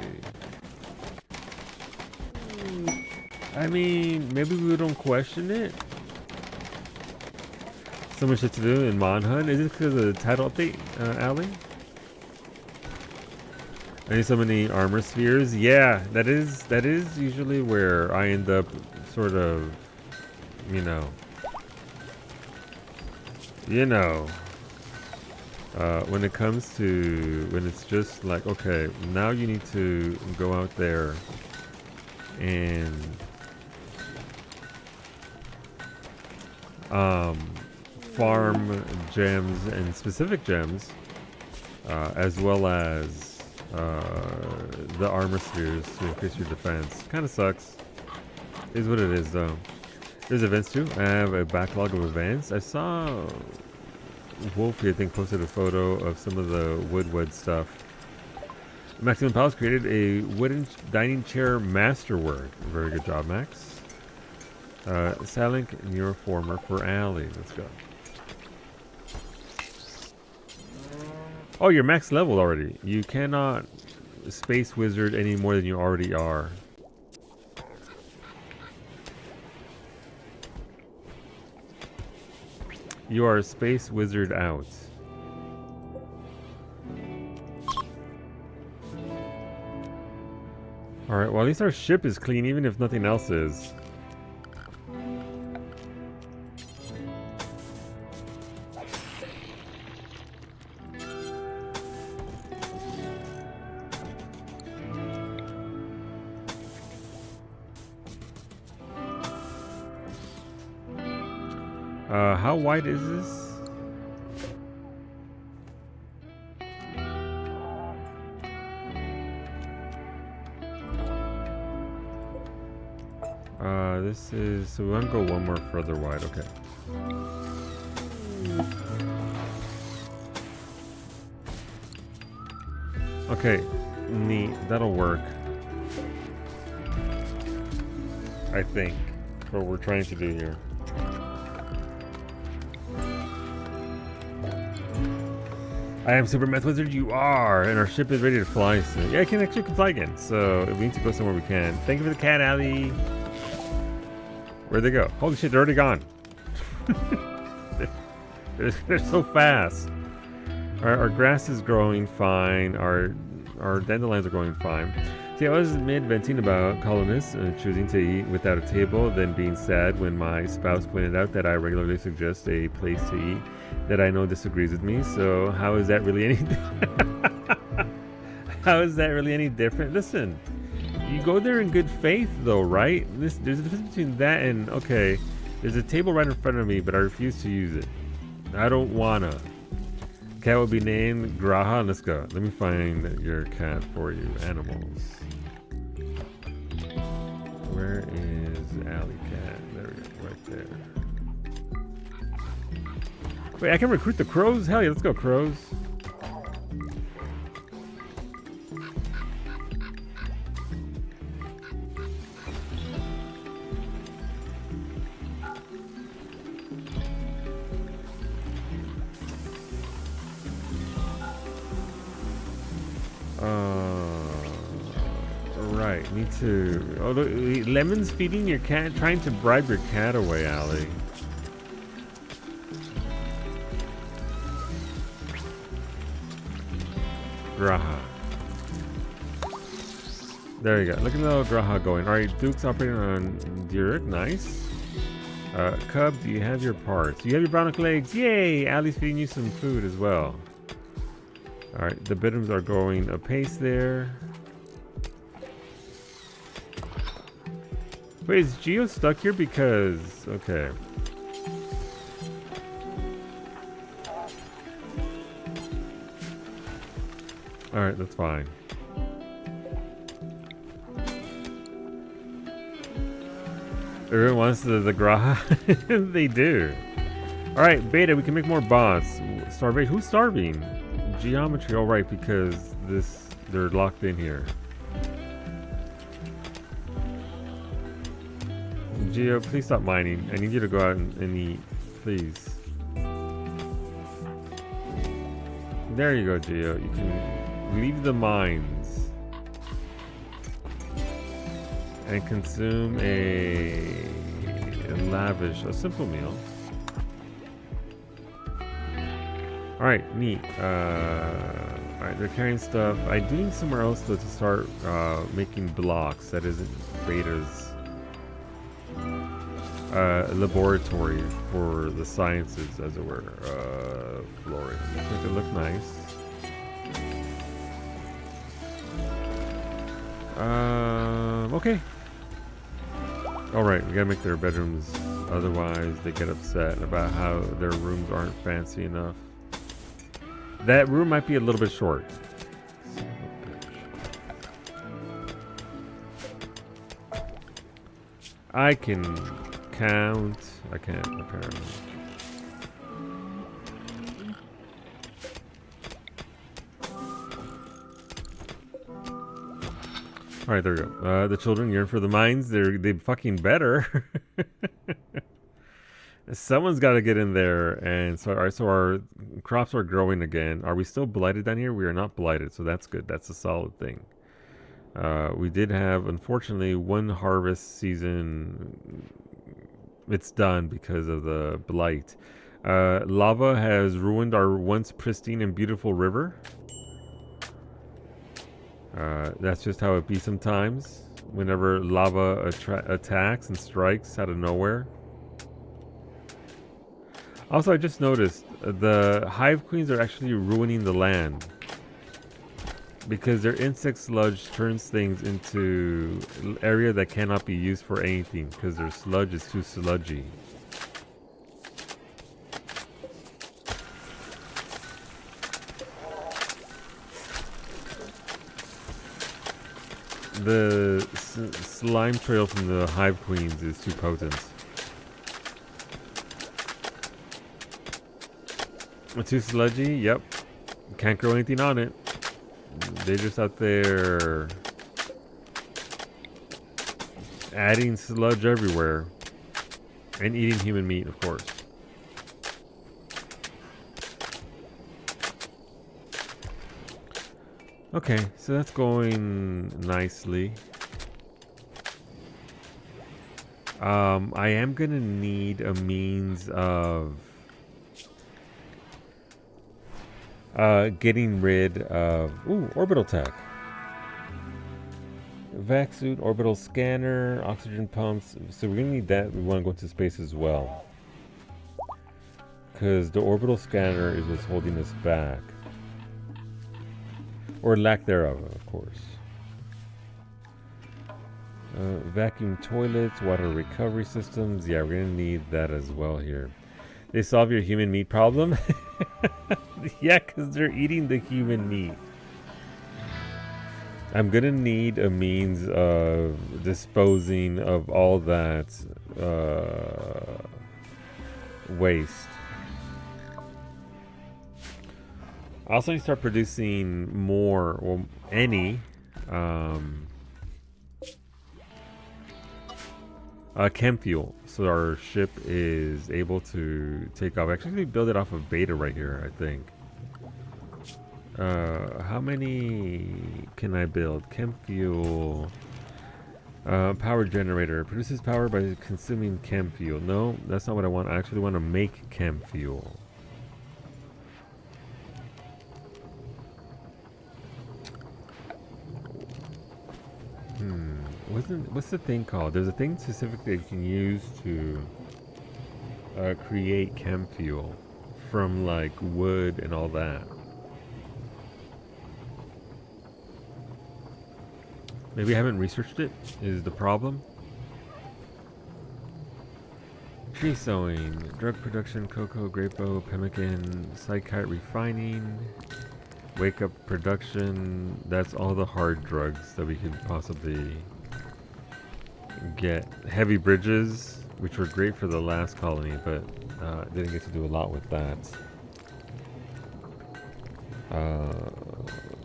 I mean, maybe we don't question it. So much shit to do in Monhunt. Is it because of the title update, Allie? I need so many armor spheres. Yeah, that is usually where I end up sort of, when it comes to, when it's just like, okay, now you need to go out there and farm gems and specific gems, as well as the armor spheres to increase your defense. Kind of sucks. Is what it is, though. There's events too. I have a backlog of events. I saw Wolfie, I think, posted a photo of some of the Woodwood stuff. Maximum Palace created a wooden dining chair masterwork. Very good job, Max. Salink Neuroformer for Allie. Let's go. Oh, you're max level already. You cannot space wizard any more than you already are. You are a space wizard out. Alright, well at least our ship is clean even if nothing else is. How wide is this? This is, so we want to go one more further wide, okay. Okay, neat, that'll work. I think, for what we're trying to do here. I am Super Meth Wizard, you are, and our ship is ready to fly soon. Yeah, I can actually fly again, so if we need to go somewhere we can. Thank you for the cat, Allie. Where'd they go? Holy shit, they're already gone. they're so fast. Our grass is growing fine, our dandelions are growing fine. See, I was mid-venting about colonists choosing to eat without a table, then being sad when my spouse pointed out that I regularly suggest a place to eat that I know disagrees with me. So how is that really any how is that really any different? Listen, you go there in good faith though, right? There's a difference between that and, okay, there's a table right in front of me, but I refuse to use it. I don't wanna. Cat will be named Graha. Let's go. Let me find your cat for you. Animals. Where is Alley Cat? There we go, right there. Wait, I can recruit the crows? Hell yeah, let's go, crows. Me too. Oh, look, Lemon's feeding your cat, trying to bribe your cat away, Allie. Graha. There you go. Look at the little Graha going. Alright, Duke's operating on Dirk. Nice. Cub, do you have your parts? You have your bionic legs. Yay! Allie's feeding you some food as well. Alright, the bedrooms are going apace there. Wait, is Geo stuck here? Because... okay. Alright, that's fine. Everyone wants the Graha? They do. Alright, Beta, we can make more bots. Starvation. Who's starving? Geometry, alright, because they're locked in here. Geo, please stop mining. I need you to go out and eat. Please. There you go, Geo. You can leave the mines and consume a simple meal. Alright, neat. Alright, they're carrying stuff. I do need somewhere else though to start making blocks. That isn't Beta's laboratory for the sciences, as it were. Flooring. Make it look nice. Okay. Alright, we gotta make their bedrooms, otherwise they get upset about how their rooms aren't fancy enough. That room might be a little bit short. I can count. I can't, apparently. Alright, there we go. The children yearn for the mines. They fucking better. Someone's got to get in there. And so, alright, so our crops are growing again. Are we still blighted down here? We are not blighted, so that's good. That's a solid thing. We did have, unfortunately, one harvest season. It's done because of the blight. Lava has ruined our once pristine and beautiful river. That's just how it be sometimes. Whenever lava attacks and strikes out of nowhere. Also, I just noticed the hive queens are actually ruining the land. Because their insect sludge turns things into area that cannot be used for anything. Because their sludge is too sludgy. The slime trail from the hive queens is too potent. Too sludgy? Yep. Can't grow anything on it. They're just out there adding sludge everywhere. And eating human meat, of course. Okay, so that's going nicely. I am gonna need a means of getting rid of orbital tech. Vac suit, orbital scanner, oxygen pumps. So we're gonna need that. We want to go into space as well, because the orbital scanner is what's holding us back. Or lack thereof, of course. Vacuum toilets, water recovery systems. Yeah, we're going to need that as well here. They solve your human meat problem? Yeah, because they're eating the human meat. I'm going to need a means of disposing of all that waste. I also need to start producing more, or any, chem fuel, so our ship is able to take off. Actually, build it off of Beta right here, I think. How many can I build? Chem fuel. Power generator. Produces power by consuming chem fuel. No, that's not what I want. I actually want to make chem fuel. What's the thing called? There's a thing specifically that you can use to create chem fuel from like wood and all that. Maybe I haven't researched it, is the problem. Tree sowing, drug production, cocoa, grapo, pemmican, cycite refining, wake up production. That's all the hard drugs that we could possibly get. Heavy bridges, which were great for the last colony, but didn't get to do a lot with that.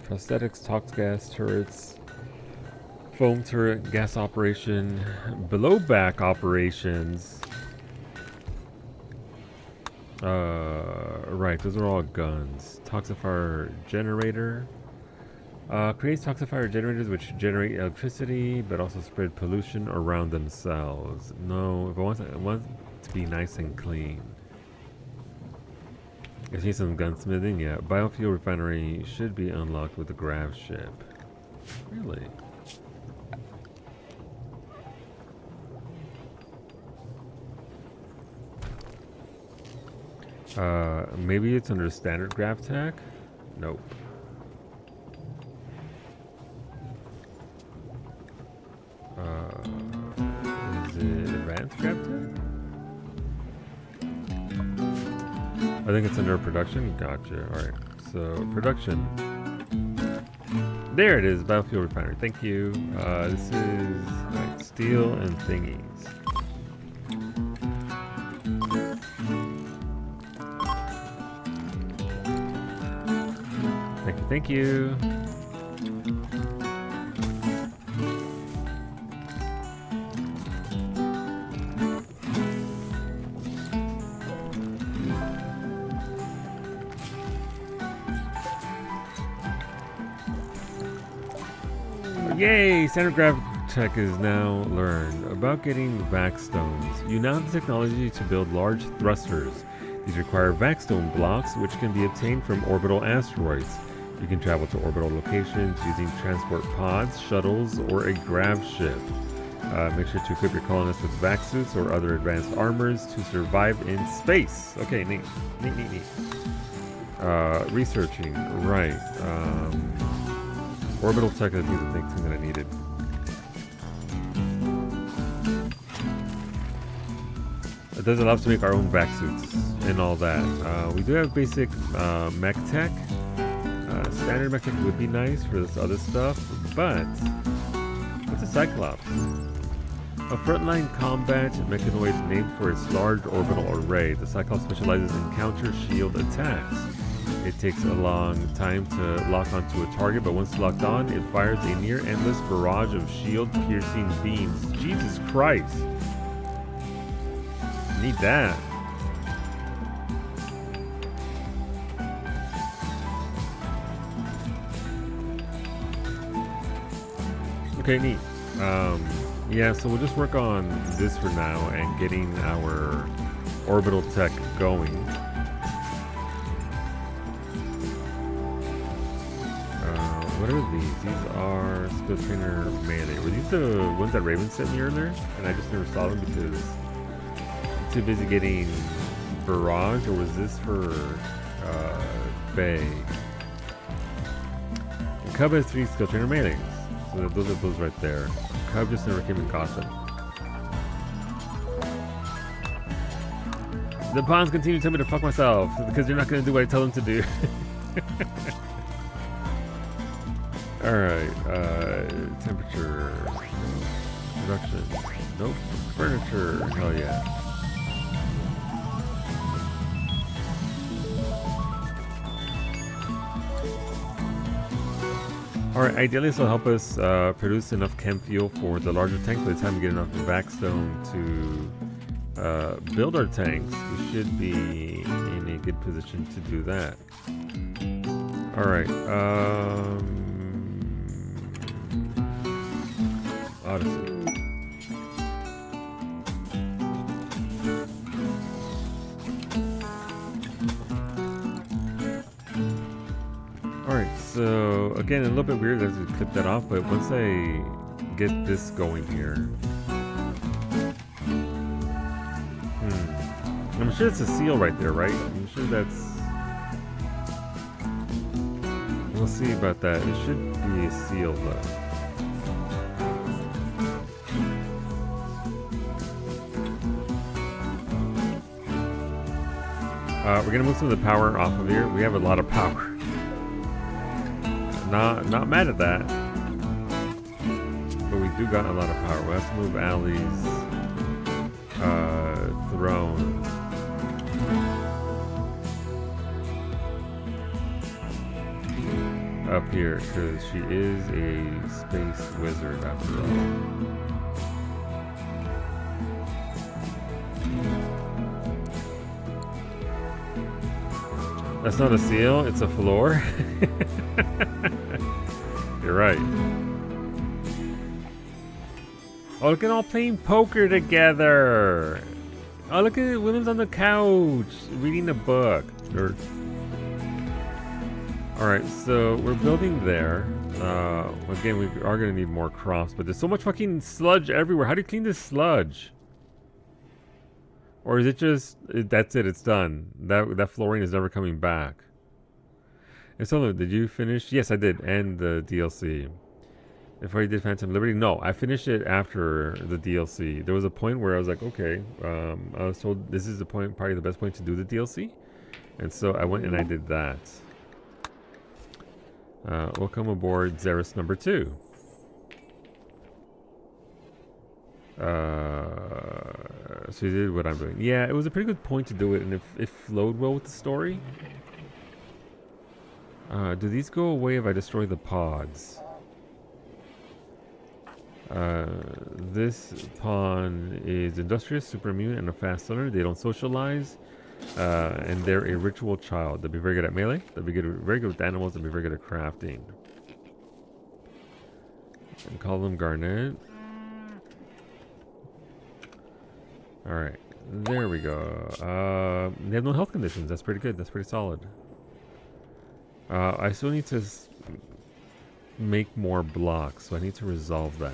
Prosthetics, tox gas turrets, foam turret, gas operation, blowback operations. Right, those are all guns. Toxifier generator. Creates toxifier generators which generate electricity but also spread pollution around themselves. No, if I want it to be nice and clean. I see some gunsmithing, yeah. Biofuel refinery should be unlocked with the grav ship. Really? Maybe it's under standard grav tech? Nope. Is it advanced grav tech? I think it's under production. Gotcha. Alright. So, production. There it is. Biofuel refinery. Thank you. This is right, steel and thingies. Thank you. Yay! Standard grav tech is now learned. About getting vac stones. You now have the technology to build large thrusters. These require vac stone blocks, which can be obtained from orbital asteroids. You can travel to orbital locations using transport pods, shuttles, or a grav ship. Make sure to equip your colonists with vac suits or other advanced armors to survive in space. Okay, neat. Researching, right. Orbital tech is the thing that I needed. It does allow us to make our own vac suits and all that. We do have basic mech tech. Standard mech tech would be nice for this other stuff, but what's a Cyclops? A frontline combat mechanoid named for its large orbital array. The Cyclops specializes in counter shield attacks. It takes a long time to lock onto a target, but once locked on, it fires a near endless barrage of shield-piercing beams. Jesus Christ! Need that. Okay, neat. Yeah, so we'll just work on this for now and getting our orbital tech going. What are these? These are skill trainer melee. Were these the ones that Raven sent me earlier? And I just never saw them because I'm too busy getting barrage, or was this for Faye? And Cub has 3 skill trainer melees. So those are those right there. Cub just never came in costume. The pawns continue to tell me to fuck myself because they're not going to do what I tell them to do. Alright, temperature, production, nope, furniture, hell yeah. Alright, ideally this will help us produce enough chem fuel for the larger tank by the time we get enough vac stone to build our tanks. We should be in a good position to do that. Alright, Odyssey. So again, a little bit weird as we clip that off, but once I get this going here, I'm sure it's a seal right there, right? I'm sure that's. We'll see about that. It should be a seal though. We're gonna move some of the power off of here. We have a lot of power. Not mad at that, but we do got a lot of power. We'll have to move Allie's throne. Up here, because she is a space wizard after all. That's not a seal, it's a floor. You're right. Oh, look at all playing poker together. Oh, look at William's on the couch reading a book. Alright, so we're building there. Again, we are going to need more crops, but there's so much fucking sludge everywhere. How do you clean this sludge? Or is it just, that's it, it's done? That flooring is never coming back. And so, did you finish? Yes, I did, and the DLC. If I did Phantom Liberty? No, I finished it after the DLC. There was a point where I was like, okay, I was told this is the point, probably the best point to do the DLC. And so I went and I did that. Welcome aboard Xeris number 2. So you did what I'm doing. Yeah, it was a pretty good point to do it, and it flowed well with the story. Do these go away if I destroy the pods? This pawn is industrious, super immune, and a fast learner. They don't socialize, and they're a ritual child. They'll be very good at melee. They'll be very good with animals. They'll be very good at crafting. And call them Garnet. Alright, there we go. They have no health conditions. That's pretty good. That's pretty solid. I still need to make more blocks, so I need to resolve that.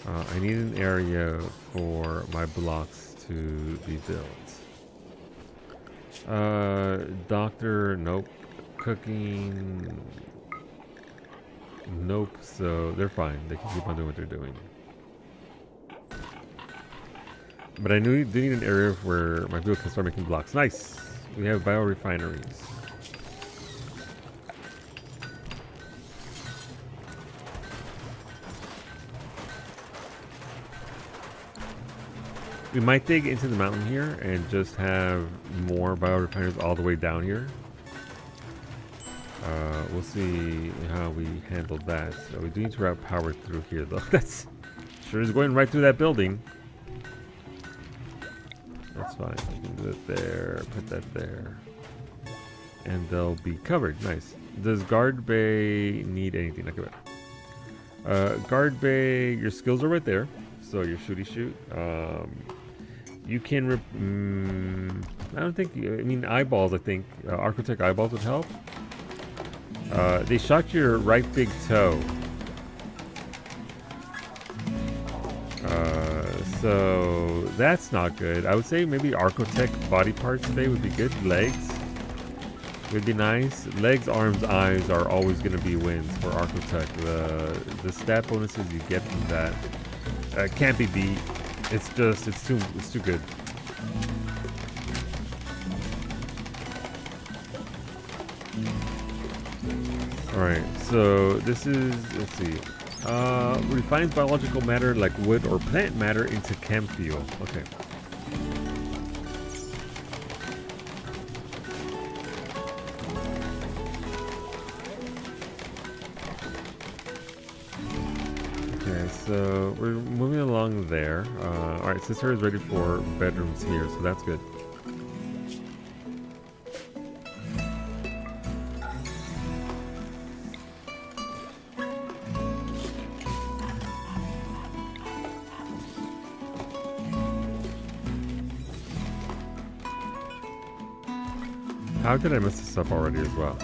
I need an area for my blocks to be built. Doctor, nope. Cooking, nope. So they're fine. They can keep on doing what they're doing. But I do need an area where my people can start making blocks. Nice. We have biorefineries. We might dig into the mountain here and just have more biorefineries all the way down here. We'll see how we handle that. So we do need to route power through here, though. That's sure is going right through that building. That's fine. We can do it there. Put that there, and they'll be covered. Nice. Does guard bay need anything? Look at it. Guard bay. Your skills are right there. So your shooty shoot. You can. I don't think. I mean, eyeballs. I think Architect eyeballs would help. They shot your right big toe. So that's not good. I would say maybe Architect body parts today would be good. Legs would be nice. Legs, arms, eyes are always going to be wins for Architect. The stat bonuses you get from that can't be beat. It's too good. Alright, so this is, let's see, refines biological matter like wood or plant matter into chem fuel. Okay. Okay, so we're moving along there. Alright, sister is ready for bedrooms here, so that's good. How did I mess this up already as well?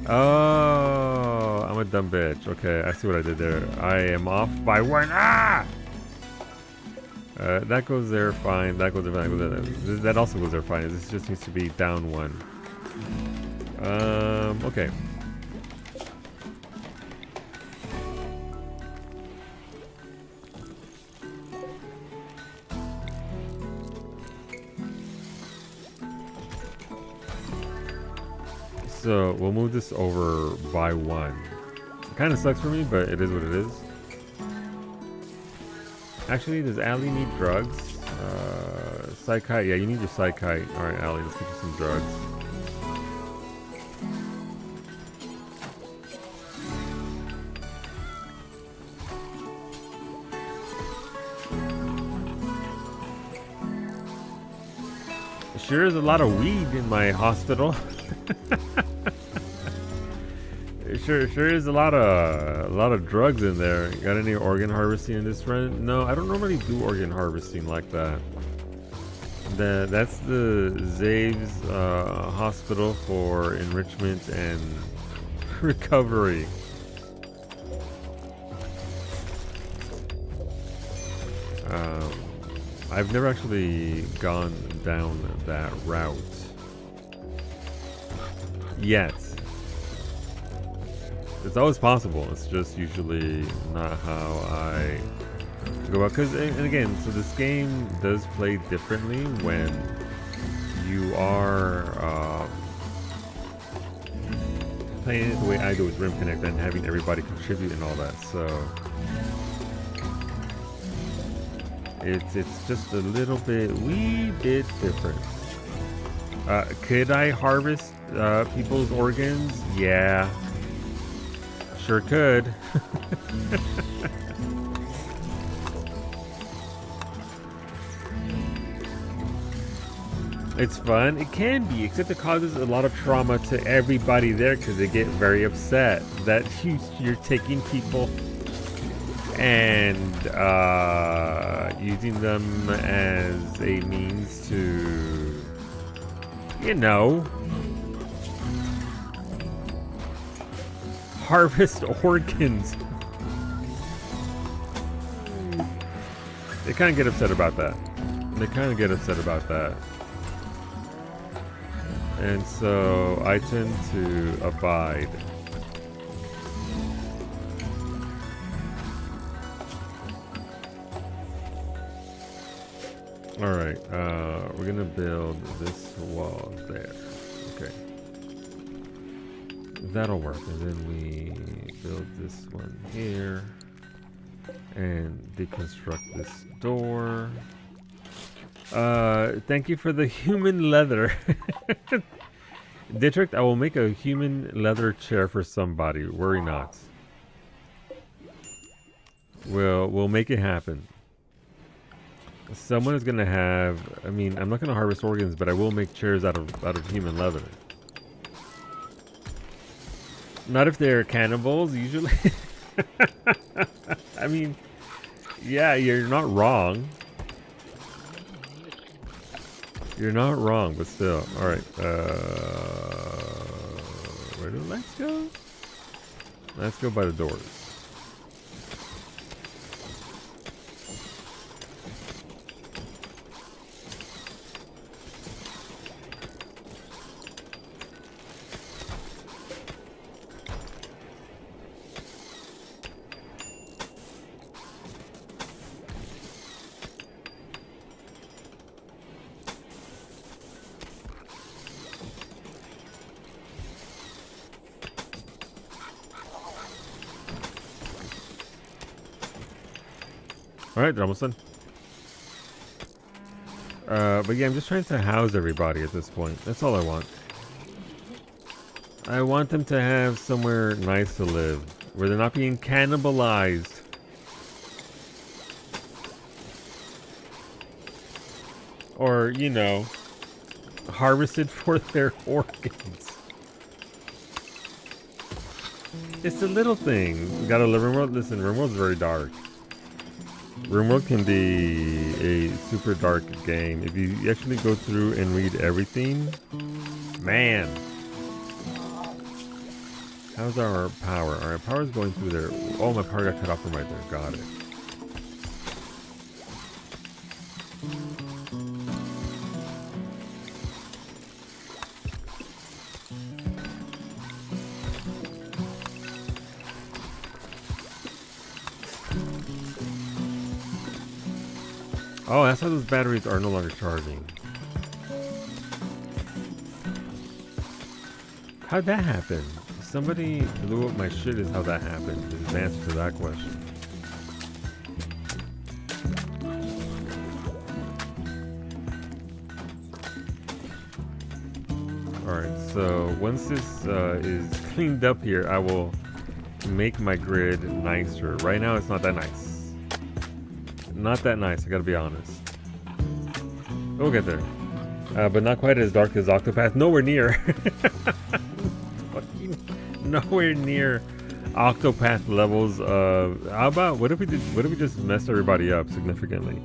Oh, I'm a dumb bitch. Okay, I see what I did there. I am off by 1. Ah! That goes there, fine. That goes there, fine. That goes there. That also goes there, fine. This just needs to be down 1. Okay. So we'll move this over by 1. It kind of sucks for me, but it is what it is. Actually, does Allie need drugs? Psychite, yeah, you need your Psychite. Alright, Allie, let's get you some drugs. Sure is a lot of weed in my hospital. Sure is a lot of drugs in there. Got any organ harvesting in this run? No, I don't normally do organ harvesting like that. That's the Zave's Hospital for Enrichment and Recovery. I've never actually gone down that route yet. It's always possible. It's just usually not how I go about. And again, so this game does play differently when you are playing it the way I do with Rim Connect and having everybody contribute and all that. So it's just a little bit, wee bit different. Could I harvest people's organs? Yeah. Sure could. It's fun. It can be, except it causes a lot of trauma to everybody there because they get very upset that you're taking people and using them as a means to, you know, harvest organs. They kind of get upset about that. And so I tend to abide. Alright, we're gonna build this wall there. Okay. That'll work. And then we build this one here. And deconstruct this door. Thank you for the human leather. Dietrich, I will make a human leather chair for somebody. Worry not. We'll make it happen. Someone is gonna have. I mean, I'm not gonna harvest organs, but I will make chairs out of human leather. Not if they're cannibals, usually. I mean, yeah, you're not wrong. You're not wrong, but still. Alright, where do lights go? Let's go by the doors. Alright, they're almost done. But yeah, I'm just trying to house everybody at this point. That's all I want. I want them to have somewhere nice to live, where they're not being cannibalized. Or, you know, harvested for their organs. It's a little thing. You gotta live RimWorld. Listen, RimWorld's very dark. RimWorld can be a super dark game. If you actually go through and read everything, man. How's our power? Alright, power's going through there. Oh, my power got cut off from right there. Got it. Oh, that's how those batteries are no longer charging. How'd that happen? Somebody blew up my shit is how that happened. Is the answer to that question. Alright, so once this is cleaned up here, I will make my grid nicer. Right now it's not that nice. Not that nice, I gotta be honest. We'll get there. But not quite as dark as Octopath. Nowhere near. Fucking nowhere near Octopath levels of. How about what if we just messed everybody up significantly?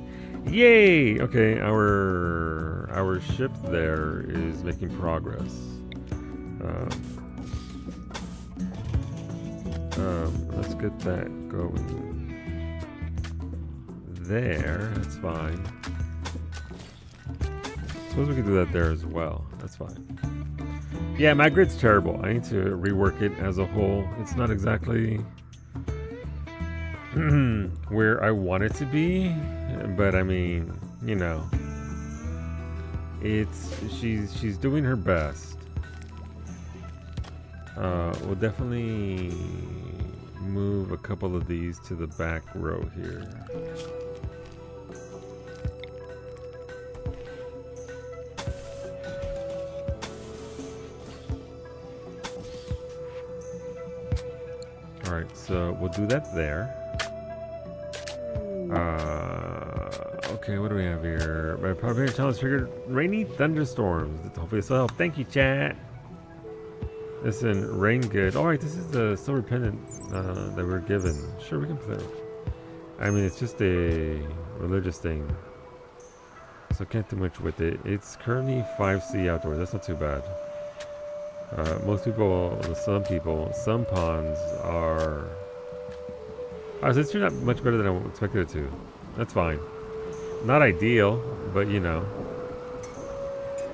Yay! Okay, our ship there is making progress. Let's get that going. There, that's fine. Suppose we could do that there as well. That's fine. Yeah, my grid's terrible. I need to rework it as a whole. It's not exactly where I want it to be, but I mean, you know, she's doing her best. We'll definitely move a couple of these to the back row here. Alright, so we'll do that there. Okay, what do we have here? My power challenge triggered rainy thunderstorms. Hopefully this will help. Thank you, chat. Listen, rain good. Alright, this is the silver pendant that we're given. Sure, we can play it. I mean, it's just a religious thing. So can't do much with it. It's currently 5C outdoors. That's not too bad. Most people, some ponds are... Oh, so it's turned out much better than I expected it to. That's fine. Not ideal, but you know.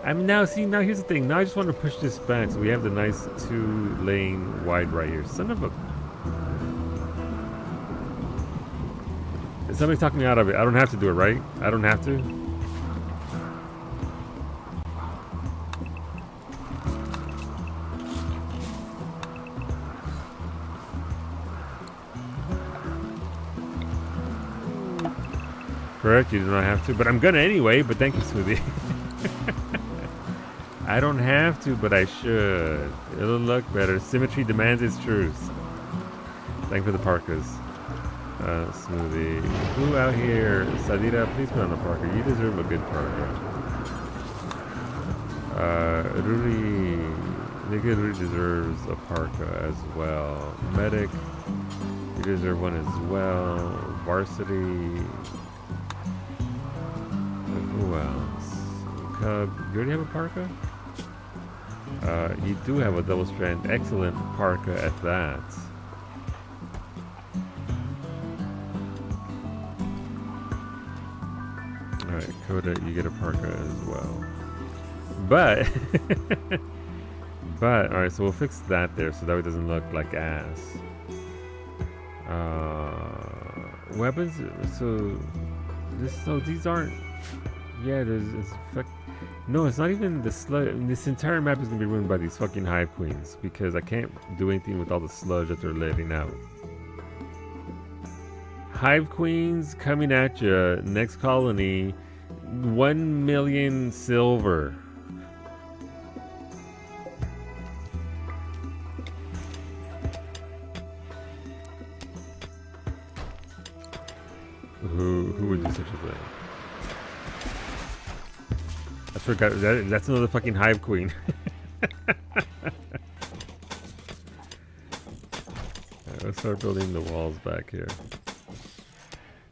Now here's the thing. Now I just want to push this back so we have the nice 2-lane wide right here. Son of a... Somebody's talking me out of it. I don't have to do it, right? I don't have to? Correct, you do not have to, but I'm gonna anyway, but thank you, Smoothie. I don't have to, but I should. It'll look better. Symmetry demands its truth. Thank you for the parkas. Smoothie. Who out here? Sadira, please put on a parka. You deserve a good parka. Ruri deserves a parka as well. Medic, you deserve one as well. Varsity. Who else? Cub, you already have a parka? You do have a double strand. Excellent parka at that. Alright, Coda, you get a parka as well. But, alright, so we'll fix that there so that way it doesn't look like ass. Weapons, so these aren't, yeah, no, it's not even the sludge. This entire map is gonna be ruined by these fucking hive queens because I can't do anything with all the sludge that they're letting out. Hive queens coming at you. Next colony, 1 million silver. Who would do such a thing? I forgot. That's another fucking hive queen. Let's start building the walls back here.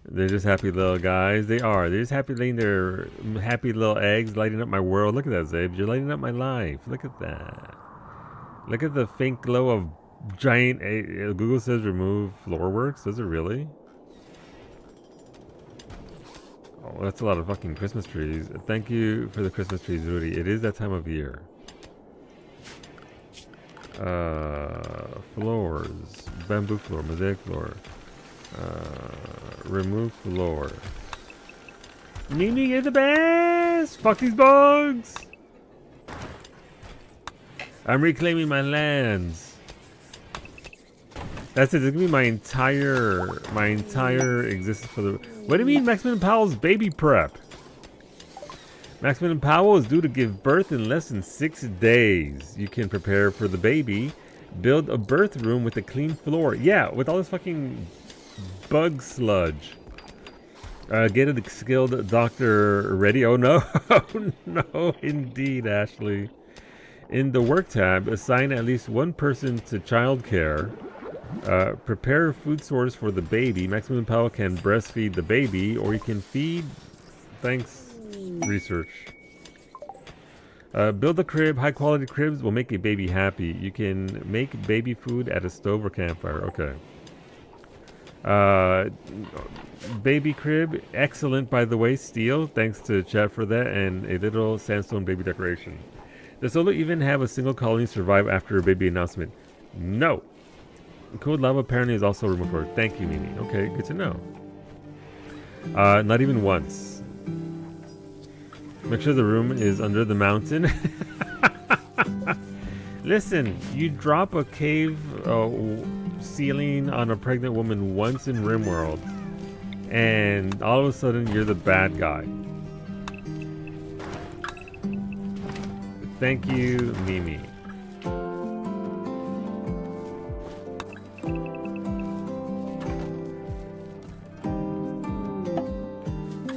They're just happy little guys. They are. They're just happy laying their happy little eggs, lighting up my world. Look at that, Zabe. You're lighting up my life. Look at that. Look at the faint glow of giant... Google says remove floor works. Does it really? Oh, that's a lot of fucking Christmas trees. Thank you for the Christmas trees, Rudy. It is that time of year. Floors. Bamboo floor. Mosaic floor. Remove floor. Mimi, you're the best! Fuck these bugs! I'm reclaiming my lands. That's it. This is gonna be my entire existence for the... What do you mean Maximilian Powell's baby prep? Maximilian Powell is due to give birth in less than 6 days. You can prepare for the baby. Build a birth room with a clean floor. Yeah, with all this fucking bug sludge. Get a skilled doctor ready. Oh no. Oh no, indeed, Ashley. In the work tab, assign at least one person to childcare. Prepare food source for the baby. Maximum Powell can breastfeed the baby, or you can feed. Thanks, research. Build a crib. High quality cribs will make a baby happy. You can make baby food at a stove or campfire. Okay. Baby crib. Excellent, by the way. Steel. Thanks to chat for that. And a little sandstone baby decoration. Does Solo even have a single colony survive after a baby announcement? No. Cold lava apparently is also removed for. Thank you, Mimi. Okay, good to know. Not even once. Make sure the room is under the mountain. Listen, you drop a cave ceiling on a pregnant woman once in RimWorld, and all of a sudden you're the bad guy. Thank you, Mimi.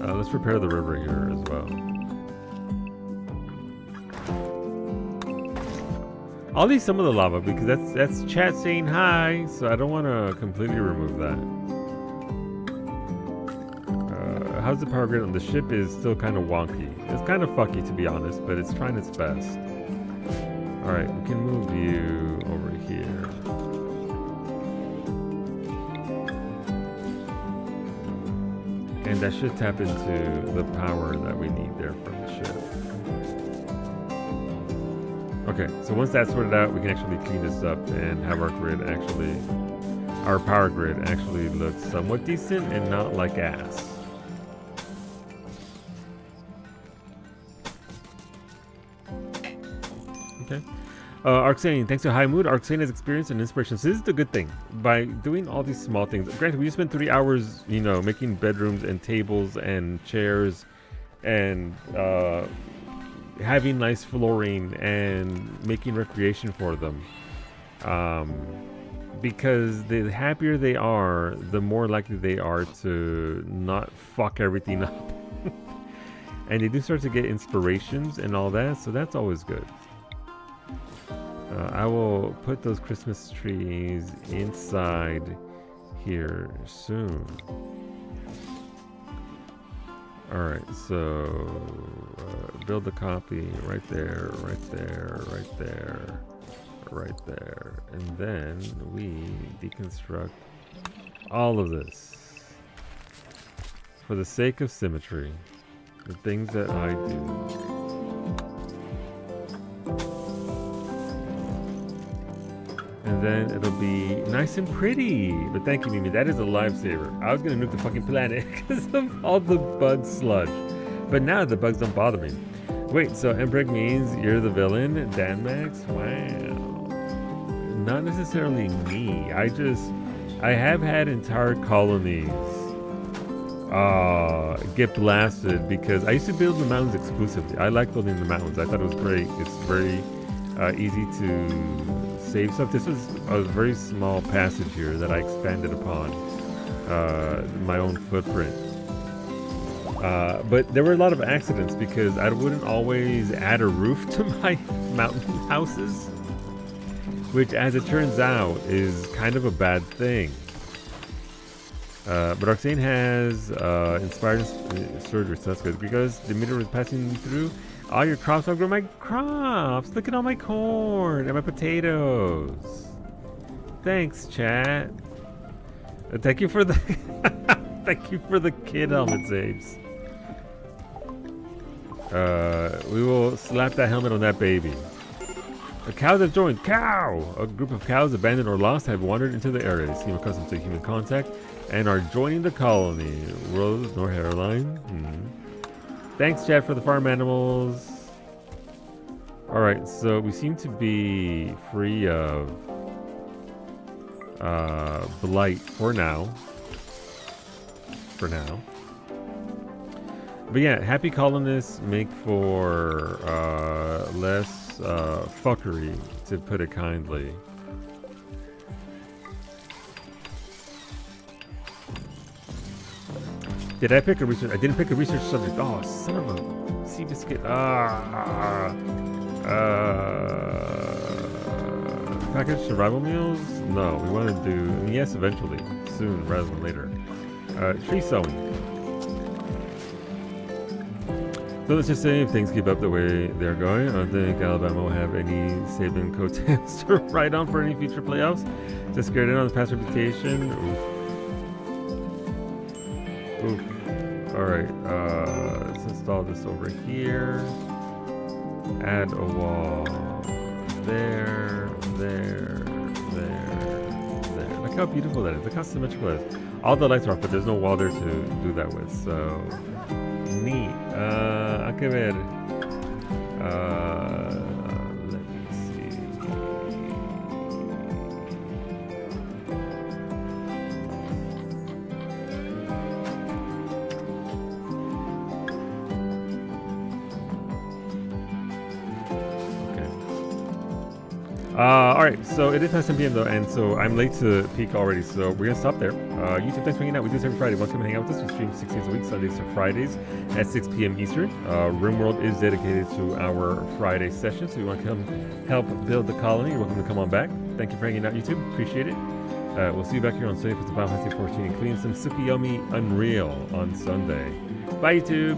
Let's repair the river here as well. I'll leave some of the lava because that's chat saying hi, so I don't want to completely remove that. How's the power grid on the ship? Is still kind of wonky. It's kind of fucky, to be honest, but it's trying its best. Alright, we can move you over here. And that should tap into the power that we need there from the ship. Okay, so once that's sorted out, we can actually clean this up and have our grid actually, our power grid actually look somewhat decent and not like ass. Okay. Arxane, thanks to High Mood, Arxane has experienced and inspiration. So this is the good thing. By doing all these small things, granted, we just spent 3 hours, you know, making bedrooms and tables and chairs and having nice flooring and making recreation for them. Because the happier they are, the more likely they are to not fuck everything up. And they do start to get inspirations and all that, so that's always good. I will put those Christmas trees inside here soon. Alright, so build a copy right there, right there, right there, right there. And then we deconstruct all of this for the sake of symmetry. The things that I do. And then it'll be nice and pretty. But thank you, Mimi. That is a lifesaver. I was going to nuke the fucking planet because of all the bug sludge. But now the bugs don't bother me. Wait, so Embreg means you're the villain? Dan Max? Wow. Not necessarily me. I have had entire colonies get blasted because I used to build the mountains exclusively. I like building the mountains. I thought it was great. It's very easy to save stuff. This was a very small passage here that I expanded upon my own footprint. But there were a lot of accidents because I wouldn't always add a roof to my mountain houses, which as it turns out is kind of a bad thing. But Roxane has inspired surgery, so that's good. Because the meteor is passing through all your crops. I'll grow my crops. Look at all my corn and my potatoes. Thanks, chat. Thank you for the thank you for the kid helmet saves. We will slap that helmet on that baby. A cow that joined. Cow! A group of cows abandoned or lost have wandered into the area. They seem accustomed to human contact and are joining the colony. Rose nor hairline. Thanks, Chad, for the farm animals. Alright, so we seem to be free of blight for now. But yeah, happy colonists make for less fuckery, to put it kindly. Did I pick a research? I didn't pick a research subject. Oh, son of a sea biscuit. Package survival meals? No, we want to do, yes, eventually, soon rather than later. Tree sowing. So let's just say if things keep up the way they're going, I don't think Alabama will have any Saban coattails to ride on for any future playoffs. Just scared in on the past reputation. Oof. Alright, let's install this over here. Add a wall. There. Look how beautiful that is. Look how symmetrical it is. All the lights are off, but there's no wall there to do that with, so neat. Hay que ver. Let me see. Alright, so it is past 10 p.m. though, and so I'm late to peak already, so we're gonna stop there. YouTube, thanks for hanging out. We do this every Friday. Welcome to hang out with us. We stream 6 days a week, Sundays to Fridays at 6 p.m. Eastern. RimWorld is dedicated to our Friday session, so if you want to come help build the colony, you're welcome to come on back. Thank you for hanging out, YouTube. Appreciate it. We'll see you back here on Sunday for some Final Fantasy 14, including some Tsukiyomi Unreal on Sunday. Bye, YouTube.